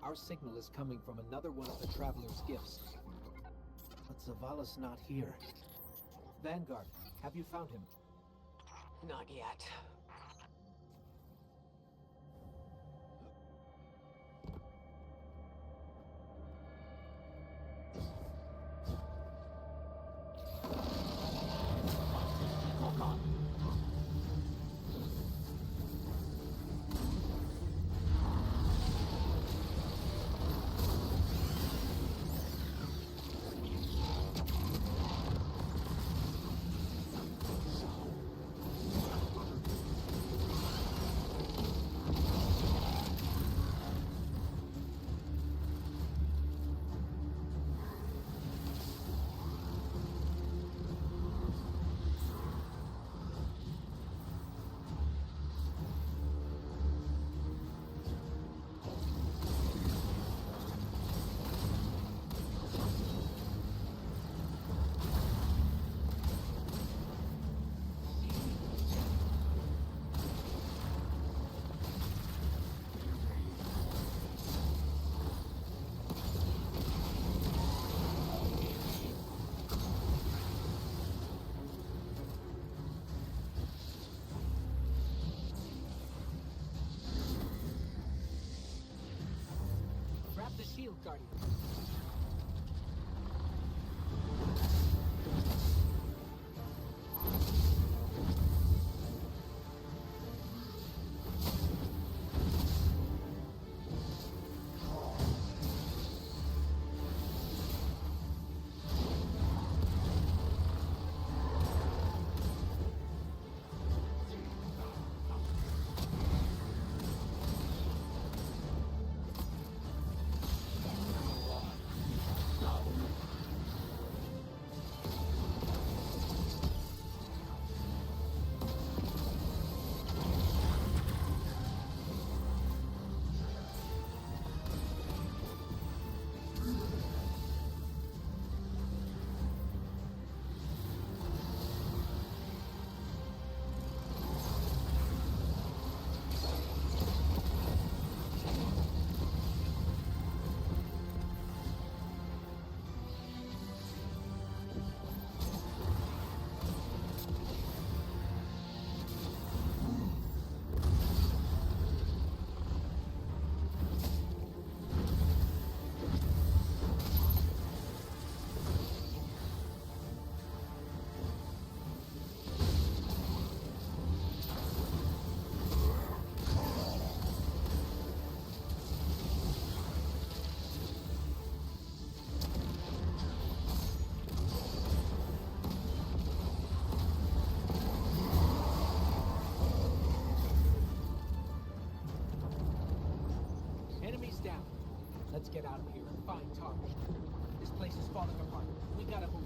Our signal is coming from another one of the Traveler's gifts. But Zavala's not here. Vanguard, have you found him? Not yet. Grab the shield, Guardian. get out of here and find Tarsh. This place is falling apart. We gotta move.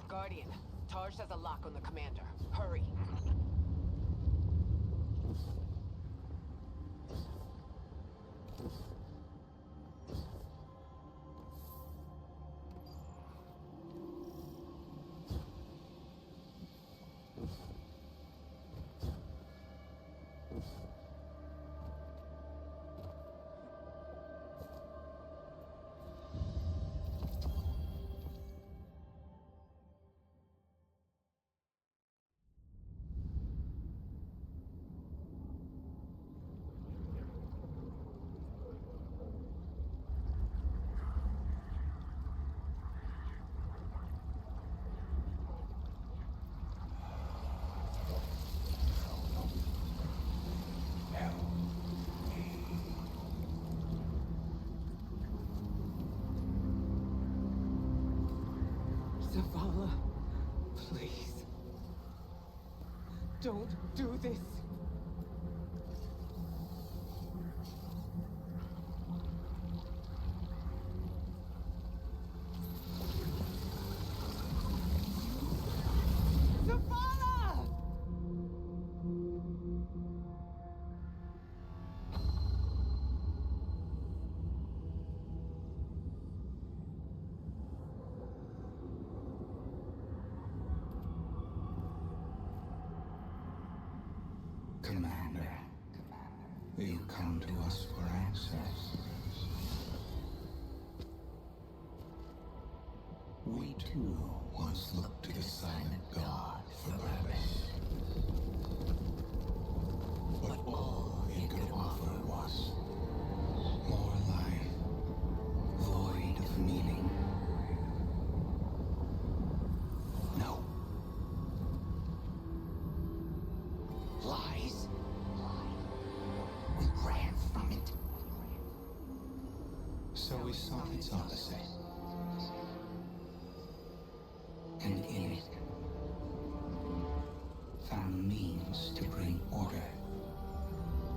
Guardian, Tarsh has a lock on the commander. Hurry. Zavala, please. Don't do this. Zavala! Commander, you come to us for answers. We too once looked to the silent god for purpose. But all it could offer was more life, void of meaning. No. Lies. We ran from it. So we sought its opposite. And in it, found means to bring order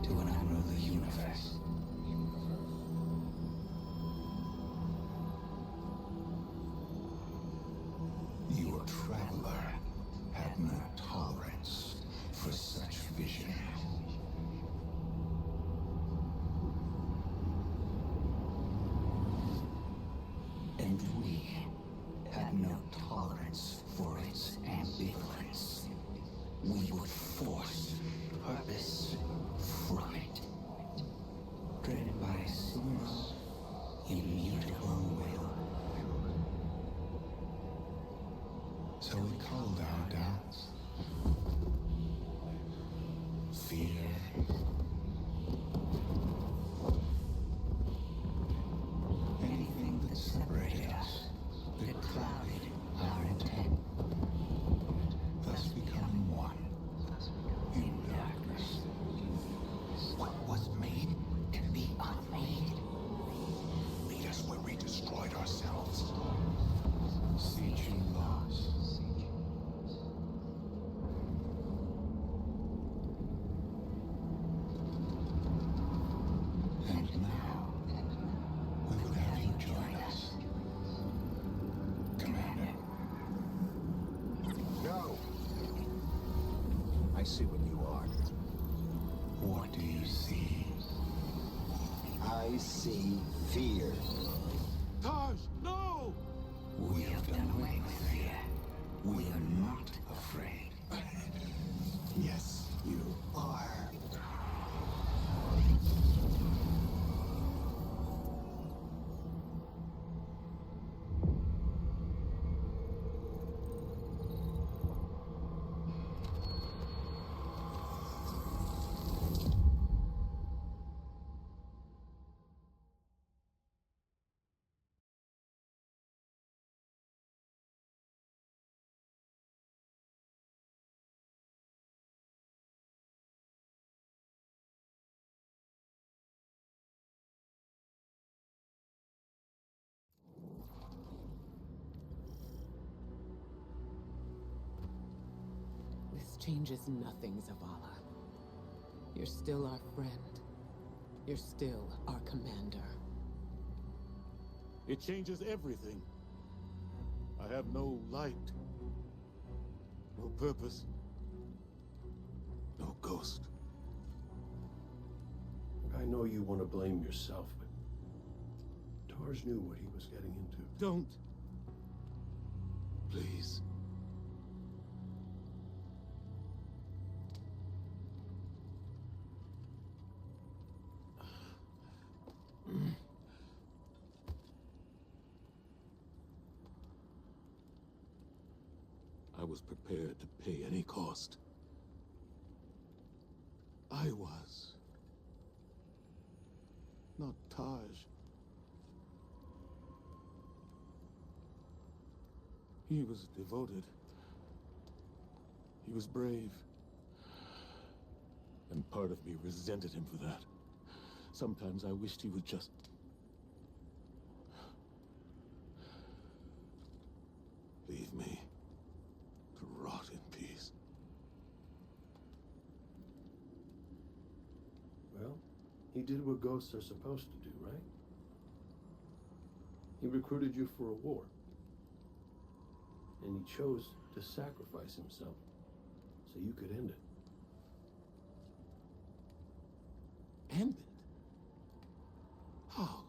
to an unruly universe. Your traveler had no tolerance for such vision. And we had no tolerance for its ambivalence. We would force purpose from it, driven by a single, immutable will. So we called our doubts fear, anything that separated us, that clouded our intent, thus becoming one in darkness. What was made can be unmade. Lead us where we destroyed ourselves. Sieging loss. And now, we would have you join us. Commander. No! I see what you are. What do you see? I see fear. Tarsh, no! We have done away with fear. We are not afraid. Yes, you are. changes nothing, Zavala. You're still our friend. You're still our commander. It changes everything. I have no light, no purpose, no ghost. I know you want to blame yourself, but Tarj knew what he was getting into. Don't. Please. I was prepared to pay any cost. I was. Not Taj. He was devoted. He was brave. And part of me resented him for that. Sometimes I wished he would just... leave me to rot in peace. Well, he did what ghosts are supposed to do, right? He recruited you for a war. And he chose to sacrifice himself so you could end it. End it? How?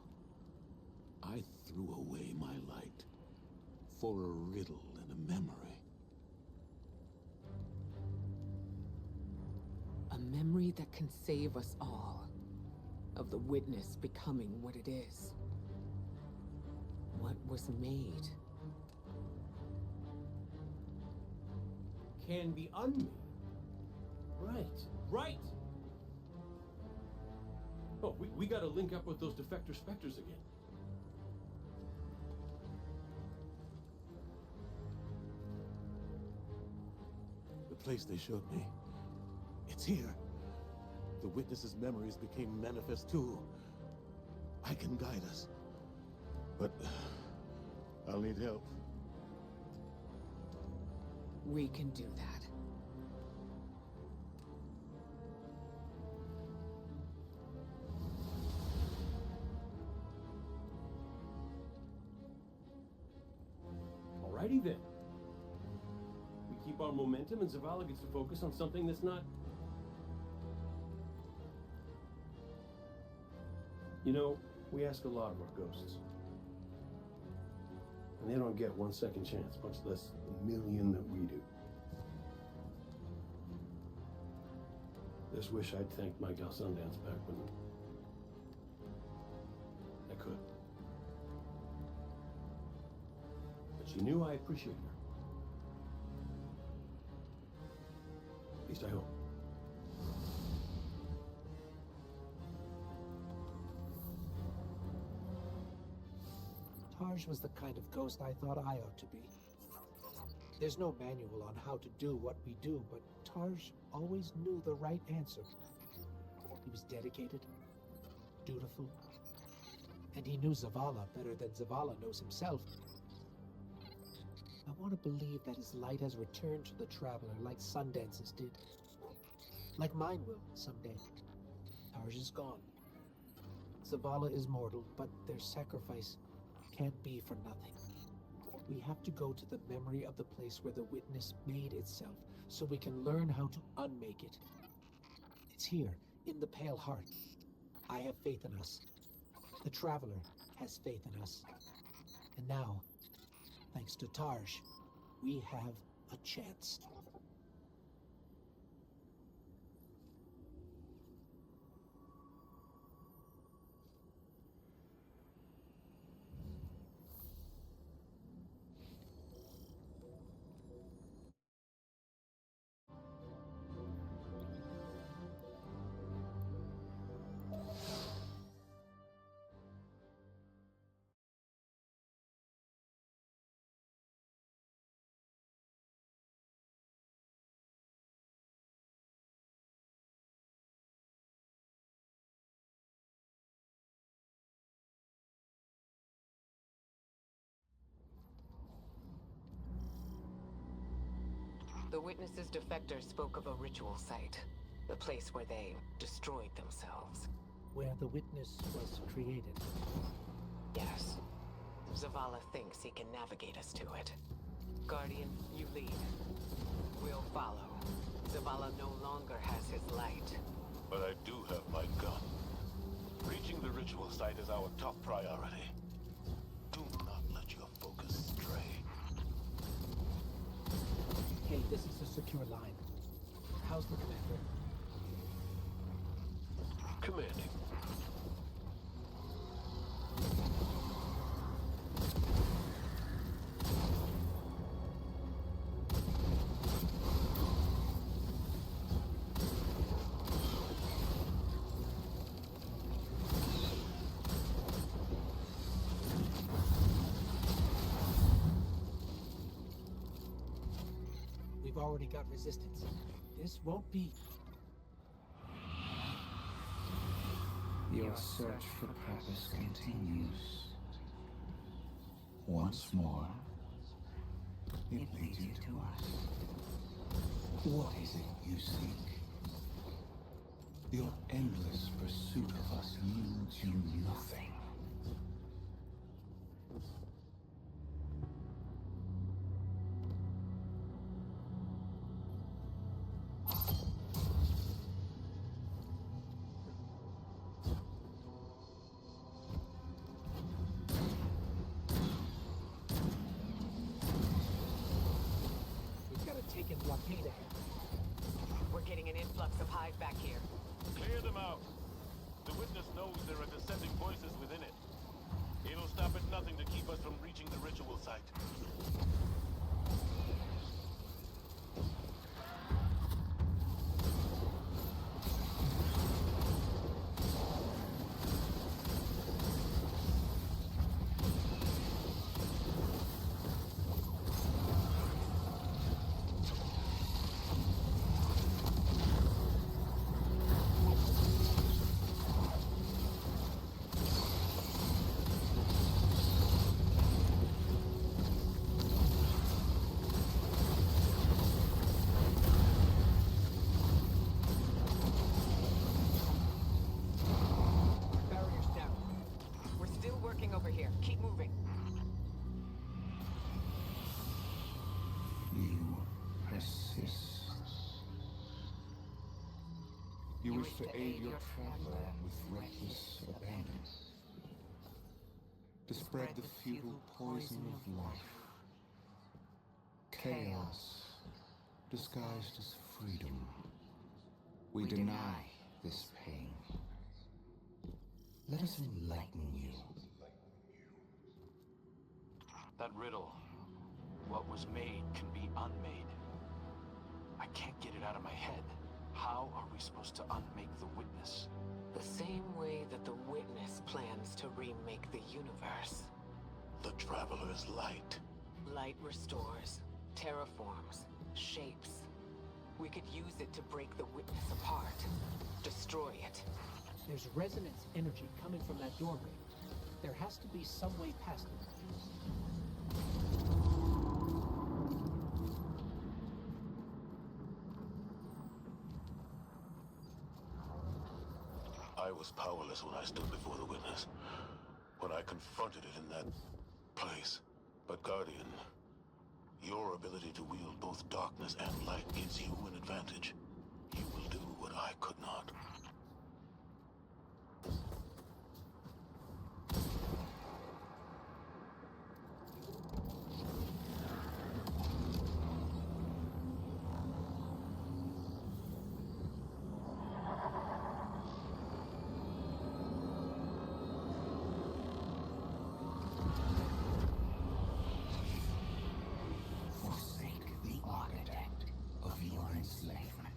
I threw away my light for a riddle and a memory. A memory that can save us all. Of the witness becoming what it is. What was made. Can be unmade. Right. Right! Oh, we gotta link up with those defector specters again. The place they showed me. It's here. The witness's memories became manifest too. I can guide us. But I'll need help. We can do that. Alrighty then. We keep our momentum and Zavala gets to focus on something that's not... You know, we ask a lot of our ghosts. And they don't get 1 second chance, much less the million that we do. Just wish I'd thanked my gal Sundance back when I could. But she knew I appreciated her. At least I hope. Tarj was the kind of ghost I thought I ought to be. There's no manual on how to do what we do, but Tarj always knew the right answer. He was dedicated, dutiful, and he knew Zavala better than Zavala knows himself. I want to believe that his light has returned to the Traveler like Sundance's did. Like mine will someday. Tarj is gone. Zavala is mortal, but their sacrifice can't be for nothing. We have to go to the memory of the place where the witness made itself, so we can learn how to unmake it. It's here, in the Pale Heart. I have faith in us. The Traveler has faith in us. And now, thanks to Tarj, we have a chance. The Witness's defector spoke of a ritual site. The place where they destroyed themselves. Where the Witness was created. Yes. Zavala thinks he can navigate us to it. Guardian, you lead. We'll follow. Zavala no longer has his light. But I do have my gun. Reaching the ritual site is our top priority. Do not let your focus stray. Hey, this is a secure line. How's the commander? Commanding. We've already got resistance. This won't be... Your search for purpose continues. Once more, it leads you to us. What is it you seek? Your endless pursuit of us yields you nothing. Taken blockade ahead. We're getting an influx of Hive back here. Clear them out. The Witness knows there are dissenting voices within it. It'll stop at nothing to keep us from reaching the ritual site. Over here. Keep moving. You persist. You wish to aid your traveler with reckless abandon. To spread the futile poison of life. Chaos disguised as freedom. We deny this pain. Let us enlighten you. That riddle, what was made can be unmade. I can't get it out of my head. How are we supposed to unmake the Witness? The same way that the Witness plans to remake the universe. The Traveler's light. Light restores, terraforms, shapes. We could use it to break the Witness apart. Destroy it. There's resonance energy coming from that doorway. There has to be some way past it. I was powerless when I stood before the Witness. When I confronted it in that place. But Guardian, your ability to wield both darkness and light gives you an advantage. You will do what I could not. Forsake the architect of your enslavement.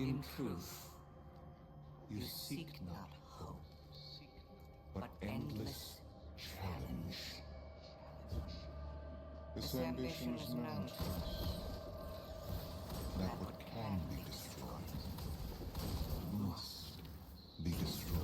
In truth, you seek not hope, but endless challenge. This ambition is known to us, that what can be destroyed must be destroyed.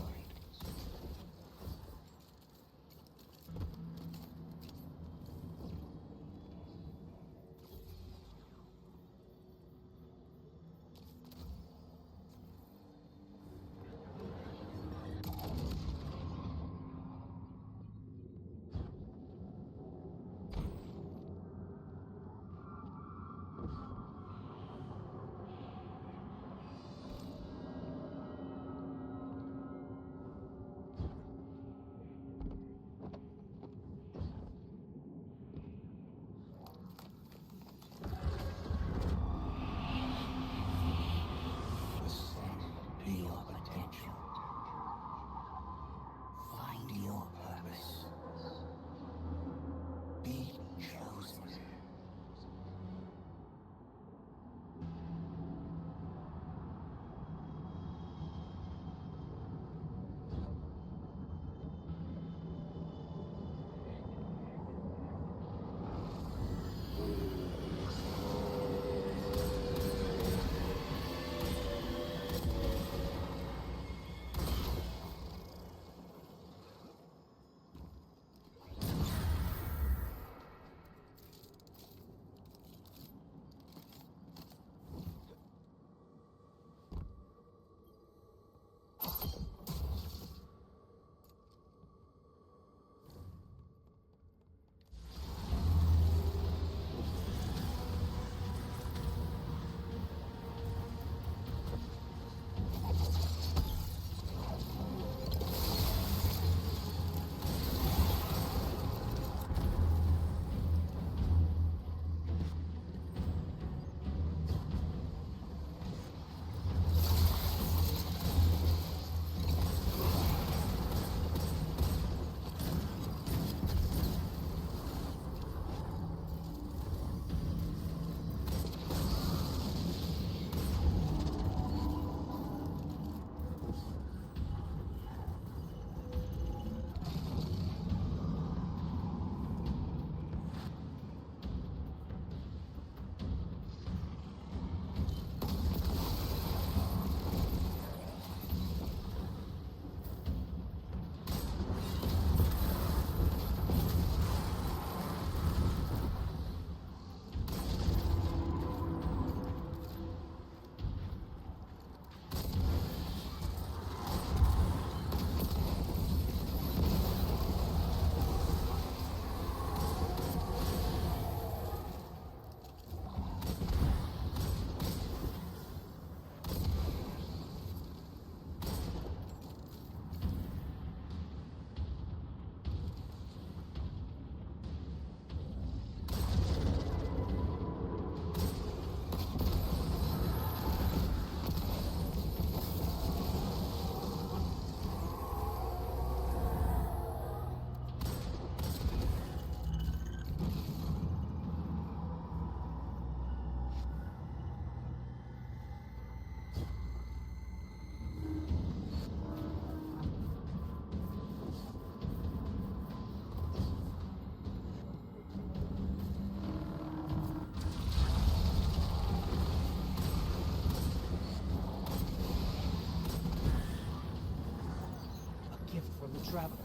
Traveler.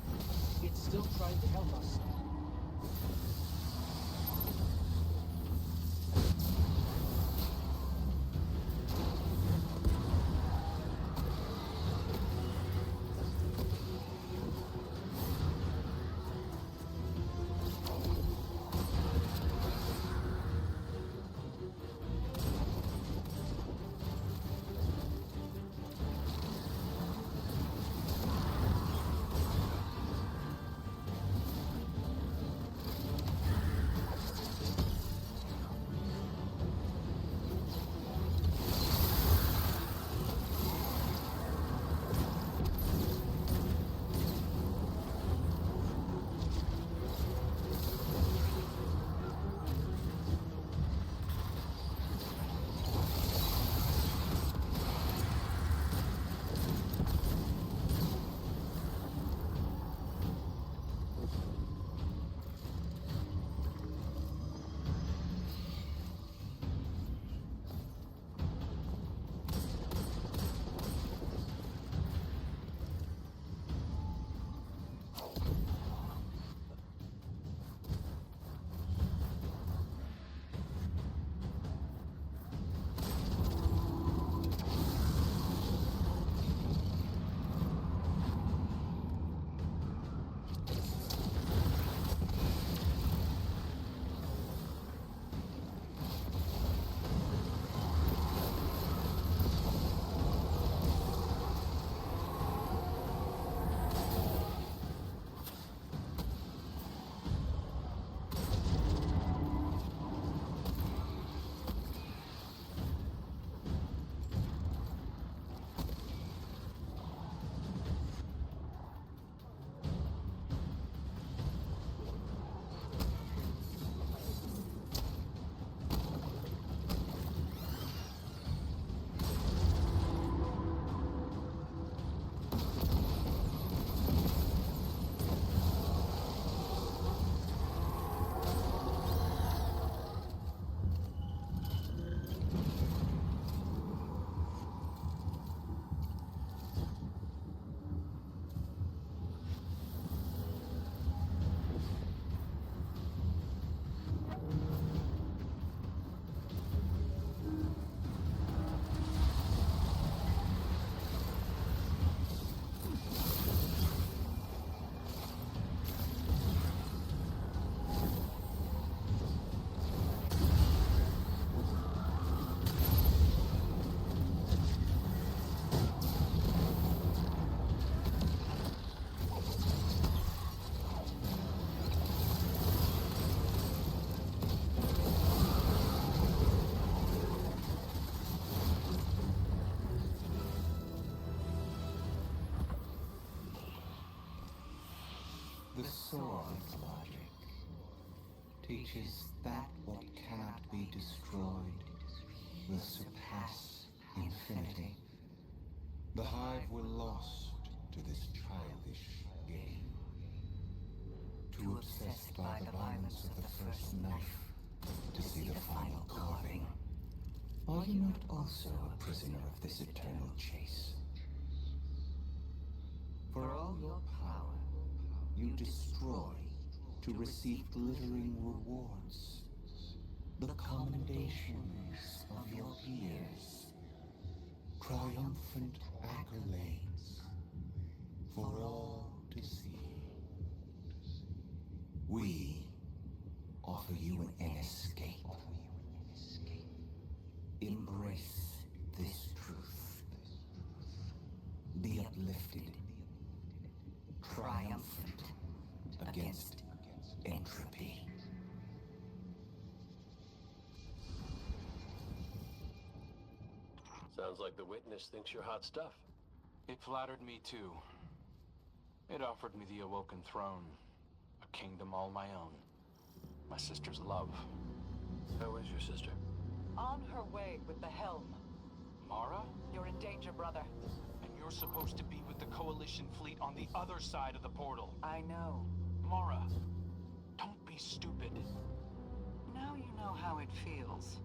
It's still trying to help us. The sword logic teaches that what cannot be destroyed will surpass infinity. The Hive were lost to this childish game. Too obsessed by the violence of the first knife to see the final carving. Are you not also a prisoner of this eternal chase? For all your power, you destroy to receive glittering rewards, the commendations of your peers, triumphant accolades for all to see. We offer you an escape. Embrace this truth. Be uplifted, triumphant against entropy. Sounds like the witness thinks you're hot stuff. It flattered me too. It offered me the Awoken Throne, a kingdom all my own, my sister's love. How is your sister? On her way with the helm. Mara? You're in danger, brother. And you're supposed to be with the Coalition fleet on the other side of the portal. I know. Mara, don't be stupid. Now you know how it feels.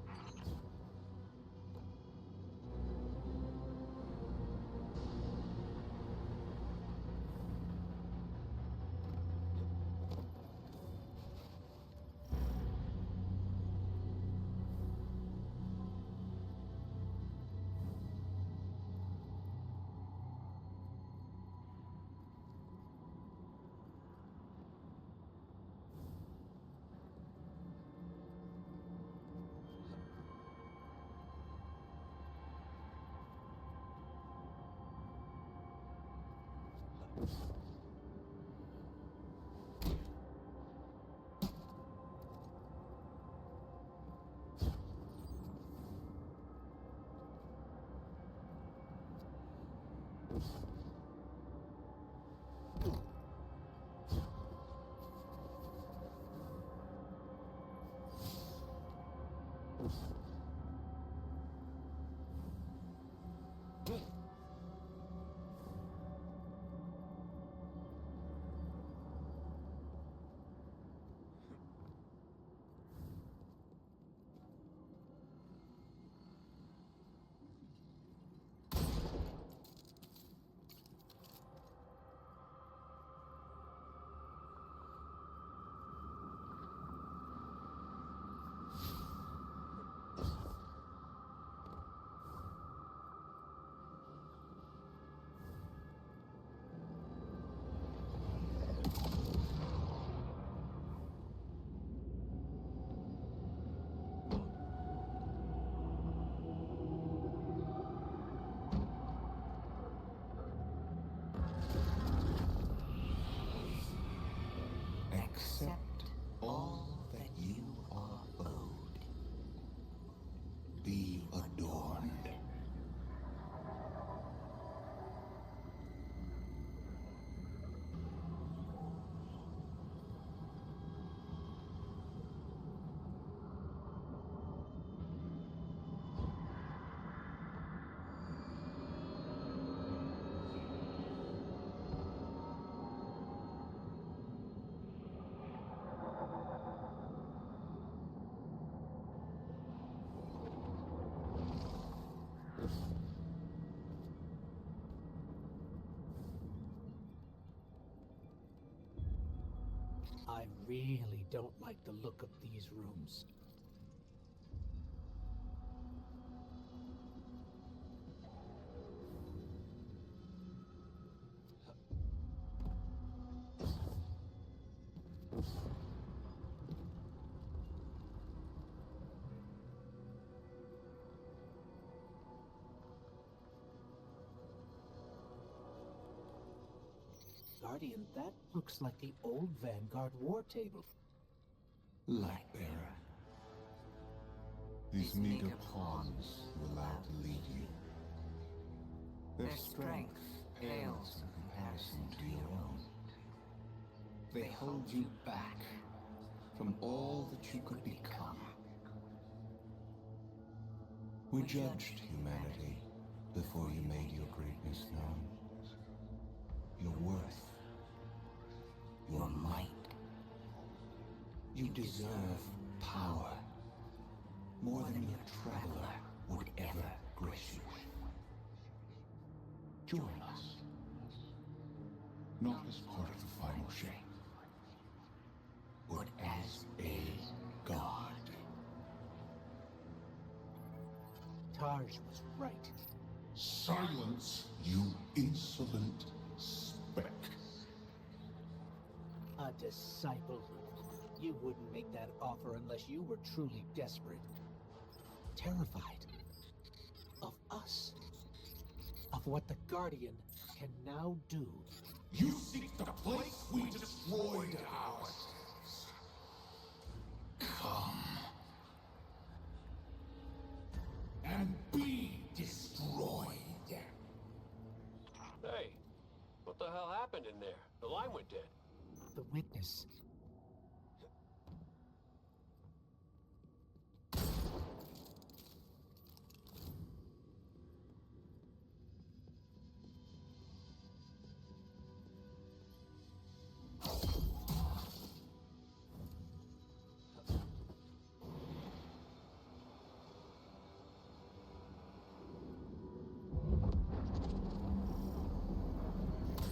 Accept all that you are owed. Be adorned. I really don't like the look of these rooms. Guardian, that looks like the old Vanguard war table. Lightbearer. These meager pawns you allow to lead you. Their strength pales in comparison to your own. they hold you back from all that you could become. We judged humanity before you made your greatness known. Your worth, your might. You deserve power more than your traveler would ever grace you with. Join us, not as part of the final shape, but as a god. Taj was right. Silence, you insolent speck. A disciple. You wouldn't make that offer unless you were truly desperate. Terrified. Of us. Of what the Guardian can now do. You seek the place we destroyed ours. Come. And be destroyed. Hey, what the hell happened in there? The line went dead. The witness.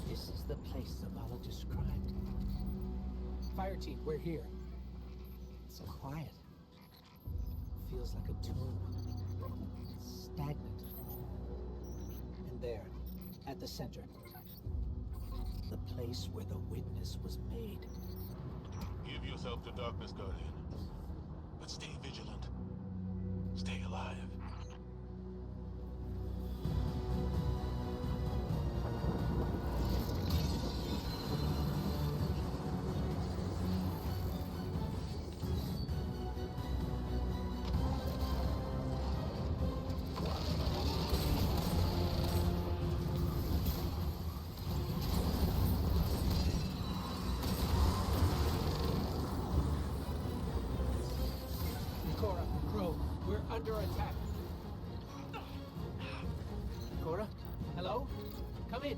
This is the place Zavala described. Fire team, we're here. It's quiet. Feels like a tomb. Stagnant. And there, at the center, the place where the witness was made. Give yourself to darkness, Guardian. But stay vigilant. Stay alive. Cora, Crow, we're under attack. Cora? Hello? Come in.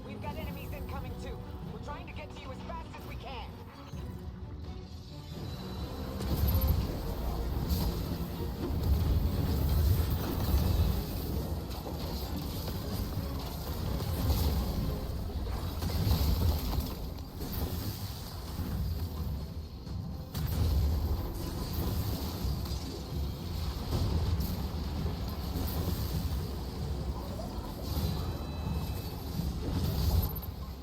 We've got enemies incoming too. We're trying to get to you as fast as we can.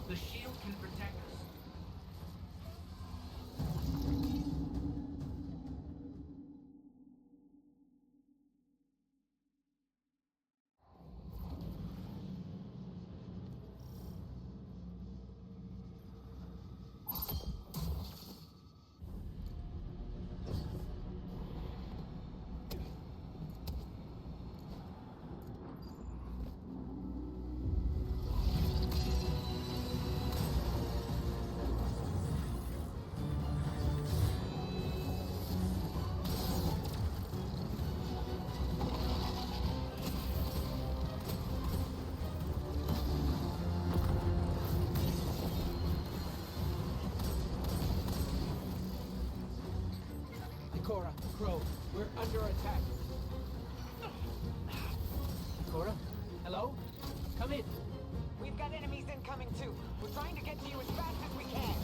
The shield can protect us. Cora, Crow, we're under attack. Cora? Hello? Come in. We've got enemies incoming too. We're trying to get to you as fast as we can.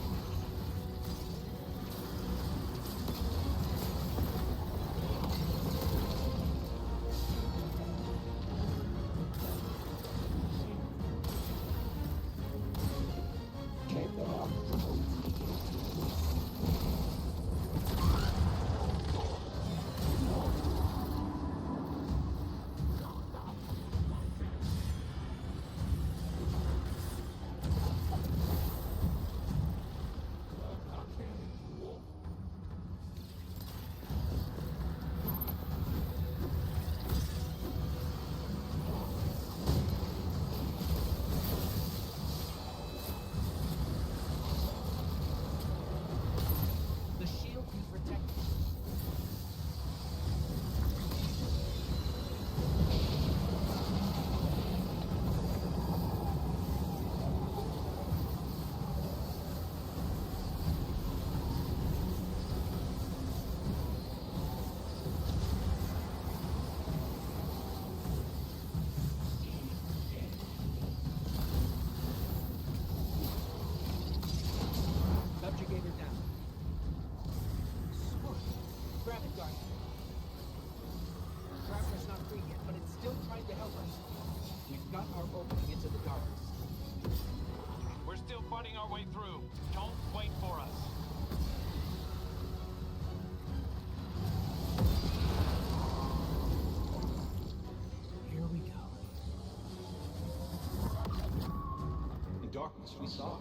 we saw.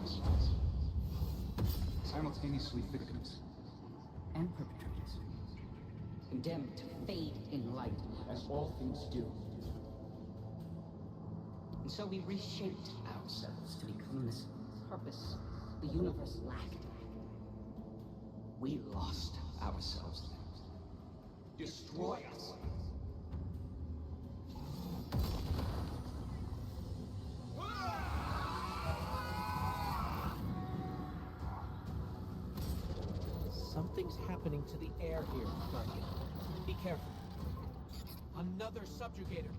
Simultaneously victims and perpetrators. Condemned to fade in light, as all things do. And so we reshaped ourselves to become this purpose the universe lacked. We lost ourselves. Destroy us. Something's happening to the air here, Guardian. Be careful. Another subjugator.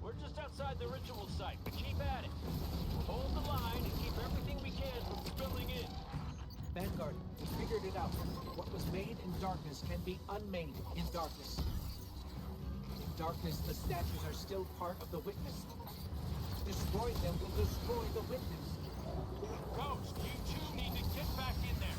We're just outside the ritual site, but keep at it. Hold the line and keep everything we can from spilling in. Vanguard, we figured it out. What was made in darkness can be unmade in darkness. In darkness, the statues are still part of the Witness. Destroying them will destroy the Witness. Ghost, you two need to get back in there.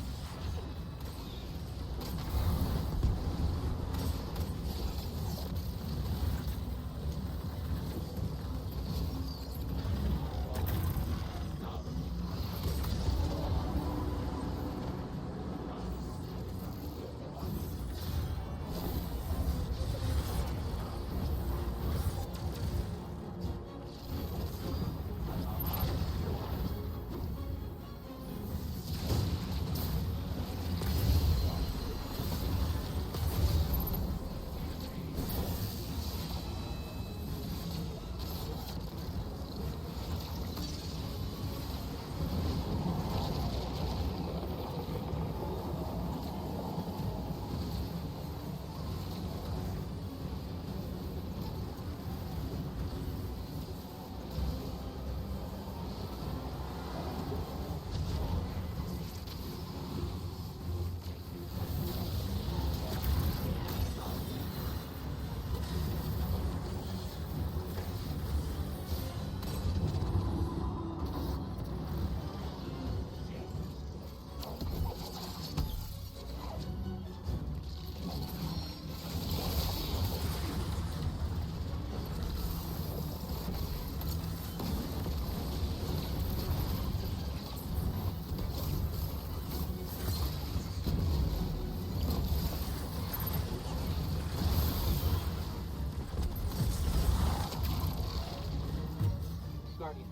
Guardian,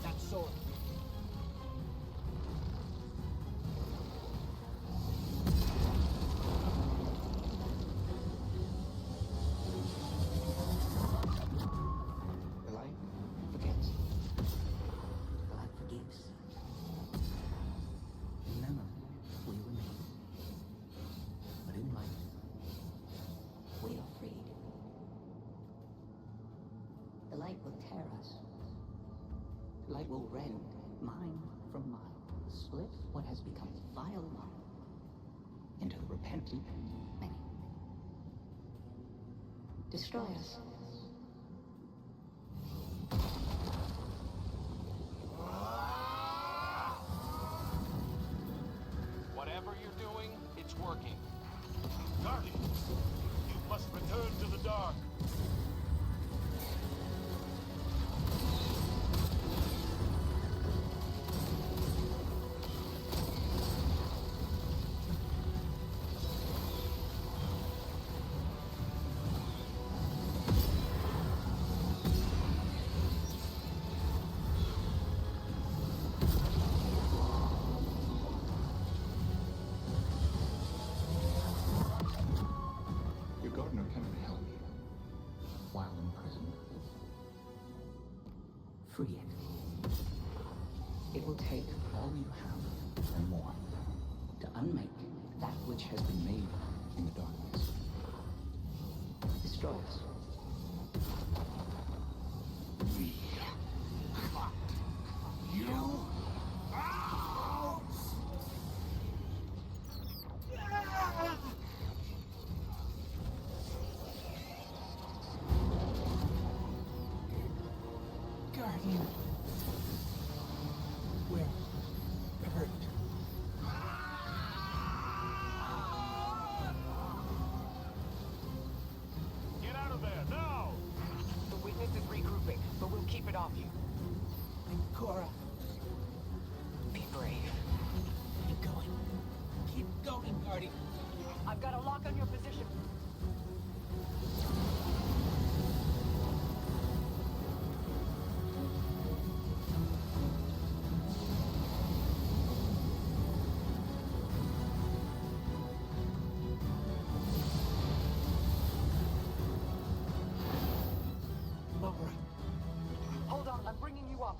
that sword. The light forgets. The light forgives. In memory, we remain. But in light, we are freed. The light will tear us. The light will rend mind from mind, split what has become vile one into the repentant many. Destroy us. Whatever you're doing, it's working. Guardian, you must return to the dark. Your gardener cannot help you while in prison. Free it. It will take all you have and more to unmake that which has been made in the darkness. Destroy us. You Guardian. We're hurt. Get out of there, now! The Witness is regrouping, but we'll keep it off you. And Cora, I've got a lock on your position. Mara, Hold on, I'm bringing you up.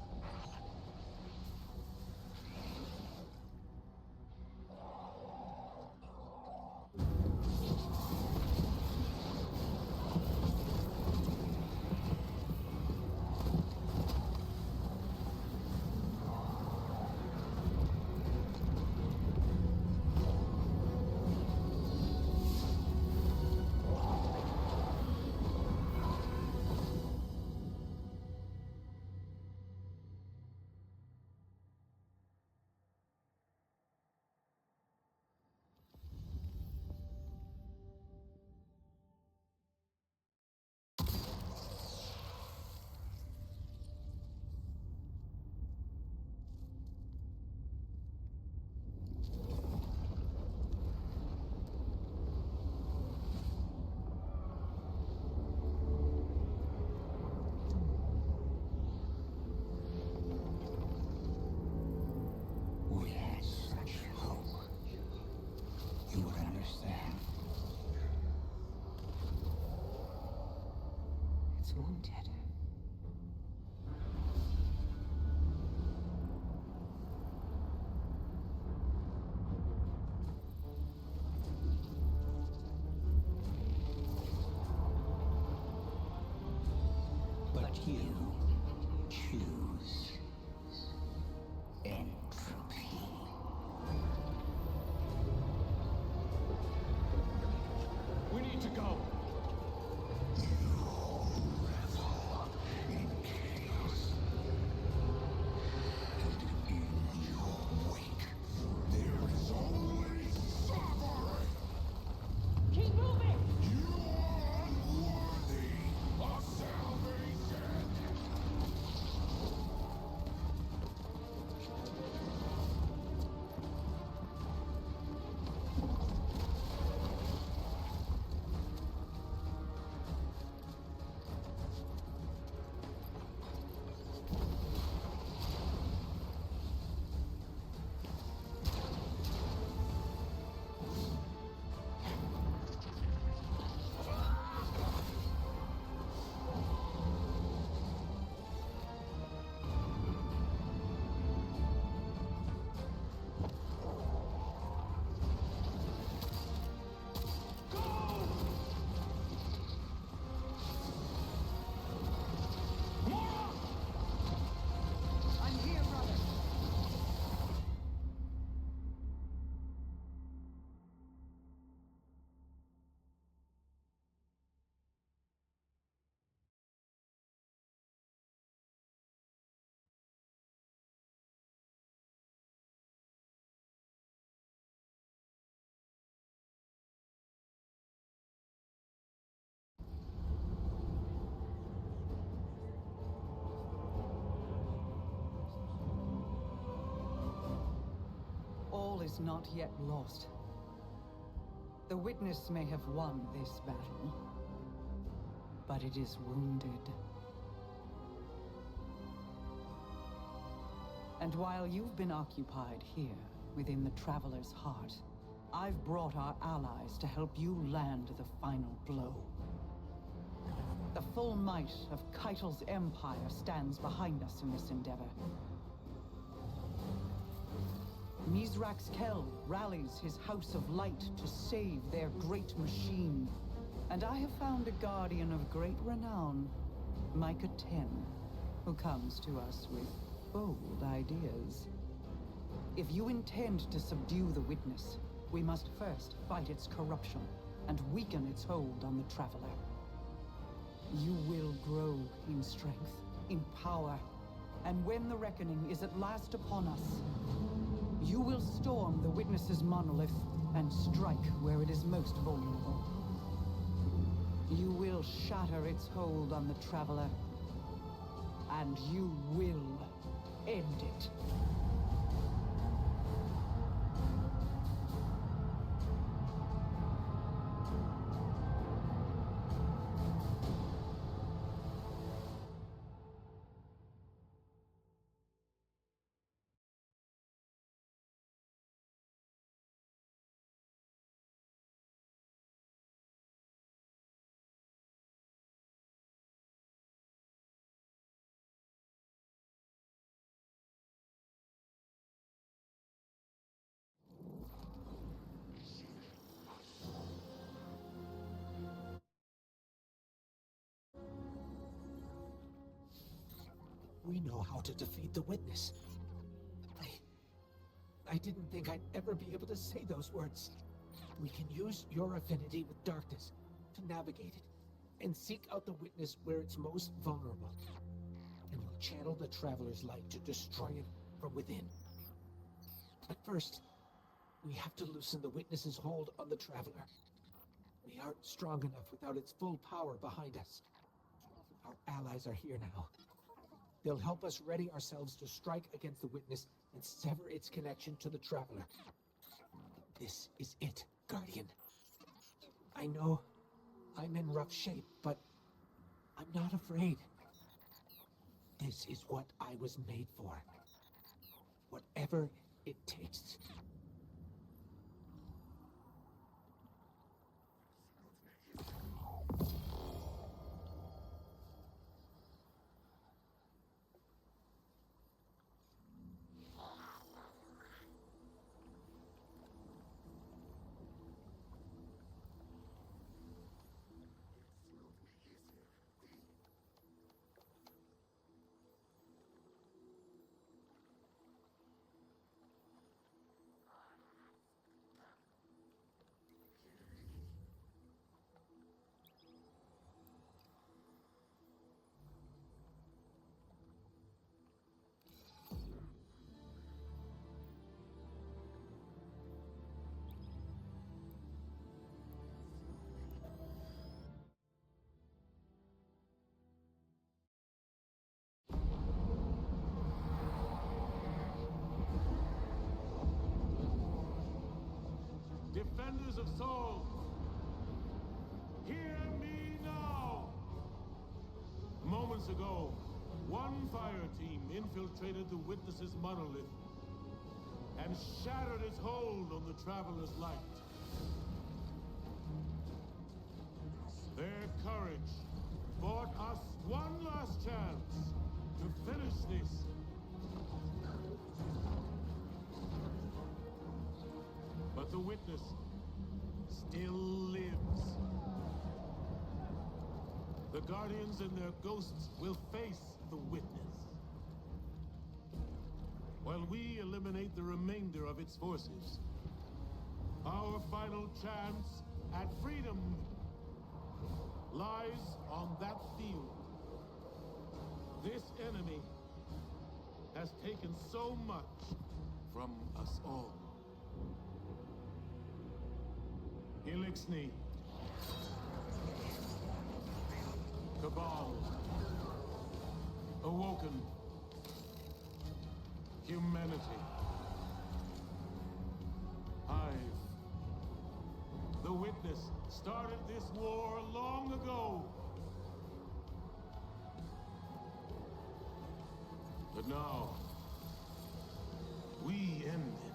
We had such hope. You would understand. It's wounded. But you choose entropy. We need to go. In chaos. And in your wake, there is always suffering. Keep moving! You are unworthy of salvation. I'm here, brother. All is not yet lost. The Witness may have won this battle, but it is wounded. And while you've been occupied here, within the Traveler's heart, I've brought our allies to help you land the final blow. The full might of Keitel's empire stands behind us in this endeavor. Mizrax Kel rallies his House of Light to save their great machine. And I have found a guardian of great renown, Micah 10, who comes to us with bold ideas. If you intend to subdue the Witness, we must first fight its corruption and weaken its hold on the Traveler. You will grow in strength, in power, and when the reckoning is at last upon us, you will storm the Witness's monolith and strike where it is most vulnerable. You will shatter its hold on the Traveler, and you will end it. We know how to defeat the Witness. I didn't think I'd ever be able to say those words. We can use your affinity with darkness to navigate it and seek out the Witness where it's most vulnerable. And we'll channel the Traveler's light to destroy it from within. But first, we have to loosen the Witness's hold on the Traveler. We aren't strong enough without its full power behind us. Our allies are here now. They'll help us ready ourselves to strike against the Witness and sever its connection to the Traveler. This is it, Guardian. I know I'm in rough shape, but I'm not afraid. This is what I was made for. Whatever it takes. Defenders of souls, hear me now! Moments ago, one fire team infiltrated the Witness's monolith and shattered its hold on the Traveler's light. Their courage bought us one last chance to finish this. But the Witness still lives. The Guardians and their ghosts will face the Witness, while we eliminate the remainder of its forces. Our final chance at freedom lies on that field. This enemy has taken so much from us all. Elixni, Cabal, Awoken, Humanity, Hive. The Witness started this war long ago. But now, we end it.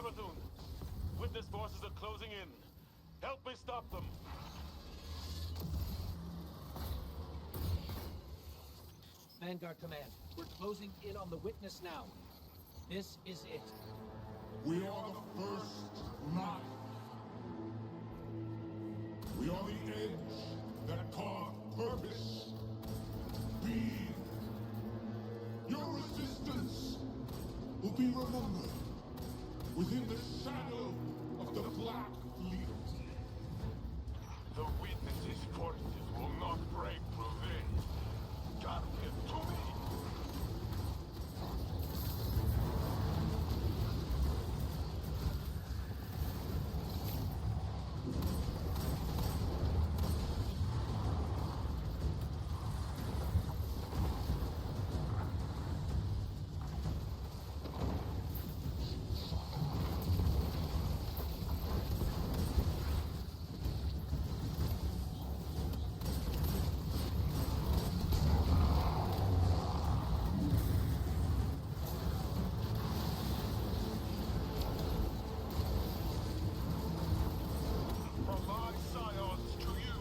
Savathun. Witness forces are closing in. Help me stop them. Vanguard Command, we're closing in on the Witness now. This is it. We are the first knife. We are the edge that carved purpose, being. Your resistance will be remembered within the shadow of the Black Fleet. The Witness's forces will not break through this. God, give to me! From my scions to you,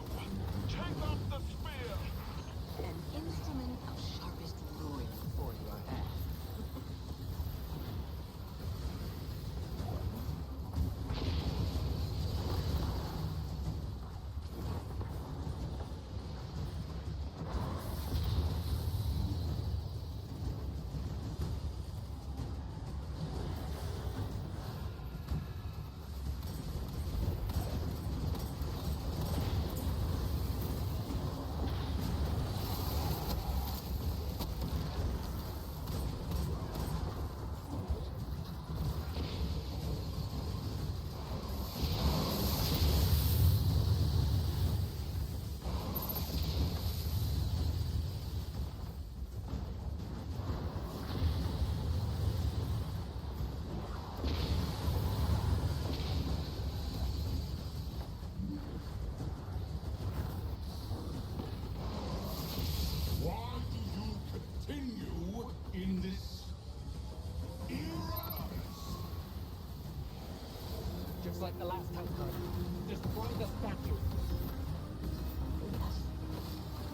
take up the spear! An instrument of sharpest ruin for your hand. Why do you continue in this irrelevance? Just like the last time, Guardian. Destroy the statue.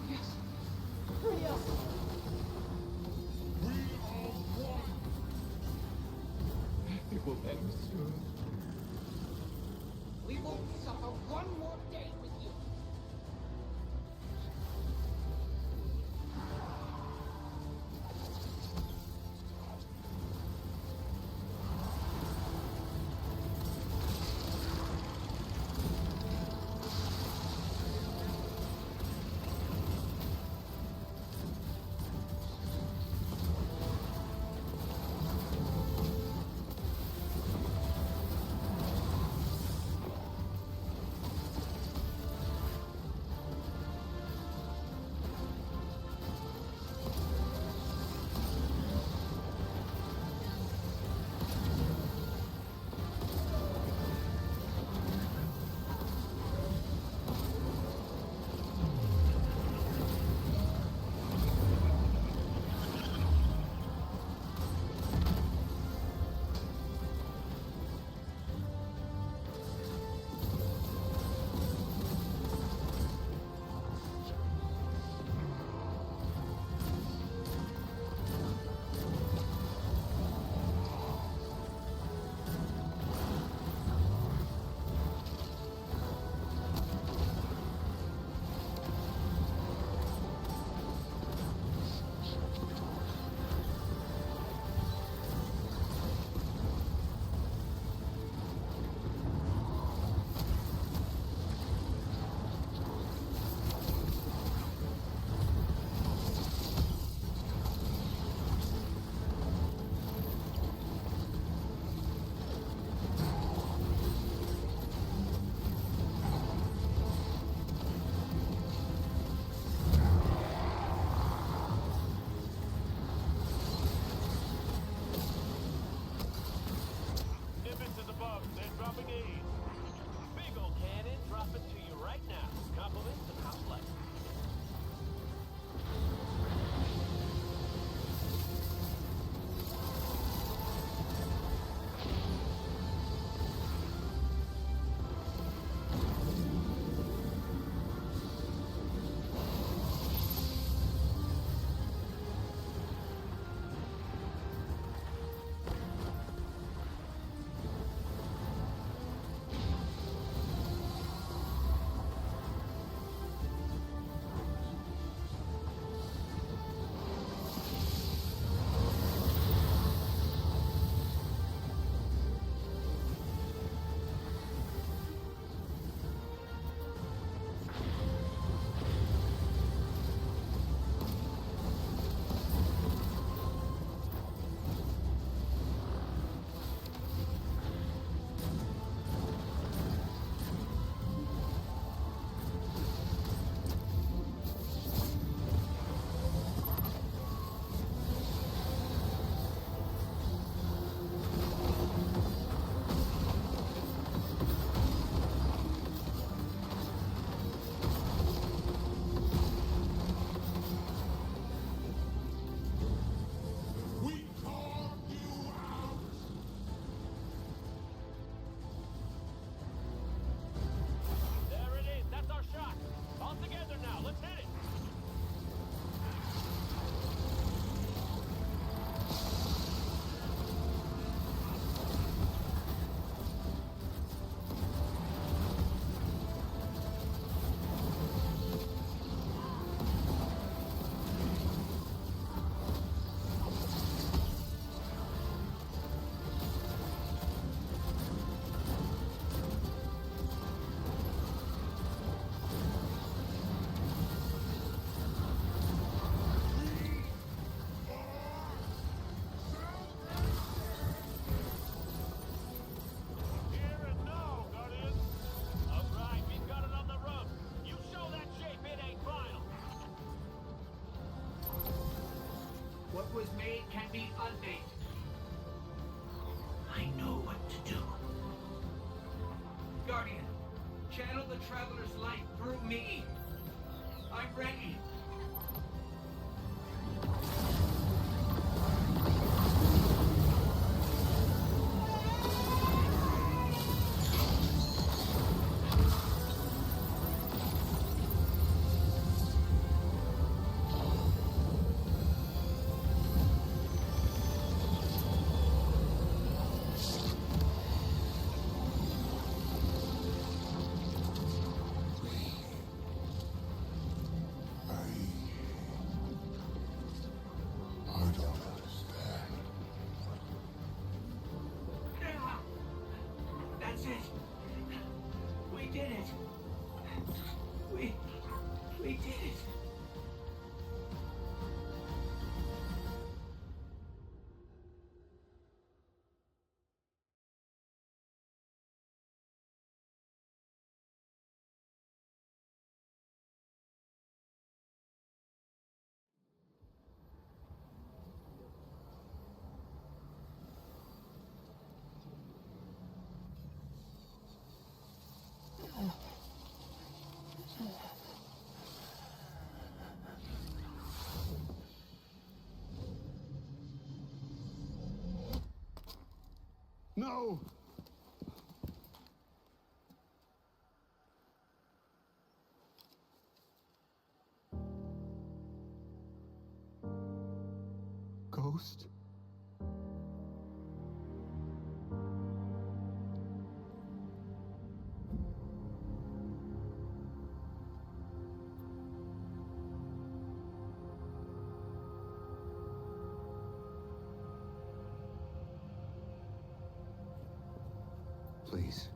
Yes. We are one. It will end soon. We won't suffer one more day with you. What was made can be unmade. I know what to do. Guardian, channel the Traveler's light through me. I'm ready. That's it. We did it. We did it. No! Ghost? Please.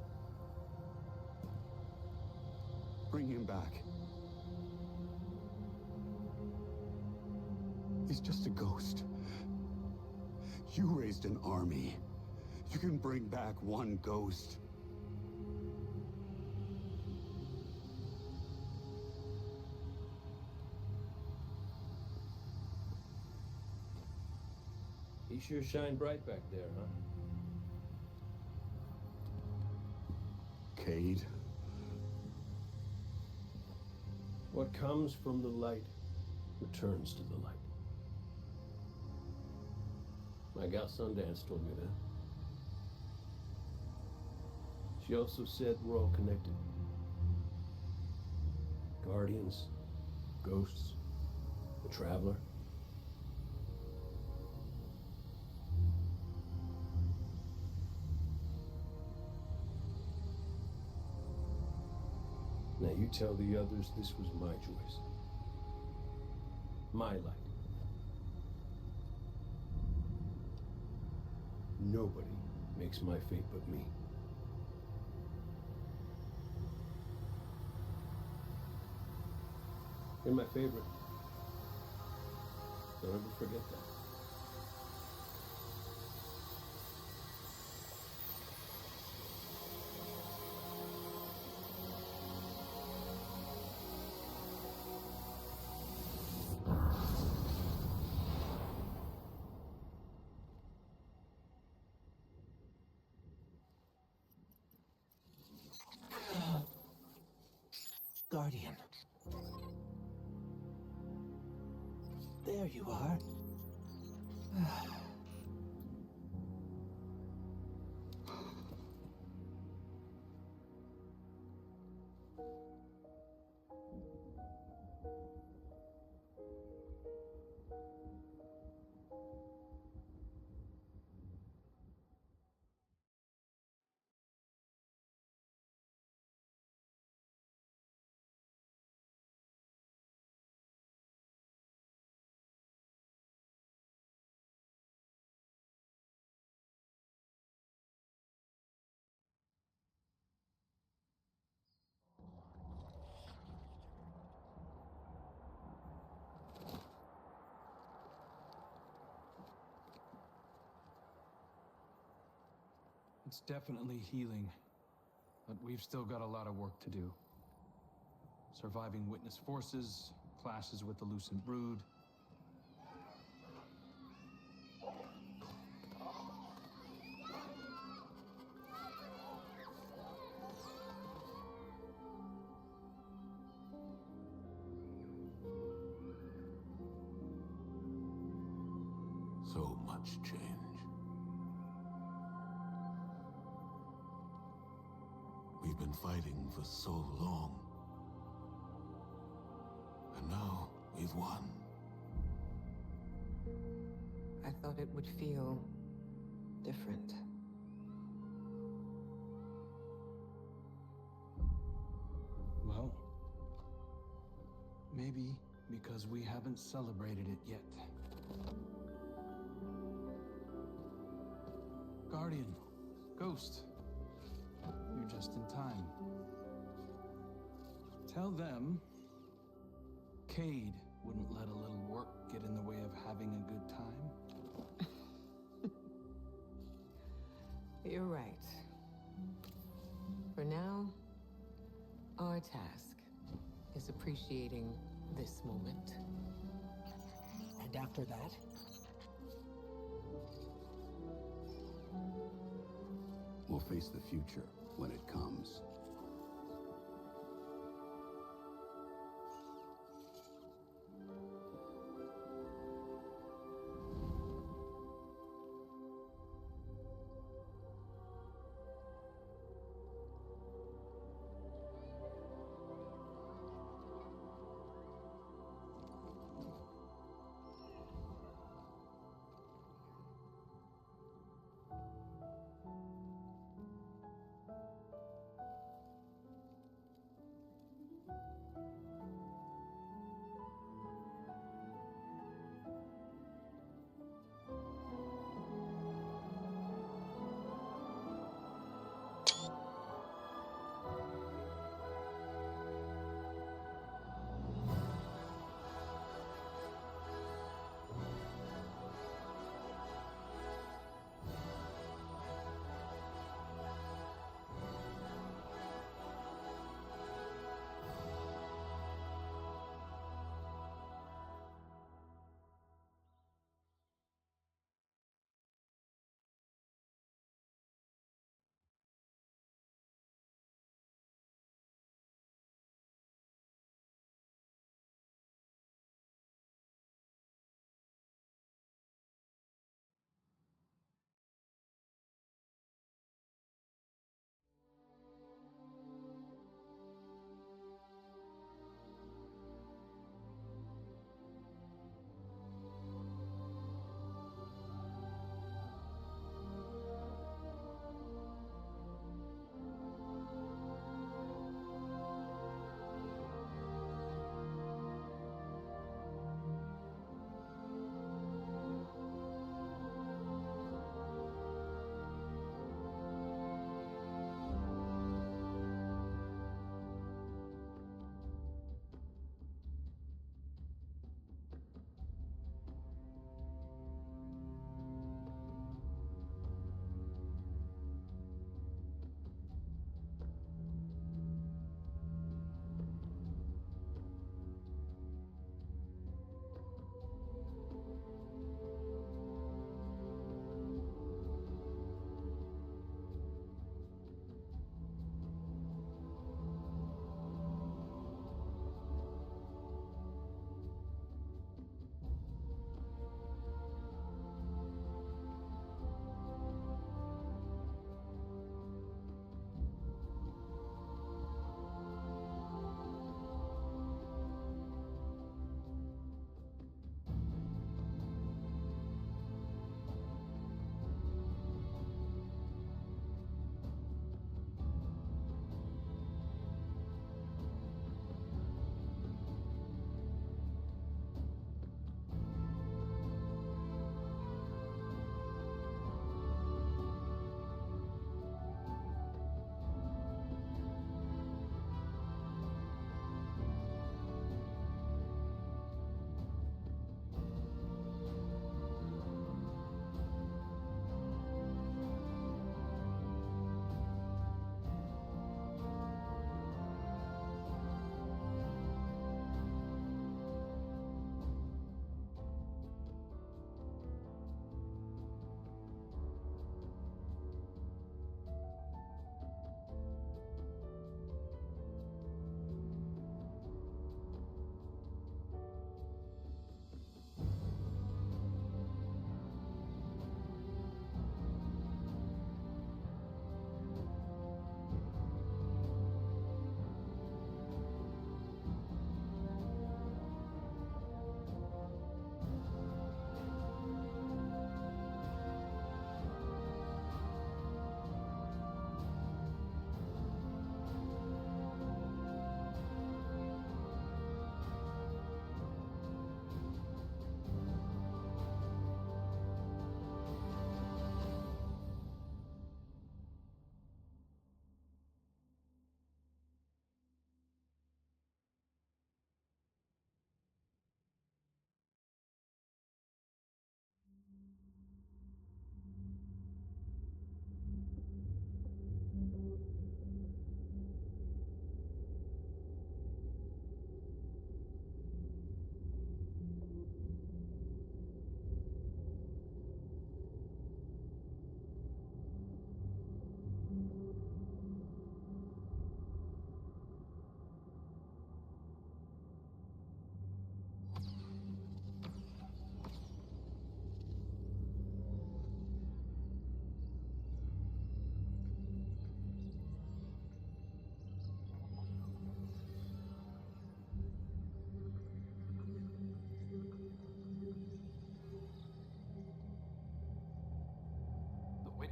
Bring him back. He's just a ghost. You raised an army. You can bring back one ghost. He sure shined bright back there, huh? Cade. What comes from the light returns to the light. My gal Sundance told me that. She also said we're all connected. Guardians, ghosts, the Traveler. Now you tell the others this was my choice. My light. Nobody makes my fate but me. You're my favorite. Don't ever forget that. Guardian. There you are. It's definitely healing, but we've still got a lot of work to do. Surviving witness forces, clashes with the Lucent Brood. So much change. We've been fighting for so long. And now we've won. I thought it would feel different. Well, maybe because we haven't celebrated it yet. Guardian, Ghost, you're just in time. Tell them Cade wouldn't let a little work get in the way of having a good time. You're right. For now, our task is appreciating this moment. And after that, we'll face the future when it comes.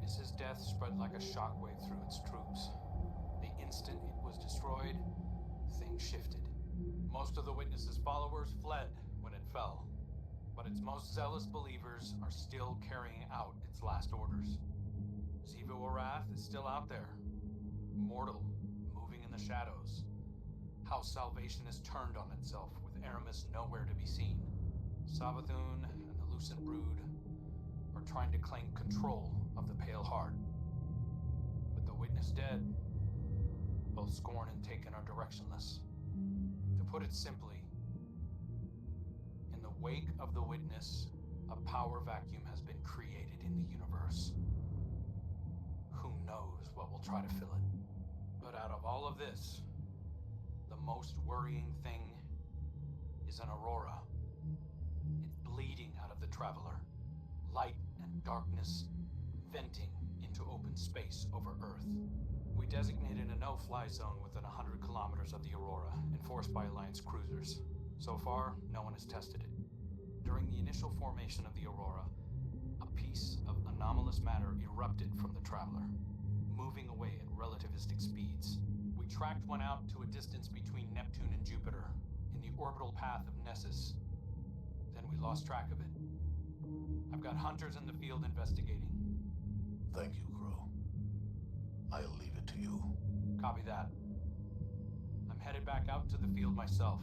Witness's death spread like a shockwave through its troops. The instant it was destroyed, things shifted. Most of the Witness's followers fled when it fell, but its most zealous believers are still carrying out its last orders. Xivu Arath is still out there, mortal, moving in the shadows. House Salvation has turned on itself, with Aramis nowhere to be seen. Savathun and the Lucent Brood are trying to claim control of the Pale Heart. With the Witness dead, both Scorn and Taken are directionless. To put it simply, in the wake of the Witness, a power vacuum has been created in the universe. Who knows what will try to fill it? But out of all of this, the most worrying thing is an Aurora. It's bleeding out of the Traveler. Light and darkness venting into open space over Earth. We designated a no-fly zone within 100 kilometers of the Aurora, enforced by Alliance cruisers. So far, no one has tested it. During the initial formation of the Aurora, a piece of anomalous matter erupted from the Traveler, moving away at relativistic speeds. We tracked one out to a distance between Neptune and Jupiter, in the orbital path of Nessus. Then we lost track of it. I've got hunters in the field investigating. Thank you, Crow. I'll leave it to you. Copy that. I'm headed back out to the field myself.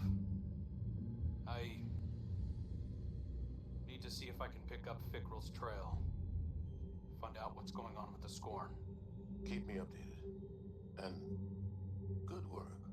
I need to see if I can pick up Fickrell's trail. Find out what's going on with the Scorn. Keep me updated. And good work.